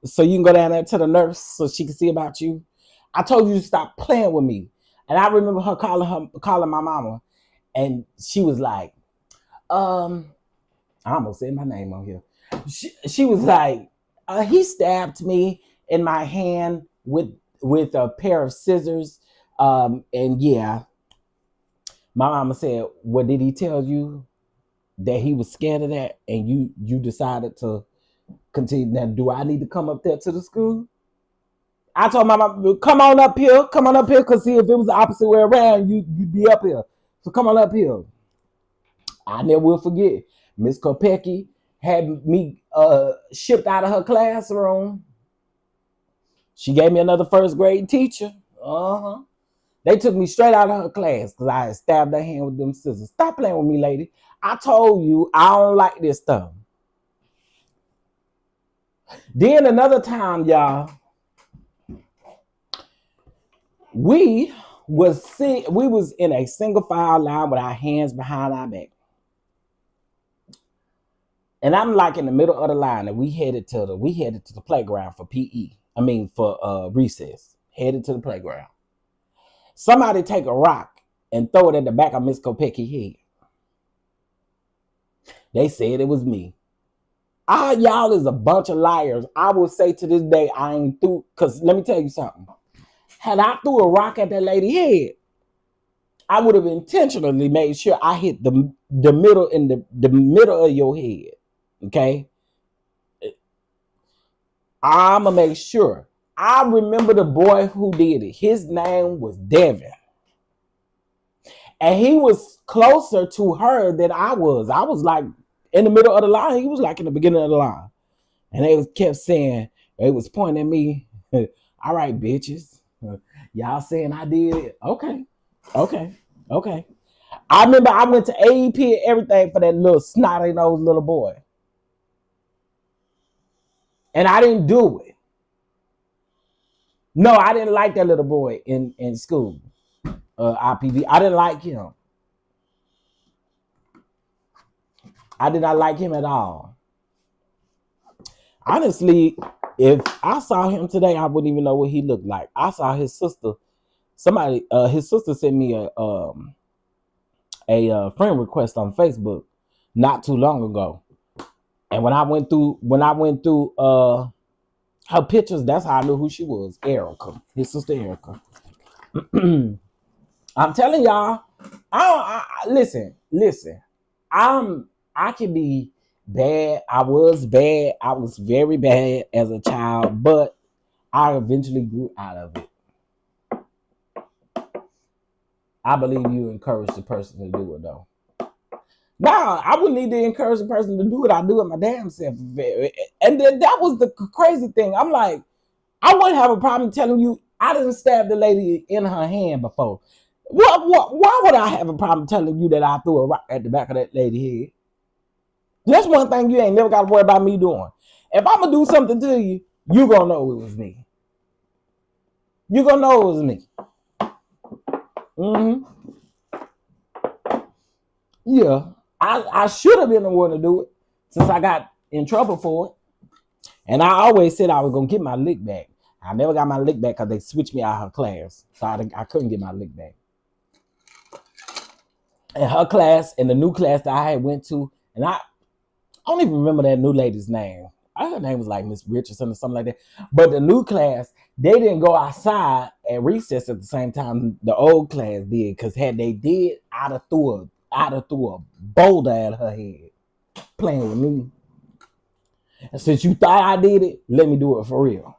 so you can go down there to the nurse so she can see about you." I told you to stop playing with me. And I remember her calling my mama, and she was like, I almost said my name on here. She was like, he stabbed me in my hand with a pair of scissors. And yeah, my mama said, "What did he tell you? That he was scared of that, and you decided to continue." Now, do I need to come up there to the school? I told my mom, come on up here, because see, if it was the opposite way around, you'd be up here. So come on up here. I never will forget. Miss Kopecky had me shipped out of her classroom. She gave me another first grade teacher. They took me straight out of her class because I had stabbed her hand with them scissors. Stop playing with me, lady. I told you I don't like this stuff. Then another time, y'all, we was in a single file line with our hands behind our back. And I'm like in the middle of the line, and we headed to the playground for PE. I mean for recess. Headed to the playground. Somebody take a rock and throw it at the back of Miss Kopecky's head. They said it was me. Y'all is a bunch of liars. I will say to this day, I ain't through, because let me tell you something. Had I threw a rock at that lady's head, I would have intentionally made sure I hit the middle in the middle of your head. Okay? I'ma make sure. I remember the boy who did it. His name was Devin. And he was closer to her than I was. I was like in the middle of the line. He was like in the beginning of the line. And they kept saying, they was pointing at me. All right, bitches. Y'all saying I did it. Okay. I remember I went to AEP and everything for that little snotty-nosed little boy. And I didn't do it. No, I didn't like that little boy in school. IPV. I didn't like him. I did not like him at all. Honestly, if I saw him today, I wouldn't even know what he looked like. I saw his sister. His sister sent me a friend request on Facebook not too long ago. And when I went through her pictures, that's how I knew who she was. Erica, his sister Erica. I'm telling y'all, listen. I can be bad. I was bad. I was very bad as a child, but I eventually grew out of it. I believe you encourage the person to do it, though. Now, I wouldn't need to encourage the person to do it. I do it my damn self. And then that was the crazy thing. I'm like, I wouldn't have a problem telling you I didn't stab the lady in her hand before. Why would I have a problem telling you that I threw a rock at the back of that lady's head? That's one thing you ain't never got to worry about me doing. If I'm going to do something to you, you going to know it was me. You gonna know it was me. Mm-hmm. Yeah. I should have been the one to do it since I got in trouble for it. And I always said I was gonna get my lick back. I never got my lick back because they switched me out of her class. So I couldn't get my lick back. And her class and the new class that I had went to, and I don't even remember that new lady's name. Her name was like Miss Richardson or something like that. But the new class, they didn't go outside at recess at the same time the old class did. Because had they did, I'd have threw a boulder at her head playing with me. And since you thought I did it, let me do it for real.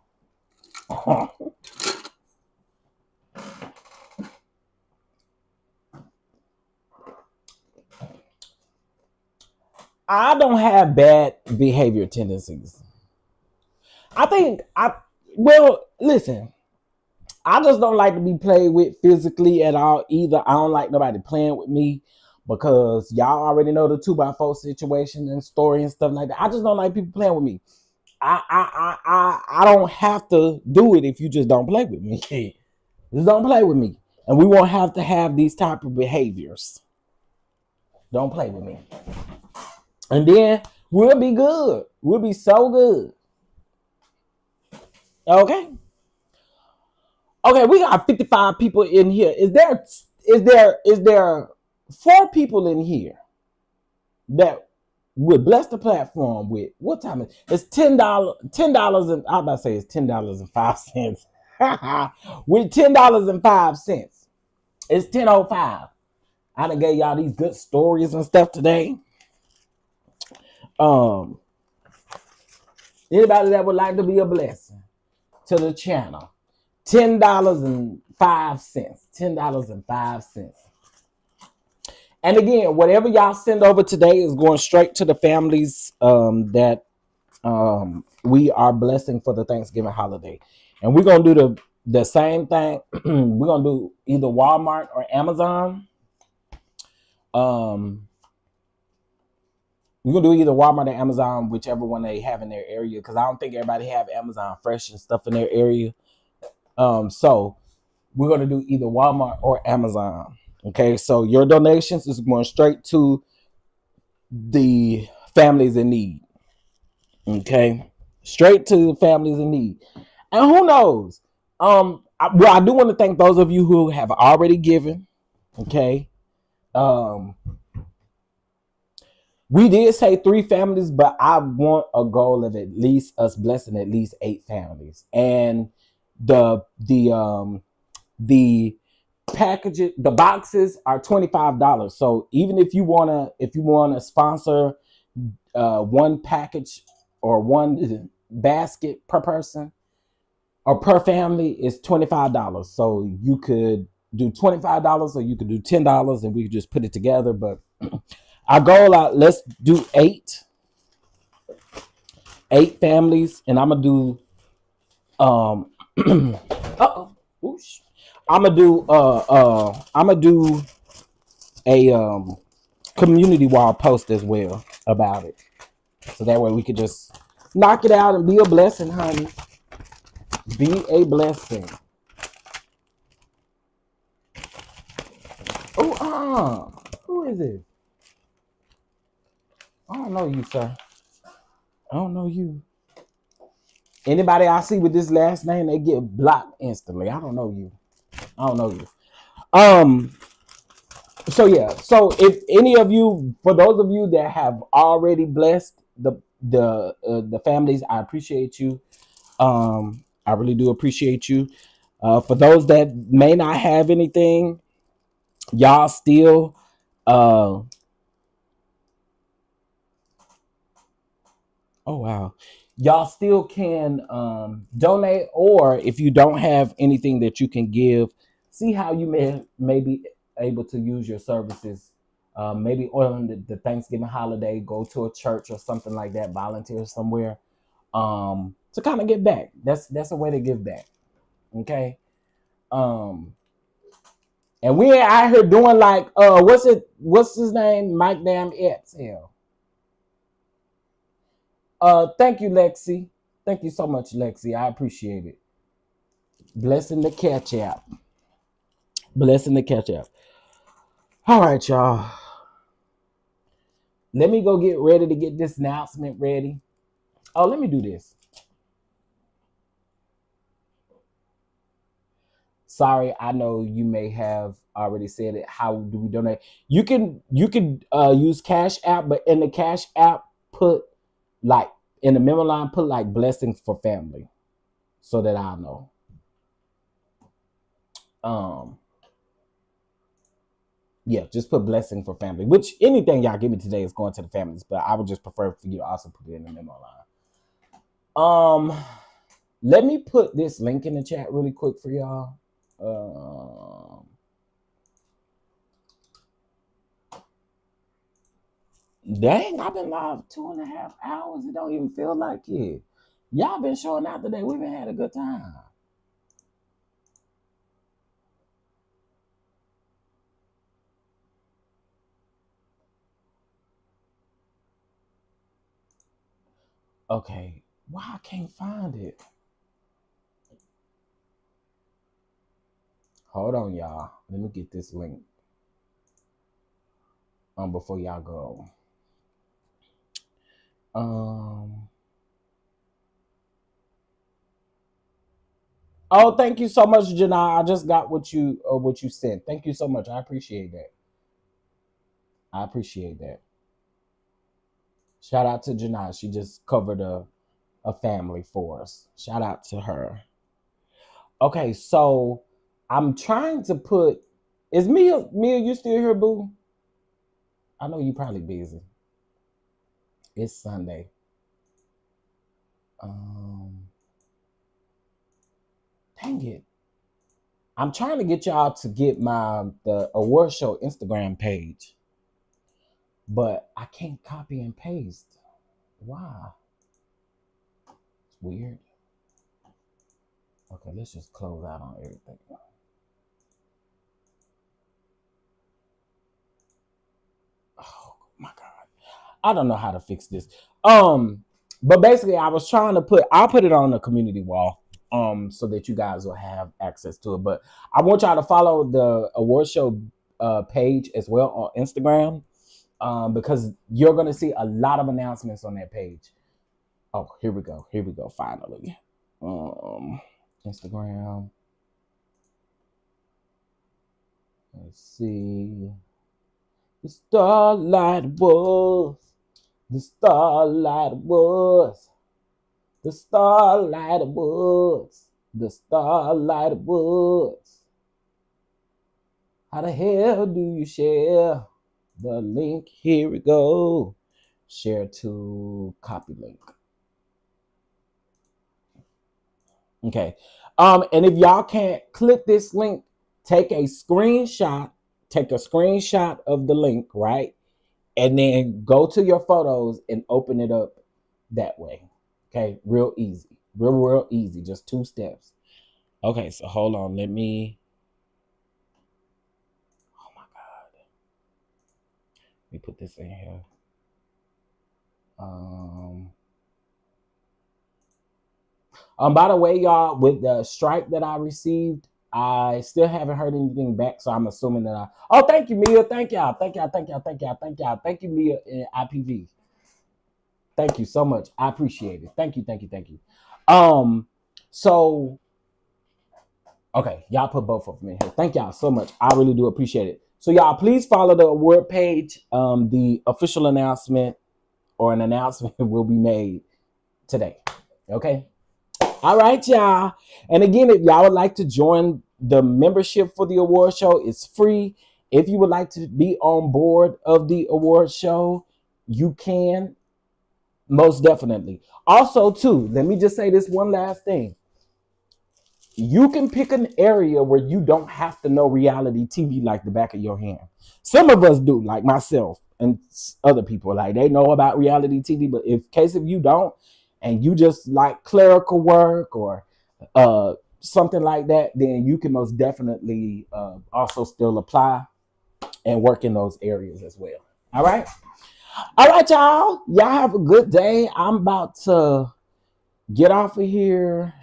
I don't have bad behavior tendencies. Listen, I just don't like to be played with physically at all either. I don't like nobody playing with me because y'all already know the 2x4 situation and story and stuff like that. I just don't like people playing with me. I don't have to do it if you just don't play with me. Just don't play with me. And we won't have to have these type of behaviors. Don't play with me. And then we'll be good. We'll be so good. Okay. Okay, we got 55 people in here. Is there 4 people in here that would bless the platform with what time is it? It's $10, and I'm about to say it's $10.05. With $10.05. It's 10:05. I done gave y'all these good stories and stuff today. Anybody that would like to be a blessing to the channel, $10.05. $10.05. And again, whatever y'all send over today is going straight to the families that we are blessing for the Thanksgiving holiday. And we're gonna do the same thing. We're gonna do either Walmart or Amazon. We're gonna do either Walmart or Amazon, whichever one they have in their area, because I don't think everybody have Amazon Fresh and stuff in their area. So we're gonna do either Walmart or Amazon. Okay, so your donations is going straight to the families in need. Okay, straight to the families in need. And who knows? I do want to thank those of you who have already given. Okay. We did say 3 families, but I want a goal of at least us blessing at least 8 families. And the packages, the boxes are $25. So even if you wanna sponsor one package or one basket per person or per family, is $25. So you could do $25 or you could do $10 and we could just put it together. But our goal, let's do 8 families, and I'm gonna do I'm gonna do a community wall post as well about it, so that way we could just knock it out and be a blessing, honey. Be a blessing. Who is it? I don't know you, sir. I don't know you. Anybody I see with this last name, they get blocked instantly. I don't know you. So yeah. So if any of you, for those of you that have already blessed the families, I appreciate you. I really do appreciate you. For those that may not have anything, y'all still oh wow. Y'all still can donate, or if you don't have anything that you can give, see how you may be able to use your services. Maybe on the Thanksgiving holiday, go to a church or something like that, volunteer somewhere to kind of give back. That's a way to give back. Okay. And we ain't out here doing like what's his name? Mike damn Epps. Hell. Thank you, Lexi. Thank you so much, Lexi. I appreciate it. Blessing the catch app. Blessing the catch app. All right, y'all. Let me go get ready to get this announcement ready. Oh, let me do this. Sorry, I know you may have already said it. How do we donate? You can use Cash App, but in the Cash App, put like in the memo line, put like blessings for family, so that I know. Yeah, just put blessing for family. Which anything y'all give me today is going to the families, but I would just prefer for you to also put it in the memo line. Let me put this link in the chat really quick for y'all. Dang, I've been live 2.5 hours. It don't even feel like it. Y'all been showing out today. We've been had a good time. Okay, why I can't find it? Hold on, y'all. Let me get this link. Before y'all go. Oh, thank you so much, Janai. I just got what you sent. Thank you so much. I appreciate that. I appreciate that. Shout out to Janai. She just covered a family for us. Shout out to her. Okay, so I'm trying to put. Is Mia you still here, boo? I know you probably busy. It's Sunday. Dang it. I'm trying to get y'all to get the award show Instagram page, but I can't copy and paste. Why? It's weird. Okay, let's just close out on everything. Oh my God. I don't know how to fix this. But basically I was trying to I'll put it on the community wall so that you guys will have access to it. But I want y'all to follow the award show page as well on Instagram because you're gonna see a lot of announcements on that page. Oh, here we go. Here we go, finally. Instagram. Let's see. The starlight was. The starlight was. The starlight was. The starlight was. How the hell do you share the link? Here we go. Share to copy link. Okay. And if y'all can't click this link, take a screenshot of the link, right? And then go to your photos and open it up that way. Okay, real easy. Real easy. Just 2 steps. Okay, so hold on. Let me. Oh my God. Let me put this in here. By the way, y'all, with the strike that I received, I still haven't heard anything back, so I'm assuming that Oh, thank you, Mia. Thank y'all. Thank y'all. Thank y'all. Thank y'all. Thank y'all. Thank you, Mia and IPV. Thank you so much. I appreciate it. Thank you. Thank you. Thank you. So okay, y'all put both of them in here. Thank y'all so much. I really do appreciate it. So y'all, please follow the award page. The official announcement or an announcement will be made today. Okay. All right, y'all. And again, if y'all would like to join the membership for the award show, it's free. If you would like to be on board of the award show, you can. Most definitely. Also, too, let me just say this one last thing. You can pick an area where you don't have to know reality TV like the back of your hand. Some of us do, like myself and other people, like they know about reality TV. But in case if you don't, and you just like clerical work or something like that, then you can most definitely also still apply and work in those areas as well. All right. All right, y'all. Y'all have a good day. I'm about to get off of here.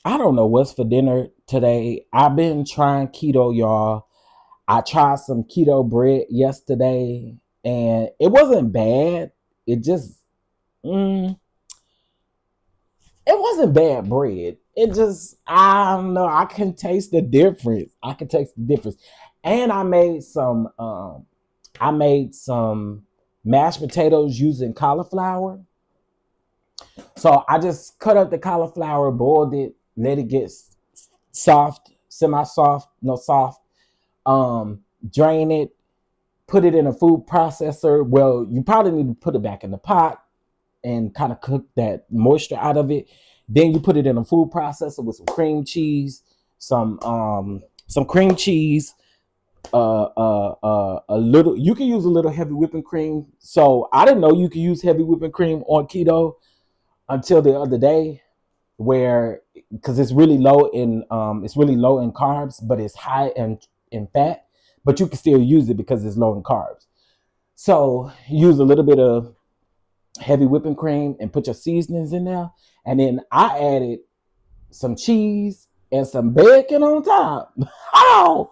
I don't know what's for dinner today. I've been trying keto, y'all. I tried some keto bread yesterday, and it wasn't bad. It just, mm, it wasn't bad bread. It just, I don't know. I can taste the difference. I can taste the difference. And I made some mashed potatoes using cauliflower. So I just cut up the cauliflower, boiled it, let it get soft, semi-soft, no soft. Drain it, put it in a food processor. Well, you probably need to put it back in the pot and kind of cook that moisture out of it. Then you put it in a food processor with some cream cheese, some cream cheese, a little. You can use a little heavy whipping cream. So I didn't know you could use heavy whipping cream on keto until the other day, where because it's really low in carbs, but it's high in fat. But you can still use it because it's low in carbs. So use a little bit of heavy whipping cream and put your seasonings in there. And then I added some cheese and some bacon on top. Oh,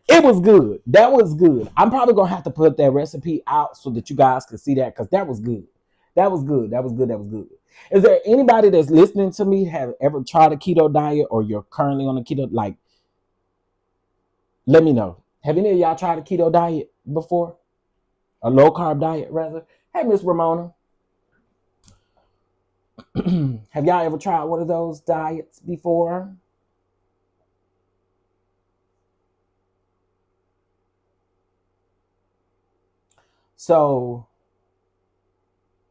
it was good. That was good. I'm probably gonna have to put that recipe out so that you guys can see that, because that was good. That was good. That was good. That was good. Is there anybody that's listening to me have ever tried a keto diet, or you're currently on a keto? Like, let me know. Have any of y'all tried a keto diet before? A low carb diet, rather? Hey, Miss Ramona. Have y'all ever tried one of those diets before? So,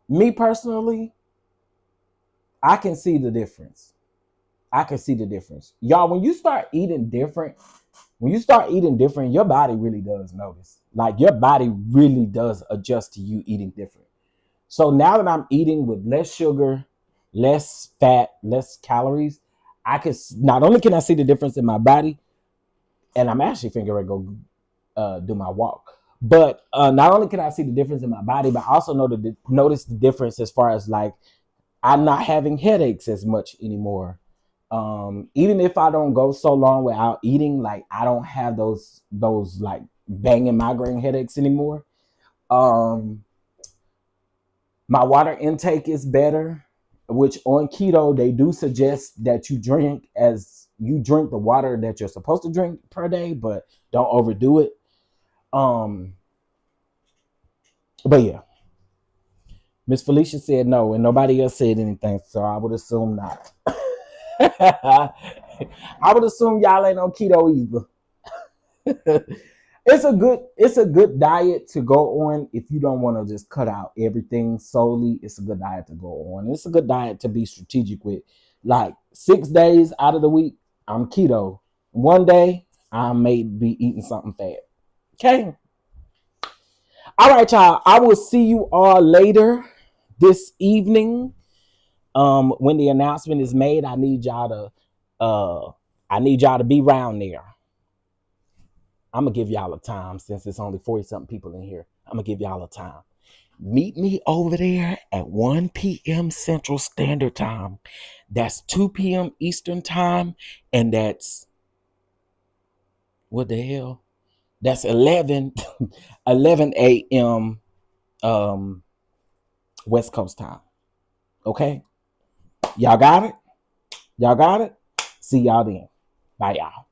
me personally, I can see the difference. I can see the difference. Y'all, when you start eating different, your body really does notice. Like, your body really does adjust to you eating different. So now that I'm eating with less sugar, less fat, less calories, I can not only can I see the difference in my body, and I'm actually figuring to go do my walk. But not only can I see the difference in my body, but I also notice the difference as far as like I'm not having headaches as much anymore. Even if I don't go so long without eating, like I don't have those like banging migraine headaches anymore. Um, my water intake is better, which on keto they do suggest that you drink the water that you're supposed to drink per day, but don't overdo it. Um, but yeah, Miss Felicia said no, and nobody else said anything, so I would assume not. I would assume y'all ain't on keto either. It's a good diet to go on if you don't want to just cut out everything solely. It's a good diet to go on. It's a good diet to be strategic with. Like 6 days out of the week, I'm keto. One day, I may be eating something fat. Okay. All right, y'all. I will see you all later this evening. When the announcement is made, I need y'all to be around there. I'm gonna give y'all a time since it's only 40 something people in here. I'm gonna give y'all a time. Meet me over there at 1 p.m. Central Standard Time. That's 2 p.m. Eastern Time, and that's what the hell? That's 11 a.m. West Coast time. Okay? Y'all got it? Y'all got it? See y'all then. Bye, y'all.